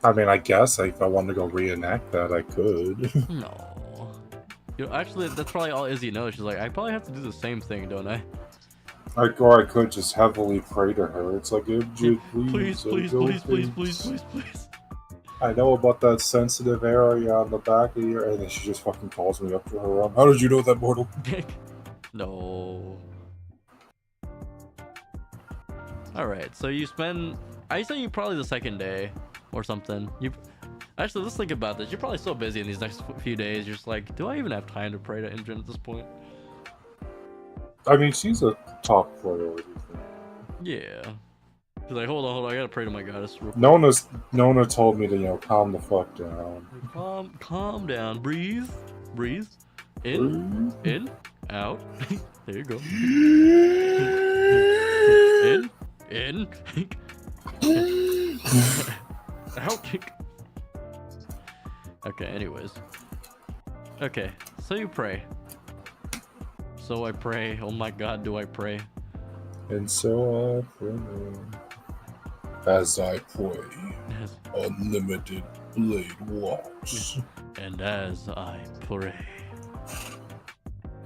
I mean, I guess if I wanted to go reenact that, I could. No. You know, actually, that's probably all Izzy knows. She's like, I probably have to do the same thing, don't I? Or I could just heavily pray to her. It's like, Imjin, Please, please, please, please, please, please, please. I know about that sensitive area on the back of your... And then she just fucking calls me up to her room. How did you know that, mortal? No. Alright, so you spend... I say you probably the second day or something. You actually, let's think about this. You're probably so busy in these next few days. You're just like, do I even have time to pray to Imjin at this point? I mean, she's a top priority. Yeah. She's like, hold on, I gotta pray to my goddess real quick. Nona told me to, calm the fuck down. Calm down. Breathe. In. In. Out. There you go. In. Out. Okay, anyways. Okay, so you pray. So I pray. Oh my god, do I pray? And so I pray. As I pray, unlimited blade walks. And as I pray,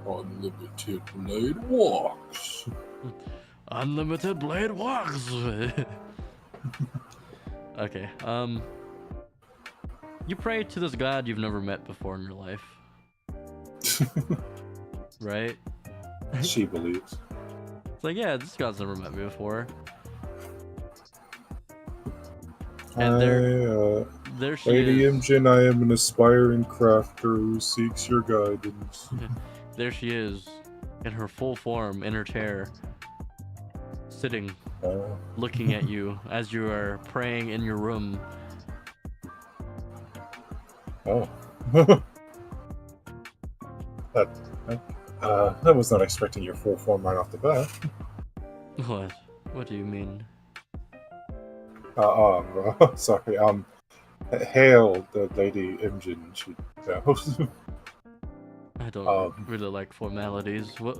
unlimited blade walks. Unlimited blade walks. Okay, you pray to this god you've never met before in your life. Right? She believes. It's like, yeah, this god's never met me before. And there she Lady is. Imjin, I am an aspiring crafter who seeks your guidance. There she is, in her full form, in her chair, sitting, looking at you as you are praying in your room. Oh. I was not expecting your full form right off the bat. What? What do you mean? Sorry, hail the Lady Imjin, she knows. I don't really like formalities. What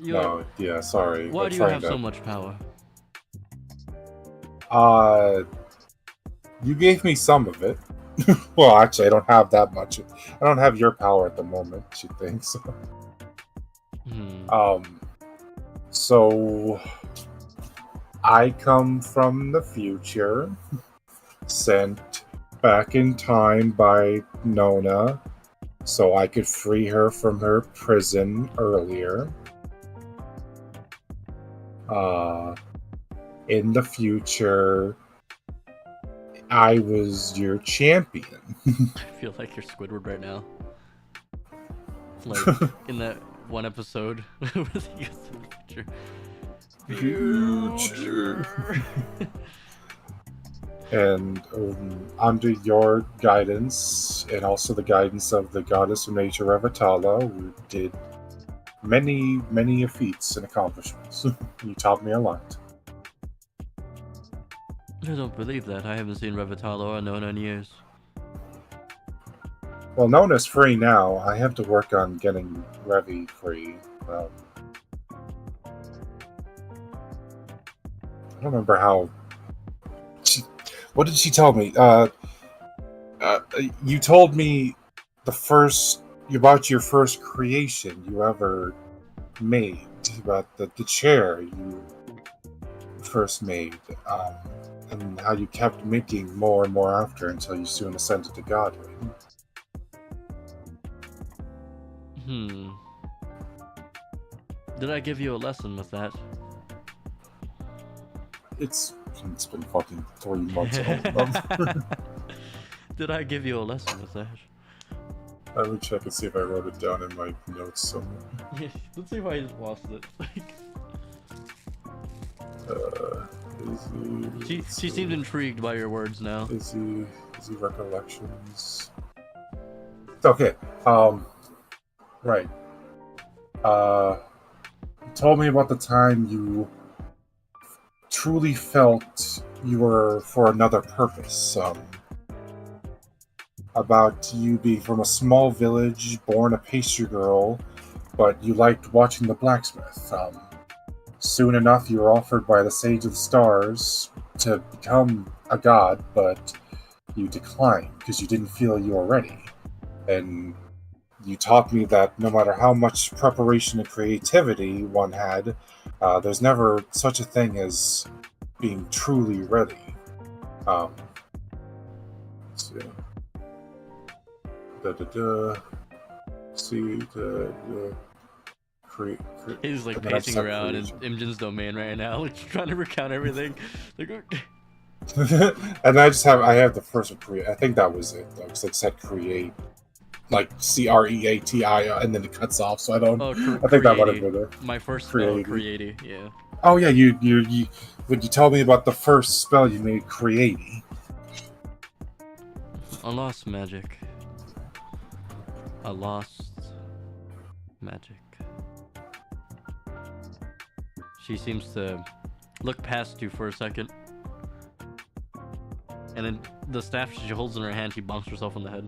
you No, yeah, sorry. Why do you have so much power? You gave me some of it. Well, actually, I don't have that much. I don't have your power at the moment, she thinks. So I come from the future, sent back in time by Nona, so I could free her from her prison earlier. In the future, I was your champion. I feel like you're Squidward right now. Like in that one episode where he gets to the future. And under your guidance, and also the guidance of the goddess of nature, Revatala, we did many feats and accomplishments. You taught me a lot. I don't believe that. I haven't seen Revatalo or Nona in years. Well, Nona's free now. I have to work on getting Revi free. I don't remember how... What did she tell me? You told me about your first creation you ever made, about the chair you first made, and how you kept making more and more after until you soon ascended to godhood. Did I give you a lesson with that? It's It's been fucking 3 months old. Did I give you a lesson with that? Let me check and see if I wrote it down in my notes somewhere. Let's see if I just lost it. She seems intrigued by your words now. Is he recollections? Okay. Right. You told me about the time you truly felt you were for another purpose. About you being from a small village, born a pastry girl, but you liked watching the blacksmith. Soon enough, you were offered by the Sage of the Stars to become a god, but you declined because you didn't feel you were ready. And you taught me that no matter how much preparation and creativity one had, there's never such a thing as being truly ready. Let's see. See the create. He's like pacing around in Imjin's domain right now, like trying to recount everything. And I have the first one, create. I think that was it though, because it said create, like CREATI, and then it cuts off. So I don't. Oh, I think that might have been it. My first spell, creati, yeah. Oh yeah, you when you told me about the first spell you made, creati. A lost magic. A lost magic. She seems to look past you for a second. And then the staff she holds in her hand, she bonks herself on the head.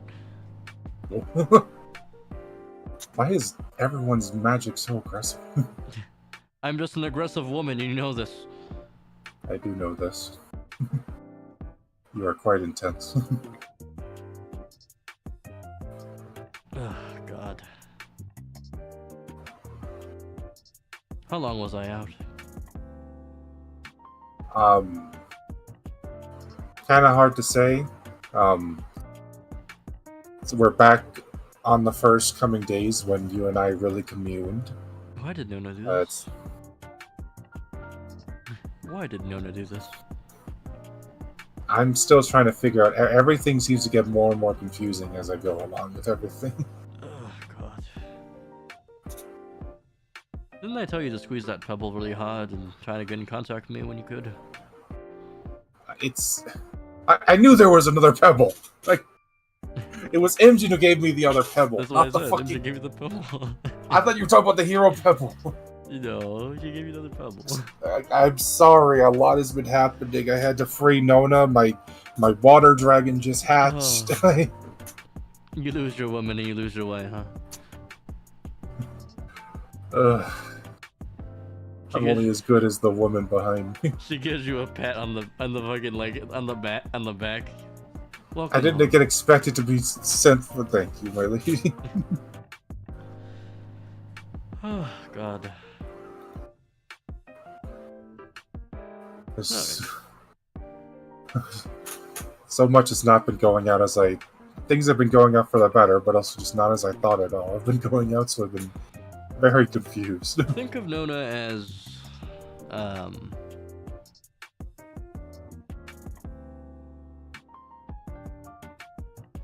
Why is everyone's magic so aggressive? I'm just an aggressive woman, you know this. I do know this. You are quite intense. Oh, God. How long was I out? Kind of hard to say. So we're back on the first coming days when you and I really communed. Why did Nona do this? Why did Nona do this? I'm still trying to figure out. Everything seems to get more and more confusing as I go along with everything. Oh, God. Didn't I tell you to squeeze that pebble really hard and try to get in contact with me when you could? I knew there was another pebble. Like, it was Imjin who gave me the other pebble. That's what not I said. fucking... Imjin gave you the pebble. I thought you were talking about the hero pebble. No, she gave you another pebble. I'm sorry, a lot has been happening. I had to free Nona. My water dragon just hatched. Oh. You lose your woman and you lose your way, huh? I'm only as good as the woman behind me. She gives you a pat on the fucking on the back. Welcome I didn't get expected to be sent for thank you, my lady. Oh, God. So much has not been going out as things have been going out for the better, but also just not as I thought at all. I've been going out, so I've been very confused. Think of Nona as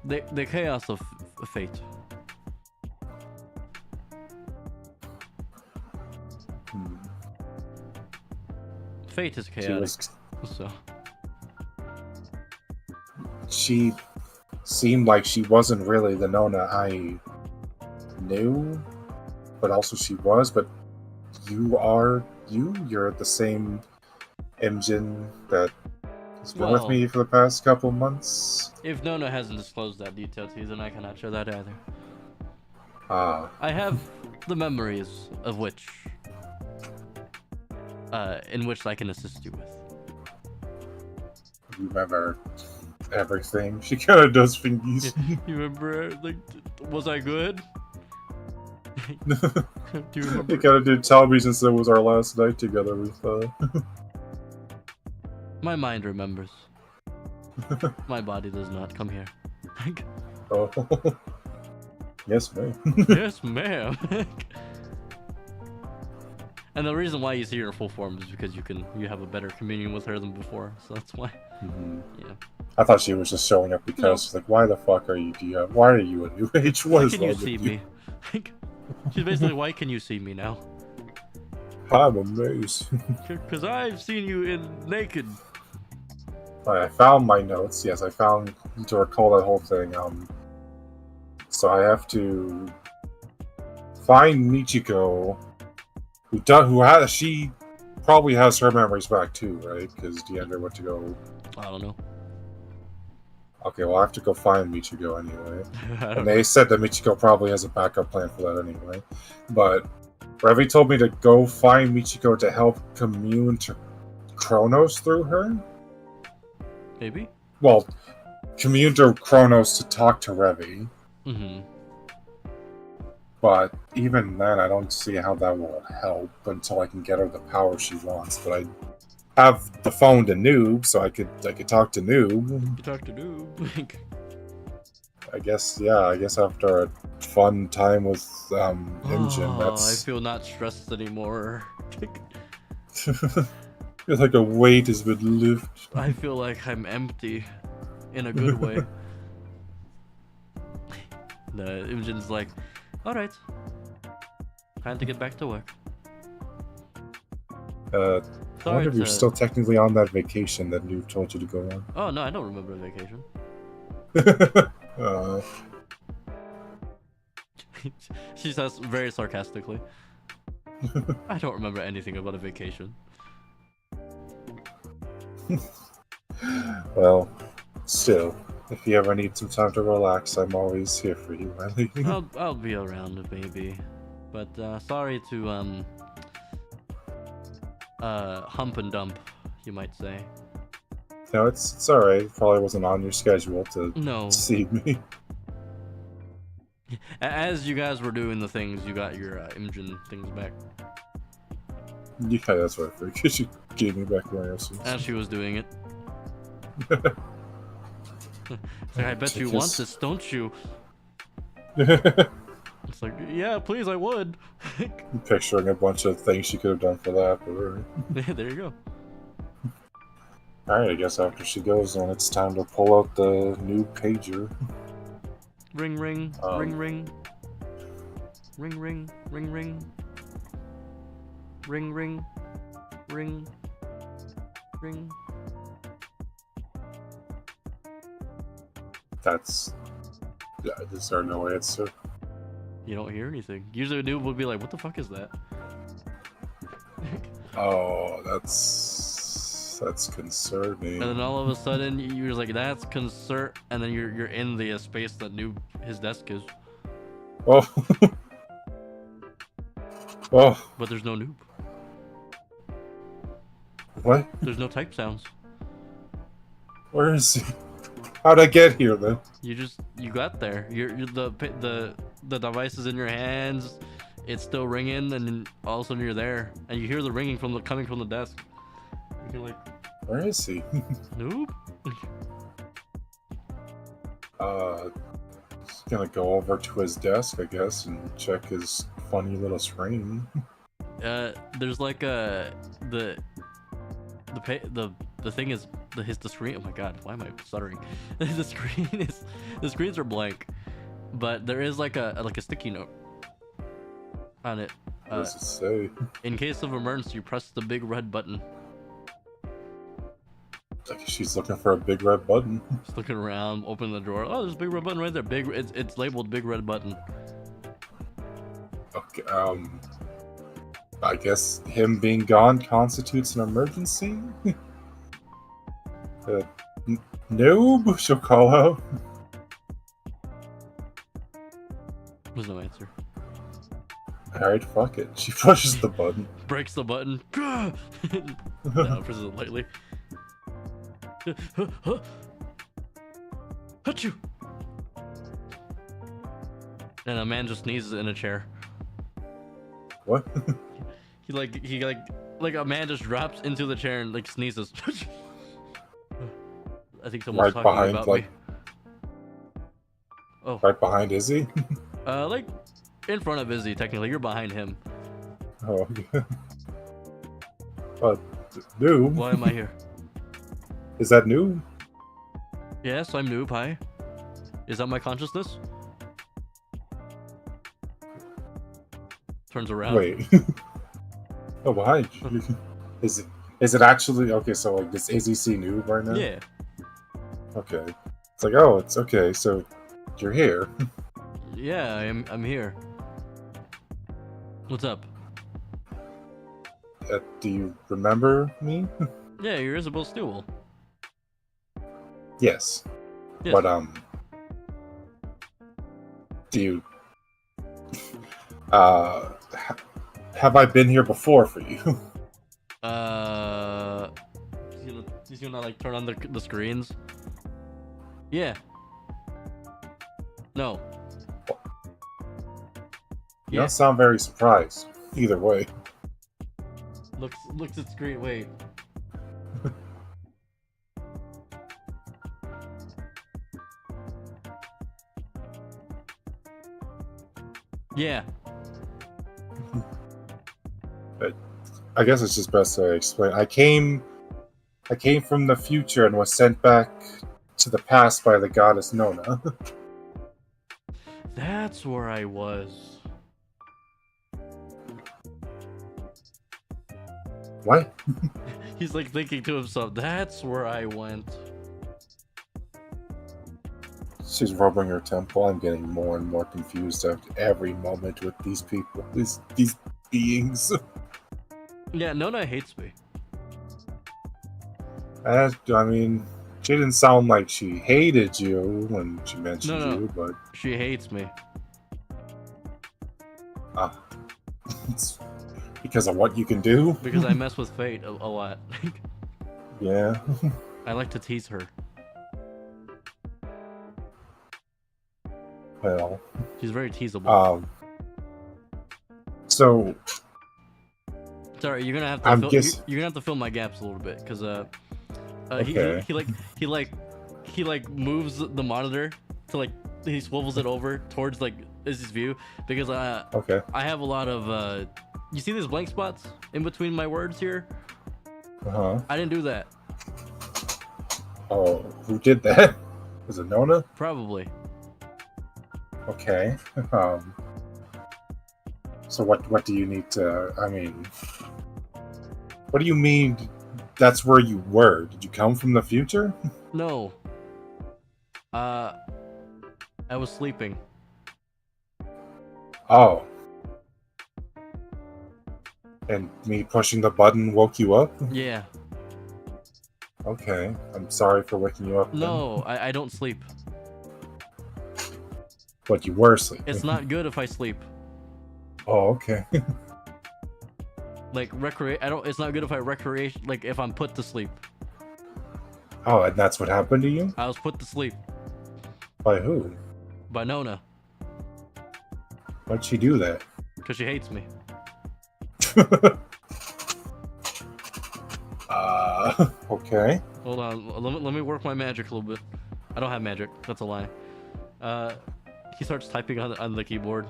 the chaos of fate. Fate is chaotic, so she seemed like she wasn't really the Nona I knew, but also she was. But you're the same Imjin that has been with me for the past couple months. If Nona hasn't disclosed that detail to you, then I cannot share that either. I have the memories of which in which I can assist you with. You remember everything? She kind of does fingies. You remember, like, was I good? Do you remember? You kind of did tell me since it was our last night together. We thought. My mind remembers. My body does not. Come here. Oh. Yes, ma'am. Yes, ma'am. And the reason why you see her in full form is because you have a better communion with her than before, so that's why. Mm-hmm. Yeah. I thought she was just showing up because she's like, why the fuck are you? Why are you a new age? What Why is can you wrong see with you? me? She's basically, why can you see me now? I'm amazed. Because I've seen you in naked. Right, I found my notes. Yes, I found to recall that whole thing. So I have to find Michiko, she probably has her memories back too, right? Because Deandra went to go. I don't know. Okay, well I have to go find Michiko anyway. I And don't they know. said that Michiko probably has a backup plan for that anyway. But Revi told me to go find Michiko to help commune to Kronos through her. Maybe? Well, commune to Kronos to talk to Revi. Mm-hmm. But even then, I don't see how that will help until I can get her the power she wants. But I have the phone to Noob, so I could talk to Noob. You talk to Noob. I guess after a fun time with Imjin, I that's feel not stressed anymore. feels like a weight has been lifted. I feel like I'm empty, in a good way. The Imogen's like, all right, time to get back to work. I Sorry wonder if you're still technically on that vacation that Noob told you to go on. Oh no, I don't remember a vacation. She says very sarcastically. I don't remember anything about a vacation. Well, still, if you ever need some time to relax, I'm always here for you, Ellie. I'll be around maybe, but sorry to hump and dump, you might say. No, it's alright. It probably wasn't on your schedule to No. see me. As you guys were doing the things, you got your Imogen things back. Yeah, that's what I figured. She gave me back my essence. As she was doing it. It's like, I bet you want this, don't you? It's like, yeah, please, I would. Picturing a bunch of things she could have done for that, but alright. There you go. Alright, I guess after she goes, then it's time to pull out the new pager. Ring, ring, ring, ring. Ring, ring, ring, ring. Ring, ring, ring, ring. That's... Yeah, is there no answer? You don't hear anything. Usually a dude would be like, what the fuck is that? Oh, that's concerning. And then all of a sudden, you're like, that's concern, and then you're in the space that his desk is. Oh. Oh. But there's no noob. What? There's no type sounds. Where is he? How'd I get here then? You got there. You're the device is in your hands. It's still ringing, and then all of a sudden you're there, and you hear the ringing coming from the desk. You're like, where is he? noob. He's gonna go over to his desk, I guess, and check his funny little screen. There's like the thing is the screen. Oh my god, why am I stuttering? the screens are blank, but there is like a sticky note on it. What does it say? In case of emergency, you press the big red button. Like she's looking for a big red button. Just looking around, open the drawer. Oh, there's a big red button right there. It's labeled big red button. Okay, I guess him being gone constitutes an emergency? Noob, she'll call out. There's no answer. Alright, fuck it. She pushes the button. Breaks the button. No, presses it lightly. Achoo! And a man just sneezes in a chair. What? He like a man just drops into the chair and like sneezes. I think someone's Right talking behind, about like... me. Oh. Right behind Izzy? Like in front of Izzy, technically. You're behind him. Oh, yeah. Noob? Why am I here? Is that noob? Yes, I'm noob. Hi. Is that my consciousness? Turns around. Wait. Oh, behind you. Is it actually okay? So like, does Izzy see noob right now? Yeah. Okay. It's like, oh, it's okay. So you're here. Yeah, I'm here. What's up? Do you remember me? Yeah, you're Isabel Stewell. Yes. Yes. But do you have I been here before for you? He's gonna like turn on the screens. Yeah. No. You don't sound very surprised. Either way. Looks at screen. Wait. Yeah. I guess it's just best to explain. I came from the future and was sent back to the past by the goddess Nona. That's where I was. What? He's like thinking to himself, that's where I went. She's rubbing her temple. I'm getting more and more confused after every moment with these people, these beings. Yeah, Nona hates me. I mean, she didn't sound like she hated you when she mentioned you, but she hates me. It's because of what you can do. Because I mess with Fate a lot. Yeah. I like to tease her. Well, she's very teasable. So sorry, you're gonna have to you're gonna have to fill my gaps a little bit, because okay. he moves the monitor to like, he swivels it over towards like Izzy's view, because okay. I have a lot of you see these blank spots in between my words here? Uh-huh. I didn't do that. Oh, who did that? Was it Nona? Probably. Okay. So what do you need to? I mean, what do you mean? That's where you were? Did you come from the future? No. I was sleeping. Oh. And me pushing the button woke you up? Yeah. Okay. I'm sorry for waking you up. No, I don't sleep. But you were sleeping. It's not good if I sleep. Oh, okay. Like it's not good if I like if I'm put to sleep. Oh, and that's what happened to you? I was put to sleep. By who? By Nona. Why'd she do that? Because she hates me. Okay. Hold on, let me work my magic a little bit. I don't have magic, that's a lie. He starts typing on the keyboard.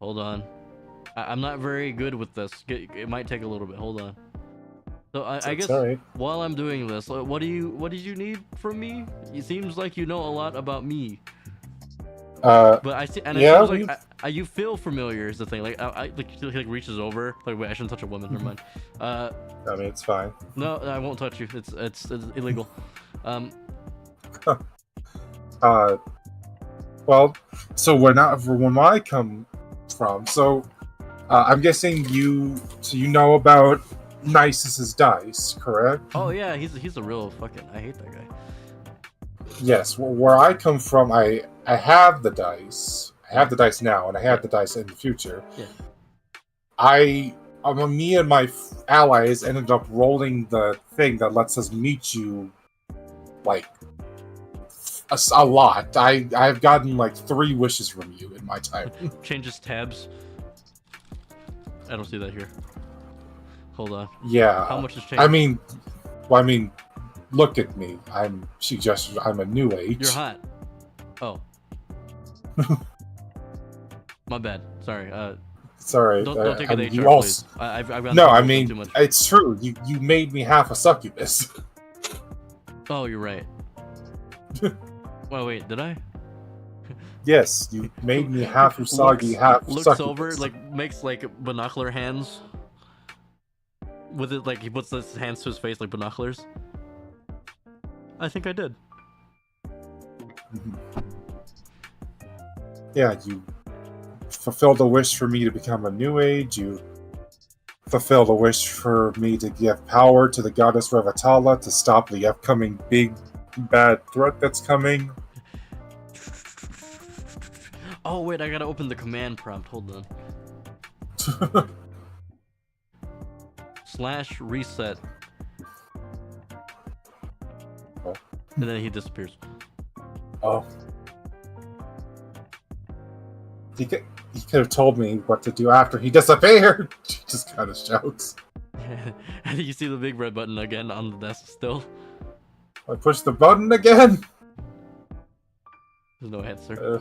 Hold on. I'm not very good with this. It might take a little bit. Hold on. So I guess right. While I'm doing this, what did you need from me? It seems like you know a lot about me. But I see, and yeah, it seems like you feel familiar is the thing. Like he like reaches over. Like, wait, I shouldn't touch a woman. Never mind. I mean, it's fine. No, I won't touch you. It's illegal. Well, so where I come from, so I'm guessing you know about Nisus's dice, correct? Oh yeah, he's a real fucking. I hate that guy. Yes, where I come from, I have the dice. I have the dice now, and I have the dice in the future. Yeah. Me and my allies ended up rolling the thing that lets us meet you, like, a lot. I've gotten like 3 wishes from you in my time. Changes tabs. I don't see that here. Hold on. Yeah. How much has changed? I mean, look at me. I'm a new age. You're hot. Oh. My bad. Sorry. It's alright. Don't take it to you HR, also... please. I've gotten No, I too mean, much. it's true. You made me half a succubus. Oh, you're right. Well, wait, did I? Yes, you made me half Usagi, half looks succubus. over, like makes like binocular hands. With it, like he puts his hands to his face like binoculars. I think I did. Yeah, you fulfilled a wish for me to become a new age. You fulfilled a wish for me to give power to the goddess Revatala to stop the upcoming big bad threat that's coming. Oh wait, I gotta open the command prompt. Hold on. /reset. Oh. And then he disappears. Oh. He could have told me what to do after he disappeared. She just kind of shouts. And you see the big red button again on the desk still. I push the button again. There's no answer.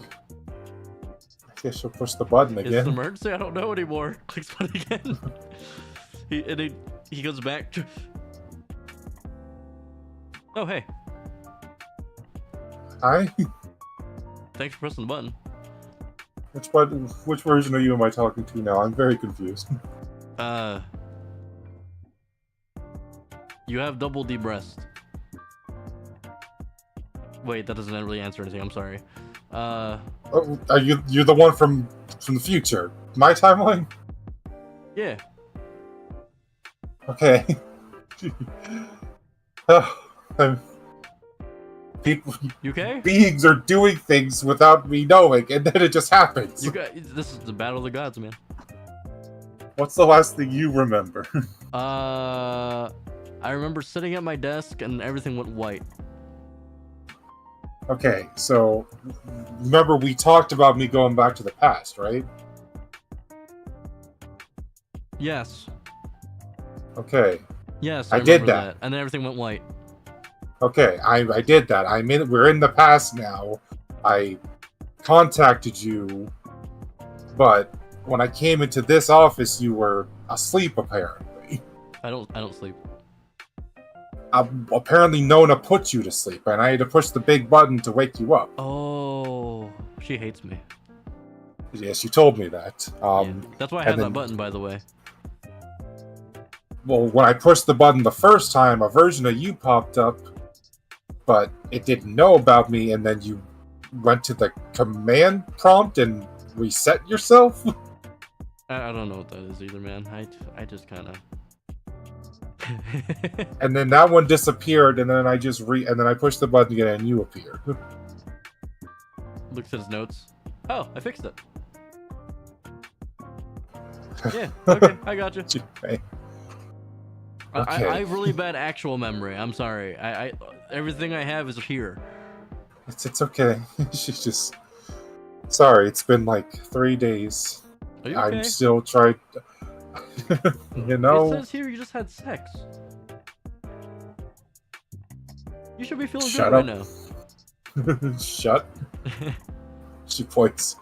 I guess she'll push the button again. Is it an emergency? I don't know anymore. Clicks button again. he goes back to... Oh, hey. Hi? Thanks for pressing the button. Which version of you am I talking to now? I'm very confused. You have double D breast. Wait, that doesn't really answer anything. I'm sorry. Oh, are you're the one from the future? My timeline? Yeah. Okay. People, you okay? Beings are doing things without me knowing, and then it just happens. This is the battle of the gods, man. What's the last thing you remember? I remember sitting at my desk and everything went white. Okay, so remember we talked about me going back to the past, right? Yes. Okay. Yes, I did that. And then everything went white. Okay, I did that. We're in the past now. I contacted you, but when I came into this office, you were asleep. Apparently, I don't sleep. Apparently, Nona put you to sleep, and I had to push the big button to wake you up. Oh, she hates me. Yes, you told me that. Yeah, that's why I have that button, by the way. Well, when I pushed the button the first time, a version of you popped up, but it didn't know about me, and then you went to the command prompt and reset yourself? I don't know what that is either, man. I just kind of... And then that one disappeared, and then I just and then I pushed the button again, and you appeared. Looks at his notes. Oh, I fixed it. Yeah, okay, I got you. Okay. I have really bad actual memory. I'm sorry. I everything I have is here. It's okay. She's just sorry. It's been like 3 days. Are you okay? I'm still trying. You know. It says here you just had sex. You should be feeling Shut good up. right now. Shut. She points.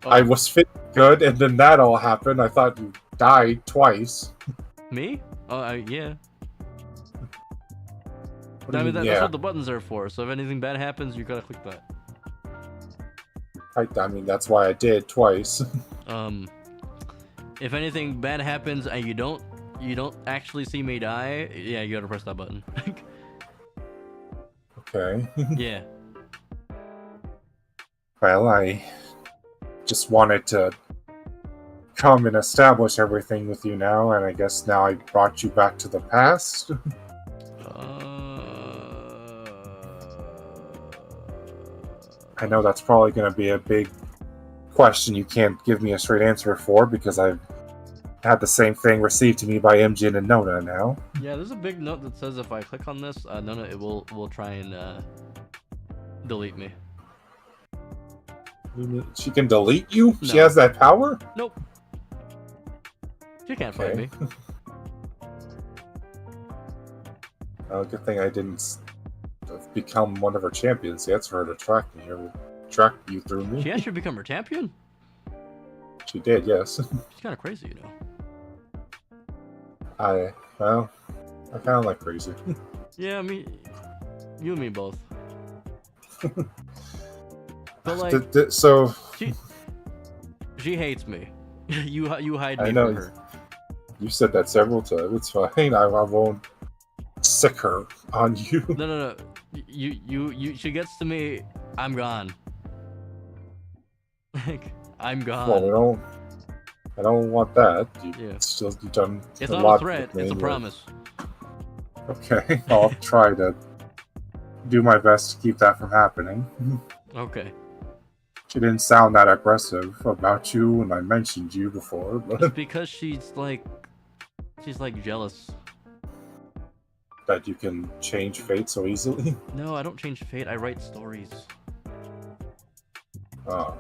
Oh. I was feeling good, and then that all happened. I thought you died twice. Me? Oh, yeah. I mean, that's what the buttons are for. So if anything bad happens, you gotta click that. I mean, that's why I did twice. If anything bad happens and you don't actually see me die, yeah, you gotta press that button. Okay. Yeah. Well, I just wanted to come and establish everything with you now, and I guess now I brought you back to the past. I know that's probably going to be a big question you can't give me a straight answer for, because I've had the same thing received to me by Imjin and Nona now. Yeah, there's a big note that says if I click on this, Nona, it will try and delete me. She can delete you? No. She has that power? Nope. She can't find me. Good thing I didn't become one of her champions yet for her to track me or track you through me. She actually become her champion? She did, yes. She's kind of crazy, you know. I kind of like crazy. Yeah, you and me both. But like, So she hates me. You hide me I know from her. you said that several times. It's fine. I won't sick her on you. No. You. She gets to me. I'm gone. Like, I'm gone. Well, I don't want that. Yeah. You've done It's a not lot a threat. with me. It's a promise. Okay, I'll try to do my best to keep that from happening. Okay. She didn't sound that aggressive about you when I mentioned you before, It's but because she's like jealous. that you can change fate so easily. No, I don't change fate. I write stories. Oh.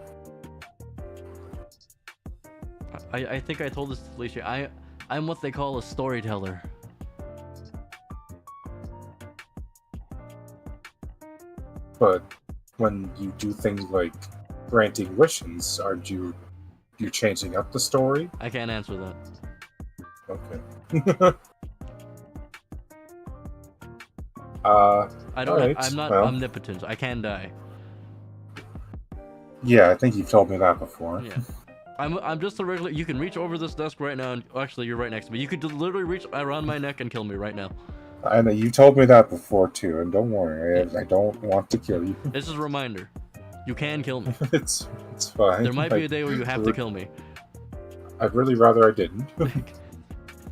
I think I told this to Felicia. I'm what they call a storyteller. But when you do things like granting wishes, aren't you changing up the story? I can't answer that. Okay. I don't. Alright, I'm not well. omnipotent. I can die. Yeah, I think you've told me that before. Yeah. I'm just a regular. You can reach over this desk right now, and actually, you're right next to me. You could literally reach around my neck and kill me right now. I know you told me that before too, and don't worry, I don't want to kill you. This is a reminder. You can kill me. It's fine. There might be a day where you have to kill me. I'd really rather I didn't.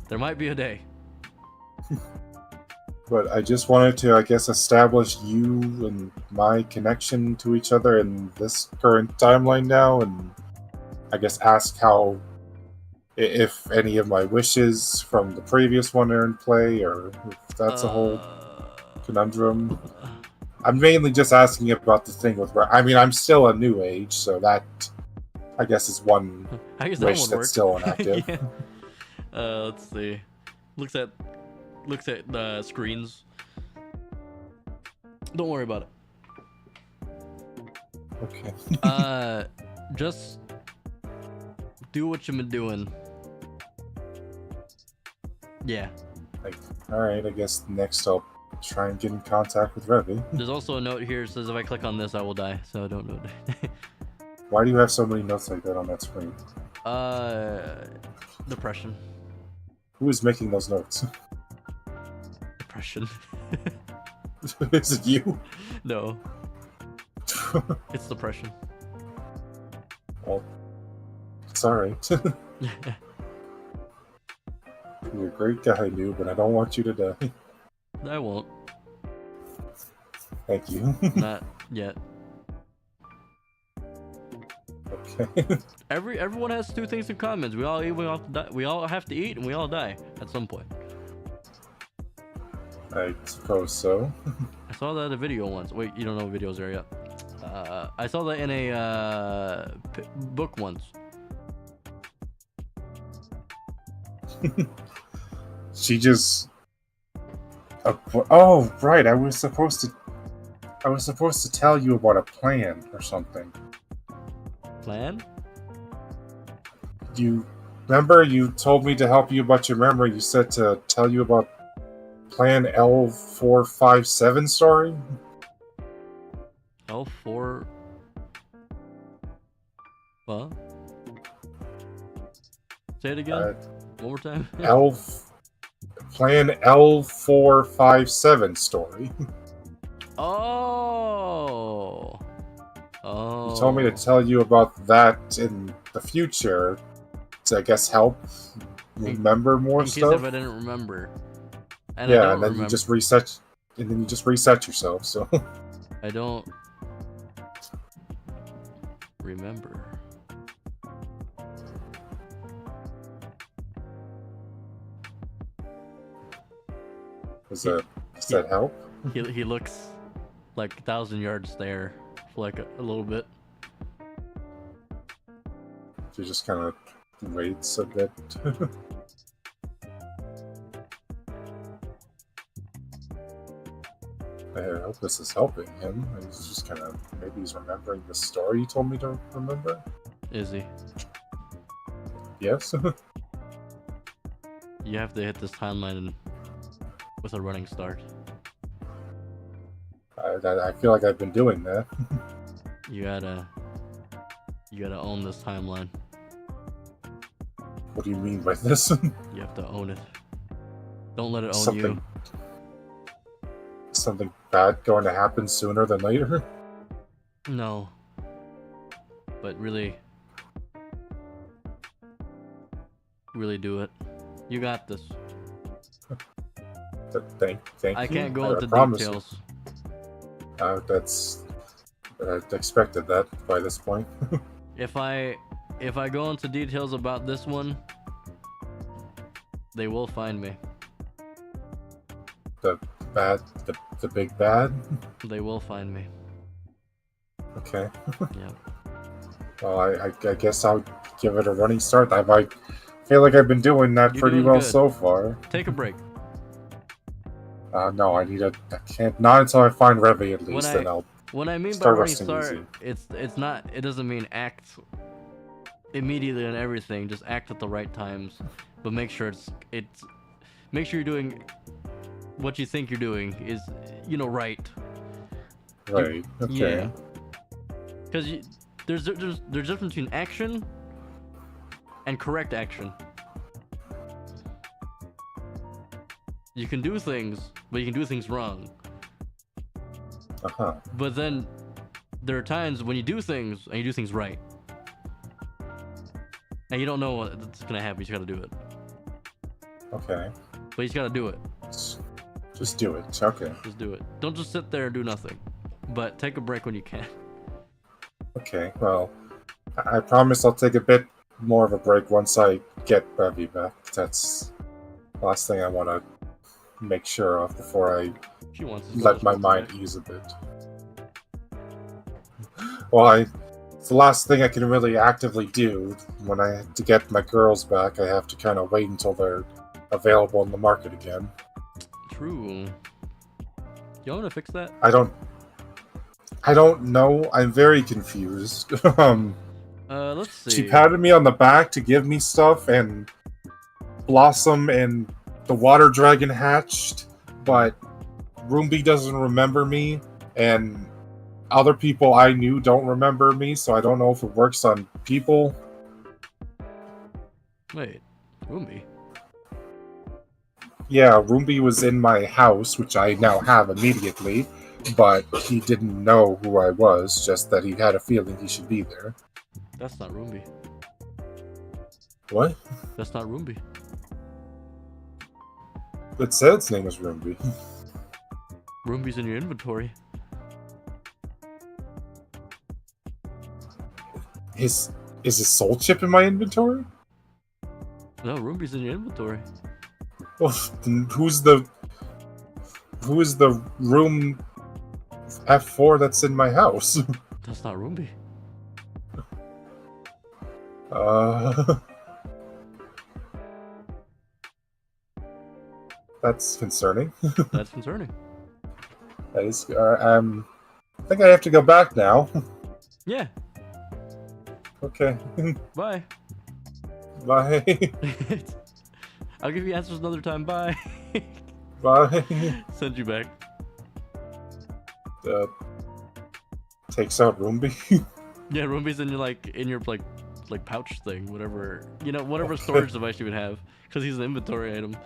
There might be a day. But I just wanted to, I guess, establish you and my connection to each other in this current timeline now, and I guess ask how, if any of my wishes from the previous one are in play, or if that's a whole conundrum. I'm mainly just asking about the thing with. I mean, I'm still a new age, so that I guess is one wish that's still inactive. Yeah. Let's see. Looks at the screens. Don't worry about it. Okay. Just do what you've been doing. Yeah. Alright, I guess next I'll try and get in contact with Revy. There's also a note here that says if I click on this, I will die. So I don't know. Why do you have so many notes like that on that screen? Depression. Who is making those notes? Depression. Is it you? No. It's depression. Well, it's alright. You're a great guy, dude, but I don't want you to die. I won't. Thank you. Not yet. Okay. Everyone has two things in common. We all eat, we all have to eat, and we all die at some point. I suppose so. I saw that in a video once. Wait, you don't know what videos are yet. I saw that in a book once. She just. Oh, right. I was supposed to tell you about a plan or something. Plan? You remember you told me to help you about your memory. You said to tell you about Plan L457 story? L4... What? Say it again? One more time? Plan L457 story. Oh! Oh. You told me to tell you about that in the future to, I guess, help remember more stuff. In case if I didn't remember. And yeah, I don't and then remember. you just reset, yourself. So I don't remember. does that help? He looks like 1,000 yards there for like a little bit. She just kind of waits a bit. I hope this is helping him. He's just kind of, maybe he's remembering the story you told me to remember. Is he? Yes. You have to hit this timeline with a running start. I feel like I've been doing that. You gotta own this timeline. What do you mean by this? You have to own it. Don't let it own something, you. something bad going to happen sooner than later? No. But really do it. You got this. Thank you. I can't go into promise details. That's I expected that by this point. If I go into details about this one, they will find me. The big bad. They will find me. Okay. Yeah. Well, I guess I'll give it a running start. I feel like I've been doing that You're pretty doing well good. so far. Take a break. No, I can't. Not until I find Revy at least, then I'll. When I mean by start running resting start, easy. it's not. It doesn't mean act immediately on everything. Just act at the right times, but make sure make sure you're doing what you think you're doing is right. Right. Okay. Yeah. Because there's a difference between action and correct action. You can do things, but you can do things wrong. Uh-huh. But then there are times when you do things and you do things right. And you don't know what's gonna happen, you just gotta do it. Okay. But you just gotta do it. Just do it. Okay. Just do it. Don't just sit there and do nothing. But take a break when you can. Okay. Well, I promise I'll take a bit more of a break once I get Revy back. That's the last thing I want to make sure of before I She wants to let my mind ease a bit. Well, it's the last thing I can really actively do. When I have to get my girls back, I have to kind of wait until they're available in the market again. True. You want to fix that? I don't know. I'm very confused. Let's see. She patted me on the back to give me stuff, and Blossom and the water dragon hatched, but Roomby doesn't remember me, and other people I knew don't remember me, so I don't know if it works on people. Wait, Roomby? Yeah, Roomby was in my house, which I now have immediately, but he didn't know who I was, just that he had a feeling he should be there. That's not Roomby. What? That's not Roomby. It said its name was Roomby. Roomby's in your inventory. Is his soul chip in my inventory? No, Roomby's in your inventory. Well, then who is the room F4 that's in my house? That's not Roomby. That's concerning. That's concerning. That is. I think I have to go back now. Yeah. Okay. Bye. Bye. I'll give you answers another time. Bye. Bye. Send you back. Takes out Roomby. Yeah, Roomby's in your pouch thing, whatever whatever storage device you would have, because he's an inventory item.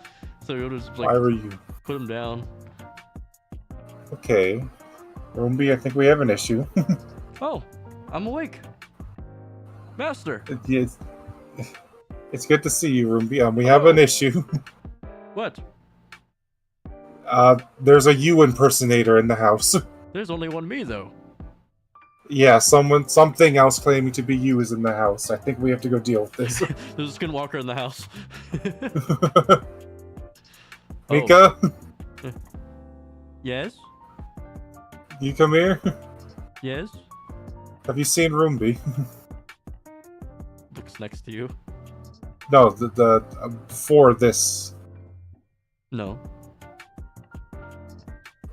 So you'll just Why were you? put him down. Okay, Roomby, I think we have an issue. Oh, I'm awake, Master. It's good to see you, Roomby. We have an issue. What? There's a you impersonator in the house. There's only one me though. Yeah, something else claiming to be you is in the house. I think we have to go deal with this. There's a skinwalker in the house. Mika, Yes. you come here. Yes. Have you seen Roomby? Looks next to you. No, the before this. No.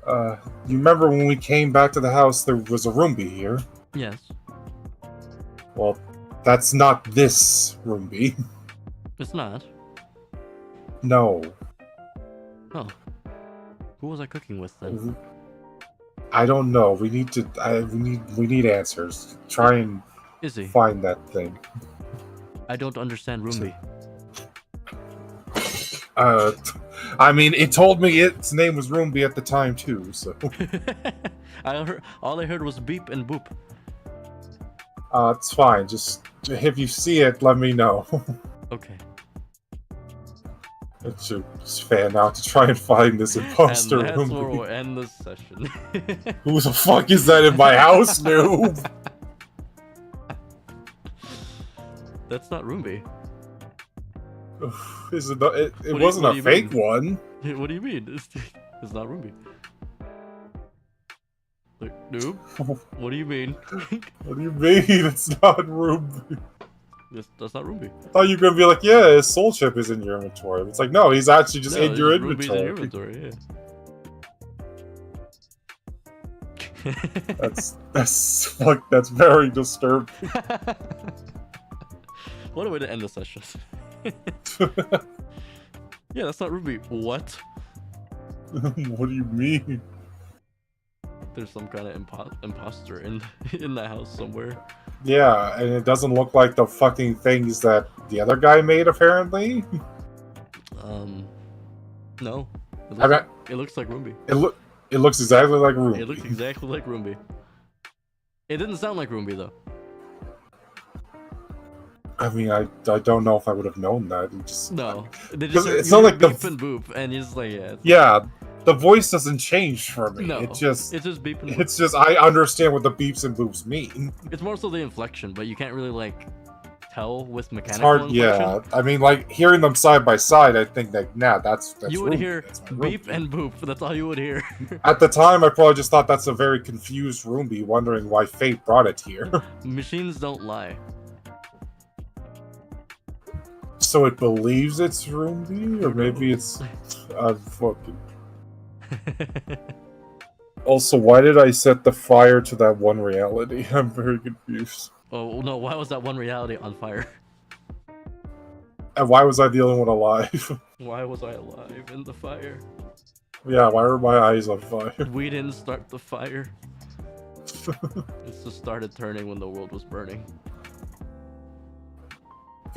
You remember when we came back to the house? There was a Roomby here. Yes. Well, that's not this Roomby. It's not. No. Oh. Who was I cooking with then? I don't know. We need to. We need answers. Try and Izzy. find that thing. I don't understand Roombi. I mean, it told me its name was Roombi at the time too. So. All I heard was beep and boop. It's fine. Just if you see it, let me know. Okay. It should just fan out to try and find this imposter And that's Roombi. where we'll end this session. Who the fuck is that in my house, noob? That's not Roombi. Is it? It wasn't a fake one. What do you mean? It's not Roombi. Like, noob? What do you mean? What do you mean it's not Roombi? That's not Roombi. I thought you were gonna be like, yeah, his soul chip is in your inventory. It's like, no, he's actually just in your Roombi's inventory. in your inventory, yeah. That's very disturbing. What a way to end the session. Yeah, that's not Roombi. What? What do you mean? There's some kind of imposter in the house somewhere. Yeah, and it doesn't look like the fucking things that the other guy made, apparently. No. It looks like Roombi. It looks exactly like Roombi. It looks exactly like Roombi. It didn't sound like Roombi though. I mean, I don't know if I would have known that. No, it's not like beep and boop, and you're just like, yeah. Yeah, the voice doesn't change for me. No, it's just beep and boop. It's just I understand what the beeps and boops mean. It's more so the inflection, but you can't really like tell with mechanical. It's hard, inflection. yeah. I mean, like hearing them side by side, I think that that's you would Roombi. hear beep and boop. That's all you would hear. At the time, I probably just thought that's a very confused Roombi, wondering why fate brought it here. Machines don't lie. So it believes it's Roombi, or maybe it's fucking. Also, why did I set the fire to that one reality? I'm very confused. Oh no! Why was that one reality on fire? And why was I the only one alive? Why was I alive in the fire? Yeah, why were my eyes on fire? We didn't start the fire. It just started turning when the world was burning.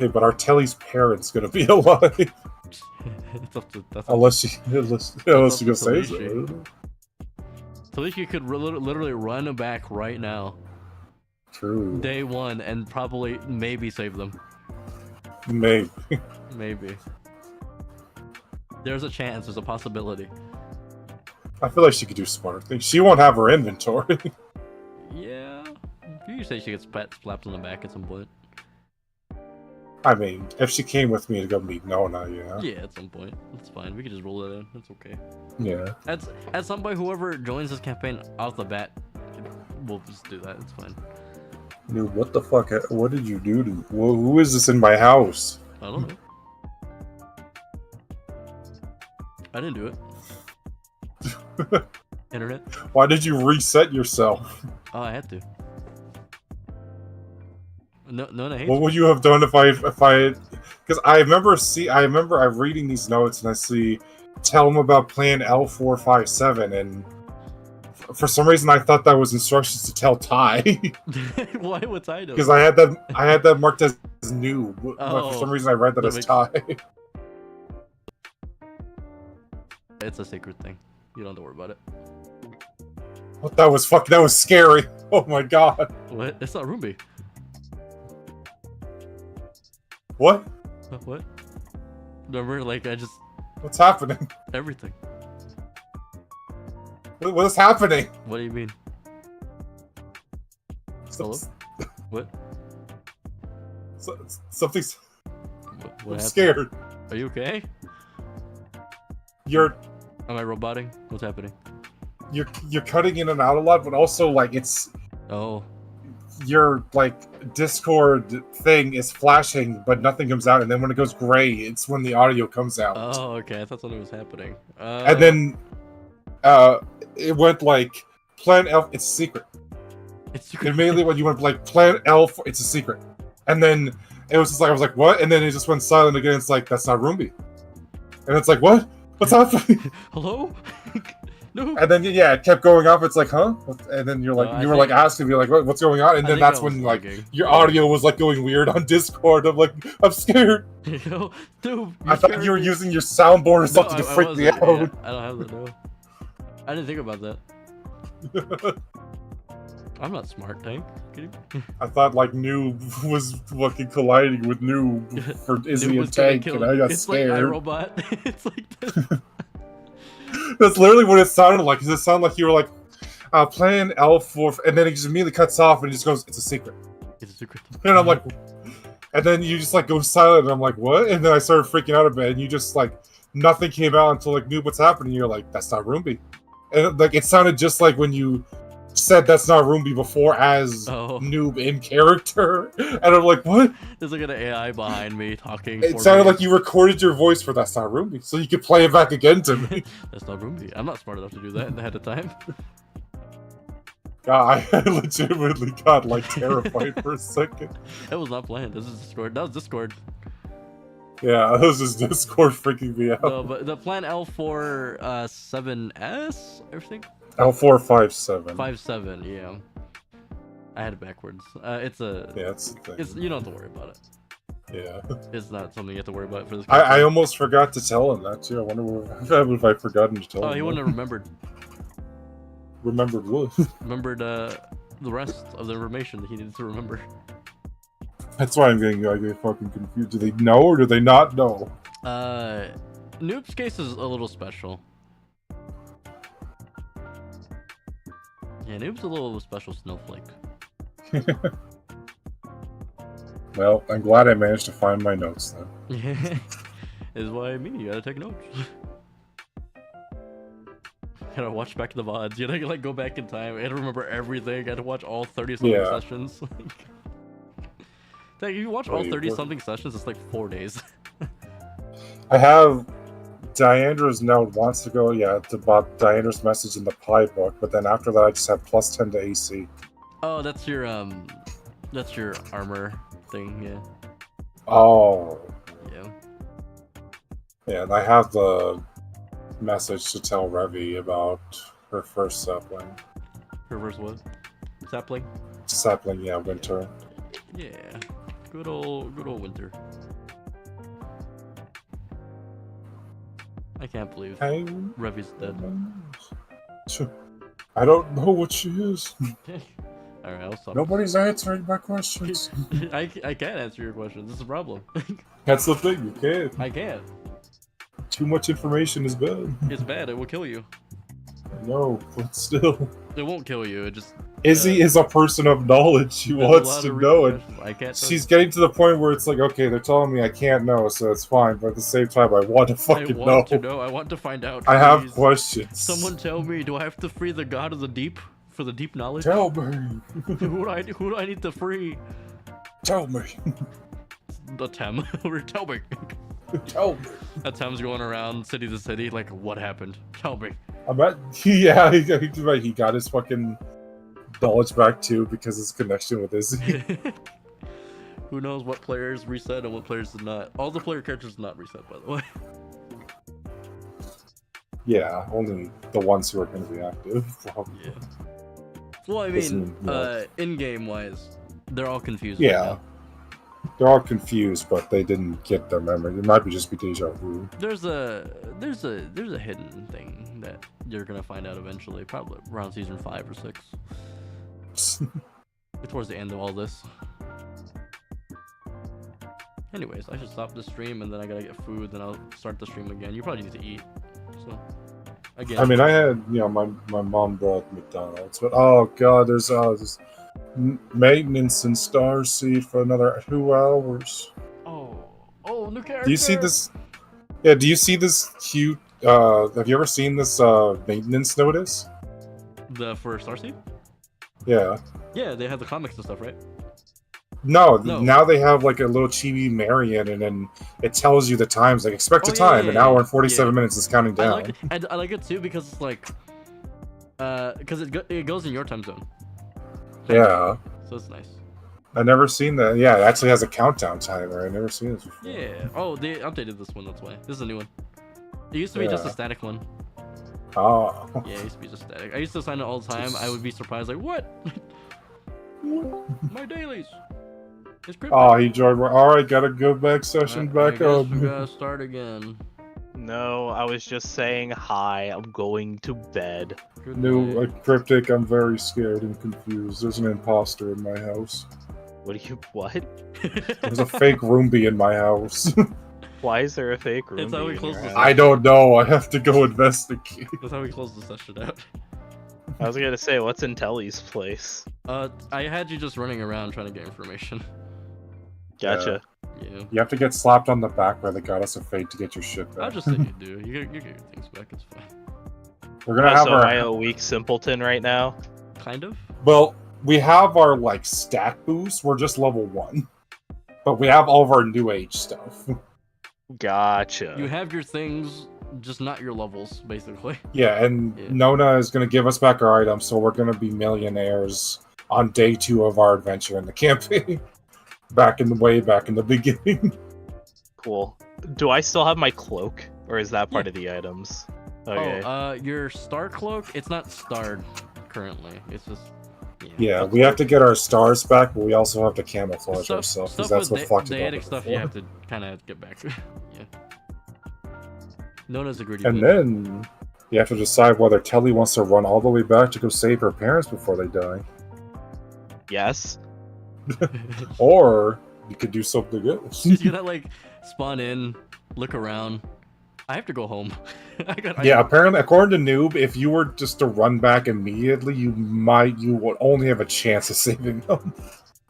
Okay, but are Telly's parents gonna be alive? Unless you're gonna say so. Talishi could literally run back right now. True. Day one and probably maybe save them. Maybe. Maybe. There's a chance. There's a possibility. I feel like she could do smarter things. She won't have her inventory. Yeah. You say she gets slapped on the back at some point. I mean, if she came with me to go meet Nona, yeah. Yeah, at some point. That's fine. We can just roll it in. It's okay. Yeah. At some point, whoever joins this campaign off the bat, we'll just do that. It's fine. Dude, what the fuck? What did you do to... Who is this in my house? I don't know. I didn't do it. Internet. Why did you reset yourself? Oh, I had to. No, I hate What would you have done if I... Because I remember I'm reading these notes and I see... Tell them about plan L457 and... For some reason, I thought that was instructions to tell Ty. Why would Ty know? Because I had that marked as new, but for some reason I read that as Ty. It's a secret thing. You don't have to worry about it. What? That was scary. Oh my god. What? It's not Roombi. What? What? Remember, like What's happening? Everything. What is happening? What do you mean? Hello? What? Something's... What I'm scared. Are you okay? Am I roboting? What's happening? You're cutting in and out a lot, but also like it's... Oh. Your like Discord thing is flashing, but nothing comes out, and then when it goes gray, it's when the audio comes out. Oh, okay. I thought something was happening. And then... it went like Plan Elf. It's a secret. It's secret. Immediately when you went like Plan Elf, it's a secret, and then it was just like I was like, what? And then it just went silent again. It's like that's not Roomby, and it's like what? What's happening? Hello? No. And then yeah, it kept going off. It's like huh? And then you're like you were like asking me like what's going on? And then that's when like your audio was like going weird on Discord. I'm like I'm scared. Yo, dude, I thought you were using your soundboard or something to freak me out. Yeah, I don't have that. No. I didn't think about that. I'm not smart, Tank. I thought like Noob was fucking colliding with Noob for Izzy and Tank, and I got scared. Like iRobot. It's like this. That's literally what it sounded like. It sounded like you were like playing L4, and then it just immediately cuts off and just goes, "It's a secret." It's a secret. And I'm like, and then you just like go silent, and I'm like, "What?" And then I started freaking out a bit, and you just like nothing came out until like Noob, what's happening? And you're like, "That's not Roomby," and like it sounded just like when you said that's not Roomby before as Noob in character, and I'm like, what? There's like an AI behind me talking. It sounded like you recorded your voice for that's not Roomby, so you could play it back again to me. That's not Roomby. I'm not smart enough to do that ahead of time. God, I legitimately got like terrified for a second. That was not planned. This is Discord. That was Discord. Yeah, this is Discord freaking me out. No, but the plan L4 7S, I think. L457. 57, yeah. I had it backwards. It's a. Yeah, it's the thing. It's you don't have to worry about it. Yeah. It's not something you have to worry about for this. I almost forgot to tell him that too. I wonder if I forgotten to tell him. Oh, he wouldn't have remembered. Remembered what? Remembered the rest of the information that he needed to remember. That's why I'm getting fucking confused. Do they know or do they not know? Noob's case is a little special. Yeah, Noob's a little special snowflake. Well, I'm glad I managed to find my notes then. Yeah, is why you gotta take notes. Gotta watch back the VODs. You gotta like go back in time. I gotta remember everything. I gotta watch all 30-something sessions. If you watch all 30-something sessions, it's like 4 days. I have Diandra's note wants to go, it's about Diandra's message in the pie book, but then after that I just have +10 to AC. Oh, that's your armor thing, yeah. Oh. Yeah. Yeah, and I have the message to tell Revy about her first sapling. Her first what? Sapling? Sapling, yeah, winter. Yeah. Good old winter. I can't believe Revy's dead. I don't know what she is. Alright, I'll stop. Nobody's answering my questions. I can't answer your questions. This is a problem. That's the thing, you can't. I can't. Too much information is bad. It's bad, it will kill you. No, but still. It won't kill you, it just... Izzy is a person of knowledge. She wants to know it. I can't. She's getting to the point where it's like, okay, they're telling me I can't know, so it's fine. But at the same time, I want to fucking know. I want to know. I want to find out. I have questions. Someone tell me, do I have to free the god of the deep for the deep knowledge? Tell me. Who do I need to free? Tell me. The Tem. Tell me. Tell me. That Tem's going around city to city, like, what happened? Tell me. I bet. Yeah, he got his fucking knowledge back too because his connection with Izzy. Who knows what players reset and what players did not. All the player characters did not reset, by the way. Yeah, only the ones who are going to be active. Yeah. Well, I mean, in-game wise, they're all confused. Yeah. Right now. They're all confused, but they didn't get their memory. It might be just be deja vu. There's a hidden thing that you're gonna find out eventually, probably around season 5 or 6. Towards the end of all this. Anyways, I should stop the stream and then I gotta get food, then I'll start the stream again. You probably need to eat. So again. I mean, I had my mom brought McDonald's, but oh god, there's this maintenance in Starseed for another 2 hours. Oh, new character. Do you see this? Yeah, do you see this cute? Have you ever seen this maintenance notice? For Starseed? Yeah. Yeah, they have the comics and stuff, right? No, now they have like a little chibi Marion, and then it tells you the times. Like expected time, an hour and 47 minutes is counting down. I like it too because it's like, because it goes in your time zone. Yeah. So it's nice. I never seen that. Yeah, it actually has a countdown timer. I never seen this before. Yeah. Oh, they updated this one. That's why. This is a new one. It used to be just a static one. Oh. Yeah, it used to be just static. I used to sign it all the time. I would be surprised, like, what? My dailies. It's cryptic. Oh, he joined. All right, gotta go back session back I guess up. we gotta start again. No, I was just saying hi. I'm going to bed. Good New night. cryptic. I'm very scared and confused. There's an imposter in my house. What? There's a fake Roomba in my house. Why is there a fake room? It's how we close this I don't know. I have to go investigate. That's how we close the session out. I was gonna say, what's in Telly's place? I had you just running around trying to get information. Gotcha. Yeah. You have to get slapped on the back by the goddess of fate to get your shit back. I'll just say you do. You get your things back. It's fine. We're gonna have So our. am I a weak simpleton right now? Kind of. Well, we have our like stat boost. We're just level 1, but we have all of our new age stuff. Gotcha. You have your things, just not your levels, basically. Yeah, and Yeah. Nona is gonna give us back our items, so we're gonna be millionaires on day 2 of our adventure in the campaign. Back in the beginning. Cool. Do I still have my cloak, or is that part of the items? Okay. Oh, your star cloak, it's not starred currently. It's just Yeah, we have to get our stars back, but we also have to camouflage stuff, ourselves stuff because that's with what fucked it Daetic up stuff before. you have to kind of get back. Yeah. Known as a greedy And bitch. then you have to decide whether Telly wants to run all the way back to go save her parents before they die, Yes. or you could do something else. She's gonna like spawn in, look around. I have to go home. Yeah, apparently, according to Noob, if you were just to run back immediately, you would only have a chance of saving them.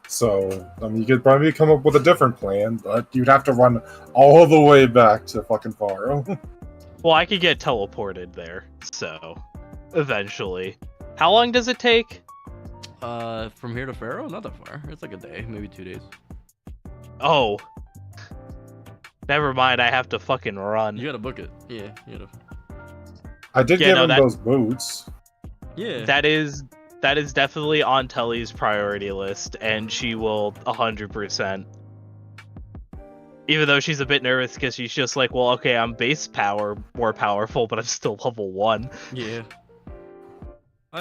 So, I mean, you could probably come up with a different plan, but you'd have to run all the way back to fucking Faro. Well, I could get teleported there, so eventually. How long does it take? From here to Pharaoh, not that far. It's like a day, maybe 2 days. Oh. Never mind, I have to fucking run. You gotta book it. Yeah, you gotta. I did Yeah, give no, him that- those boots. Yeah. That is definitely on Telly's priority list, and she will 100%. Even though she's a bit nervous because she's just like, well, okay, I'm base power more powerful, but I'm still level 1. Yeah.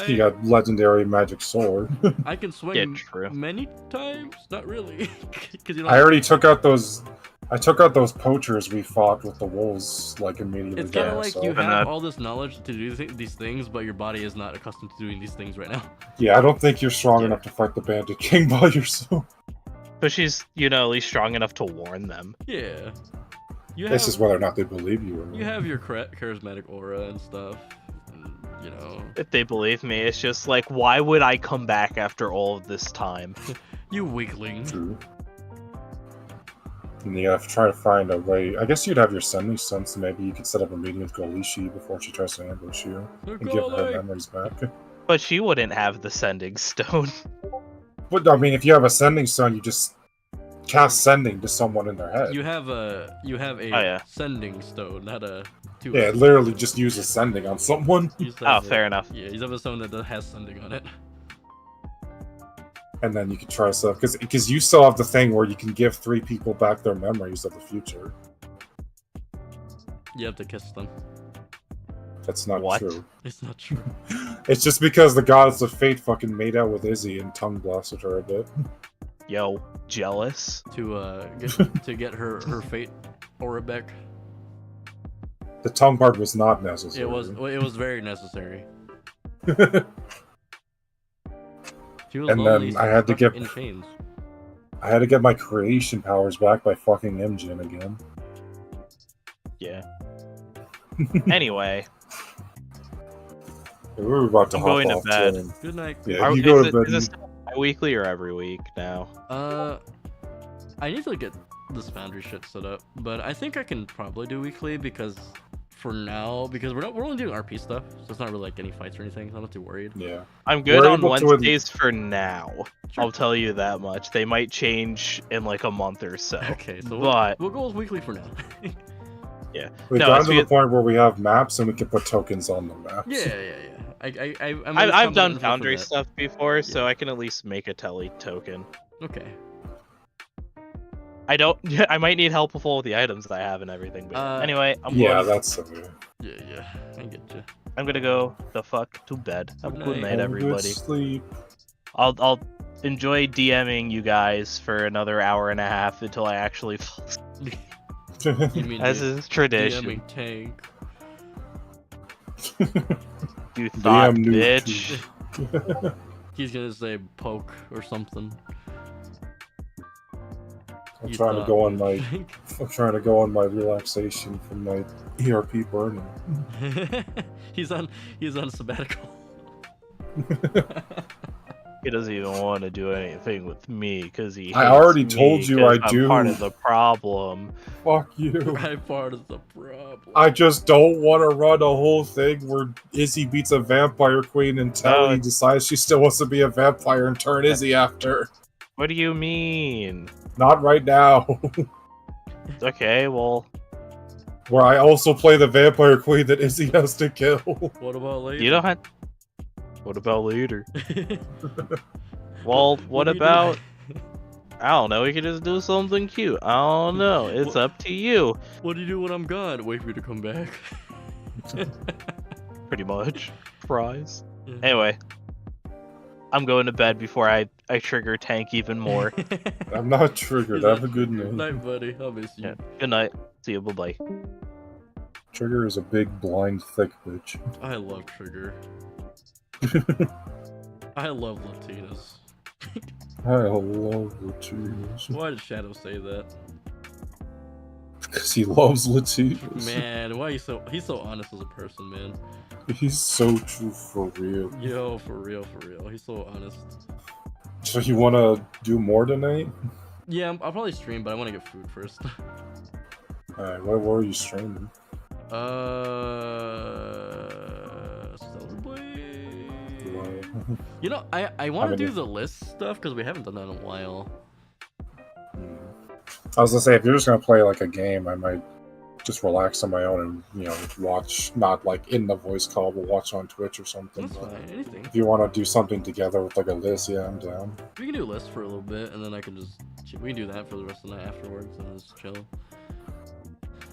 He got legendary magic sword. I can swing Yeah, true. many times. Not really, because you know. I already took out those. I took out those poachers we fought with the wolves like immediately. It's kind of there, like so- you And have that- all this knowledge to do these things, but your body is not accustomed to doing these things right now. Yeah, I don't think you're strong Yeah. enough to fight the Bandit King by yourself. But she's, you know, at least strong enough to warn them. Yeah. You This have, is whether or not they believe you or not. you have your charismatic aura and stuff. And, you know, If they believe me, it's just like, why would I come back after all of this time? you weakling. True. And you gotta try to find a way. I guess you'd have your sending stone, so maybe you could set up a meeting with Golishi before she tries to ambush you and give her Golly. memories back. But she wouldn't have the sending stone. But I mean, if you have a sending stone, you just cast sending to someone in their head. You have a Oh, yeah. sending stone, not a two. Yeah, literally just use a sending on someone, You just Oh, have fair enough. Yeah, you have a stone that has sending on it. and then you can try stuff because you still have the thing where you can give 3 people back their memories of the future. You have to kiss them. That's not What? true. It's not true. It's just because the goddess of fate fucking made out with Izzy and tongue blasted her a bit. Yo, jealous? To get her fate aura back. The tongue part was not necessary. It was very necessary. She was And lonely, then I had to stuck get- in chains. I had to get my creation powers back by fucking Imjin again. Yeah. Anyway, We were about to I'm hop going to off bed. too. Good night. Yeah, you go to bed. is this weekly or every week now? I need to get this foundry shit set up, but I think I can probably do weekly because for now, because we're only doing RP stuff, so it's not really like any fights or anything. So I'm not too worried. Yeah. I'm good We're on able to- Wednesdays for now. Sure. I'll tell you that much. They might change in like a month or so. Okay, so But we'll go with weekly for now. We've No, gotten it's to the because- point where we have maps and we can put tokens on the maps. yeah. I'm I've done competent for Foundry that. stuff before, so I can at least make a Telly token. Okay. I might need help with all the items that I have and everything. But yeah. Anyway, Yeah, that's Yeah, I get you. I'm gonna go the fuck to bed. Have a good night, have a good everybody. sleep. I'll enjoy DMing you guys for another hour and a half until I actually fall asleep. You mean As is tradition. DMing Tank? You thought, DM bitch. He's gonna say poke or something. I'm You trying to thought, go on my bitch. I'm trying to go on my relaxation from my ERP burning. he's on sabbatical. He doesn't even want to do anything with me because he. I hates already me told you 'cause I I'm do. part of the problem. Fuck you. Right part is the problem. I just don't want to run a whole thing where Izzy beats a vampire queen and Telly decides she still wants to be a vampire and turn Izzy after. What do you mean? Not right now. Okay, well. Where I also play the vampire queen that Izzy has to kill. What about later? You don't have. What about later? Well, what about? I don't know. We could just do something cute. I don't know. It's up to you. What do you do when I'm gone? Wait for you to come back. Pretty much. Surprise. Anyway, I'm going to bed before I trigger Tank even more. I'm not triggered. Have a good night. Night, buddy. I'll miss you. Yeah. Good night. See you. Bye bye. Trigger is a big, blind, thick bitch. I love Trigger. I love Latinas. I love Latinas. Why did Shadow say that? Because he loves Latinas. Man, why he's so honest as a person, man. He's so true for real. Yo, for real. He's so honest. So you want to do more tonight? Yeah, I'll probably stream, but I want to get food first. Alright, what were you streaming? Celebrate. You know, I want to do the list stuff because we haven't done that in a while. I was gonna say, if you're just gonna play like a game, I might just relax on my own and watch, not like in the voice call, but watch on Twitch or something. That's fine. Anything. If you want to do something together with like a list, yeah, I'm down. We can do a list for a little bit, and then I can just we can do that for the rest of the night afterwards, and just chill.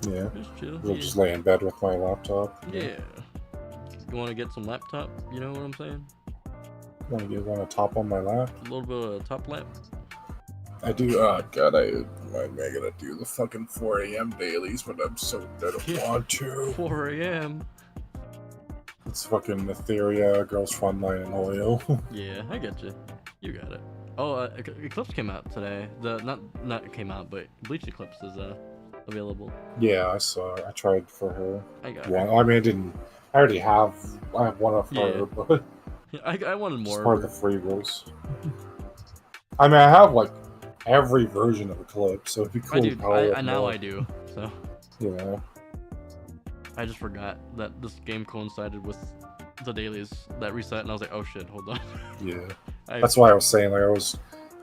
Yeah. Just chill. We'll just lay in bed with my laptop. Yeah. You want to get some laptop? You know what I'm saying? Want to get one on top on my lap? A little bit of top lap. I do. Oh god, I'm gonna do the fucking 4 a.m. dailies, but I don't want to. 4 a.m. It's fucking Etheria, Girls Frontline, and Oil. Yeah, I get you. You got it. Oh, Eclipse came out today. Not came out, but Bleach Eclipse is available. Yeah, I saw. I tried for her. I got one. I mean, I didn't. I already have. I have one of her, but I wanted more. Just part of the free rules. I mean, I have like every version of Eclipse, so it'd be cool. I do. So. Yeah. I just forgot that this game coincided with the dailies that reset, and I was like, oh shit, hold on. Yeah. That's why I was saying, like,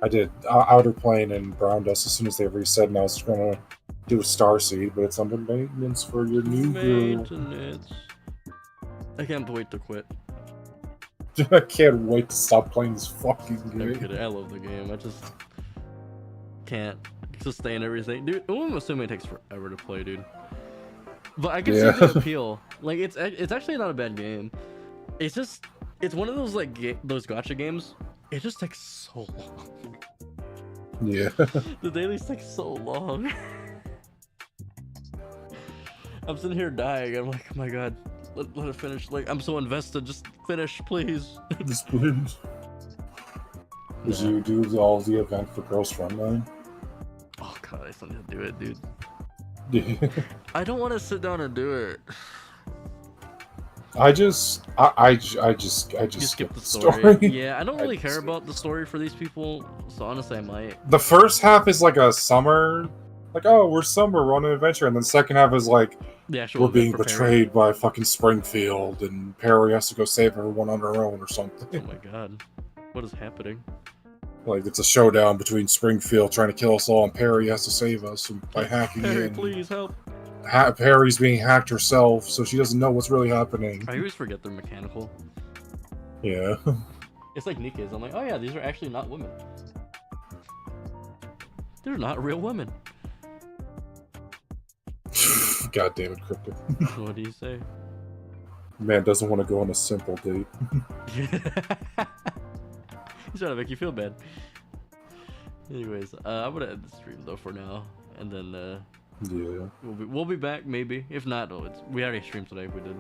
I did Outer Plane and Brown Dust as soon as they reset, and I was gonna do a Starseed, but it's under maintenance for your new girl. I can't wait to quit. I can't wait to stop playing this fucking game. I love the game. I just can't sustain everything, dude. I'm assuming it takes forever to play, dude. But I can see the appeal. Like, it's actually not a bad game. It's just one of those like those gacha games. It just takes so long. Yeah. The dailies take so long. I'm sitting here dying. I'm like, oh my god, let it finish. Like, I'm so invested. Just finish, please. Just please. Did you do all the event for Girls Frontline? Oh god, I still need to do it, dude. Yeah. I don't want to sit down and do it. I just skip the story. Yeah, I don't really care about the story for these people, so honestly, I might. The first half is like a summer, like, oh, we're summer on an adventure, and then the second half is like, we're being betrayed by fucking Springfield, and Perry has to go save everyone on her own or something. Oh my god, what is happening? Like, it's a showdown between Springfield trying to kill us all, and Perry has to save us by hacking Perry, in. Please help. Perry's being hacked herself, so she doesn't know what's really happening. I always forget they're mechanical. Yeah. It's like Nikka's. I'm like, oh yeah, these are actually not women. They're not real women. God damn it, Cryptic. What do you say? Man doesn't want to go on a simple date. He's trying to make you feel bad. Anyways, I'm gonna end the stream though for now, and then Yeah. we'll be back maybe. If not, we already streamed today. We did.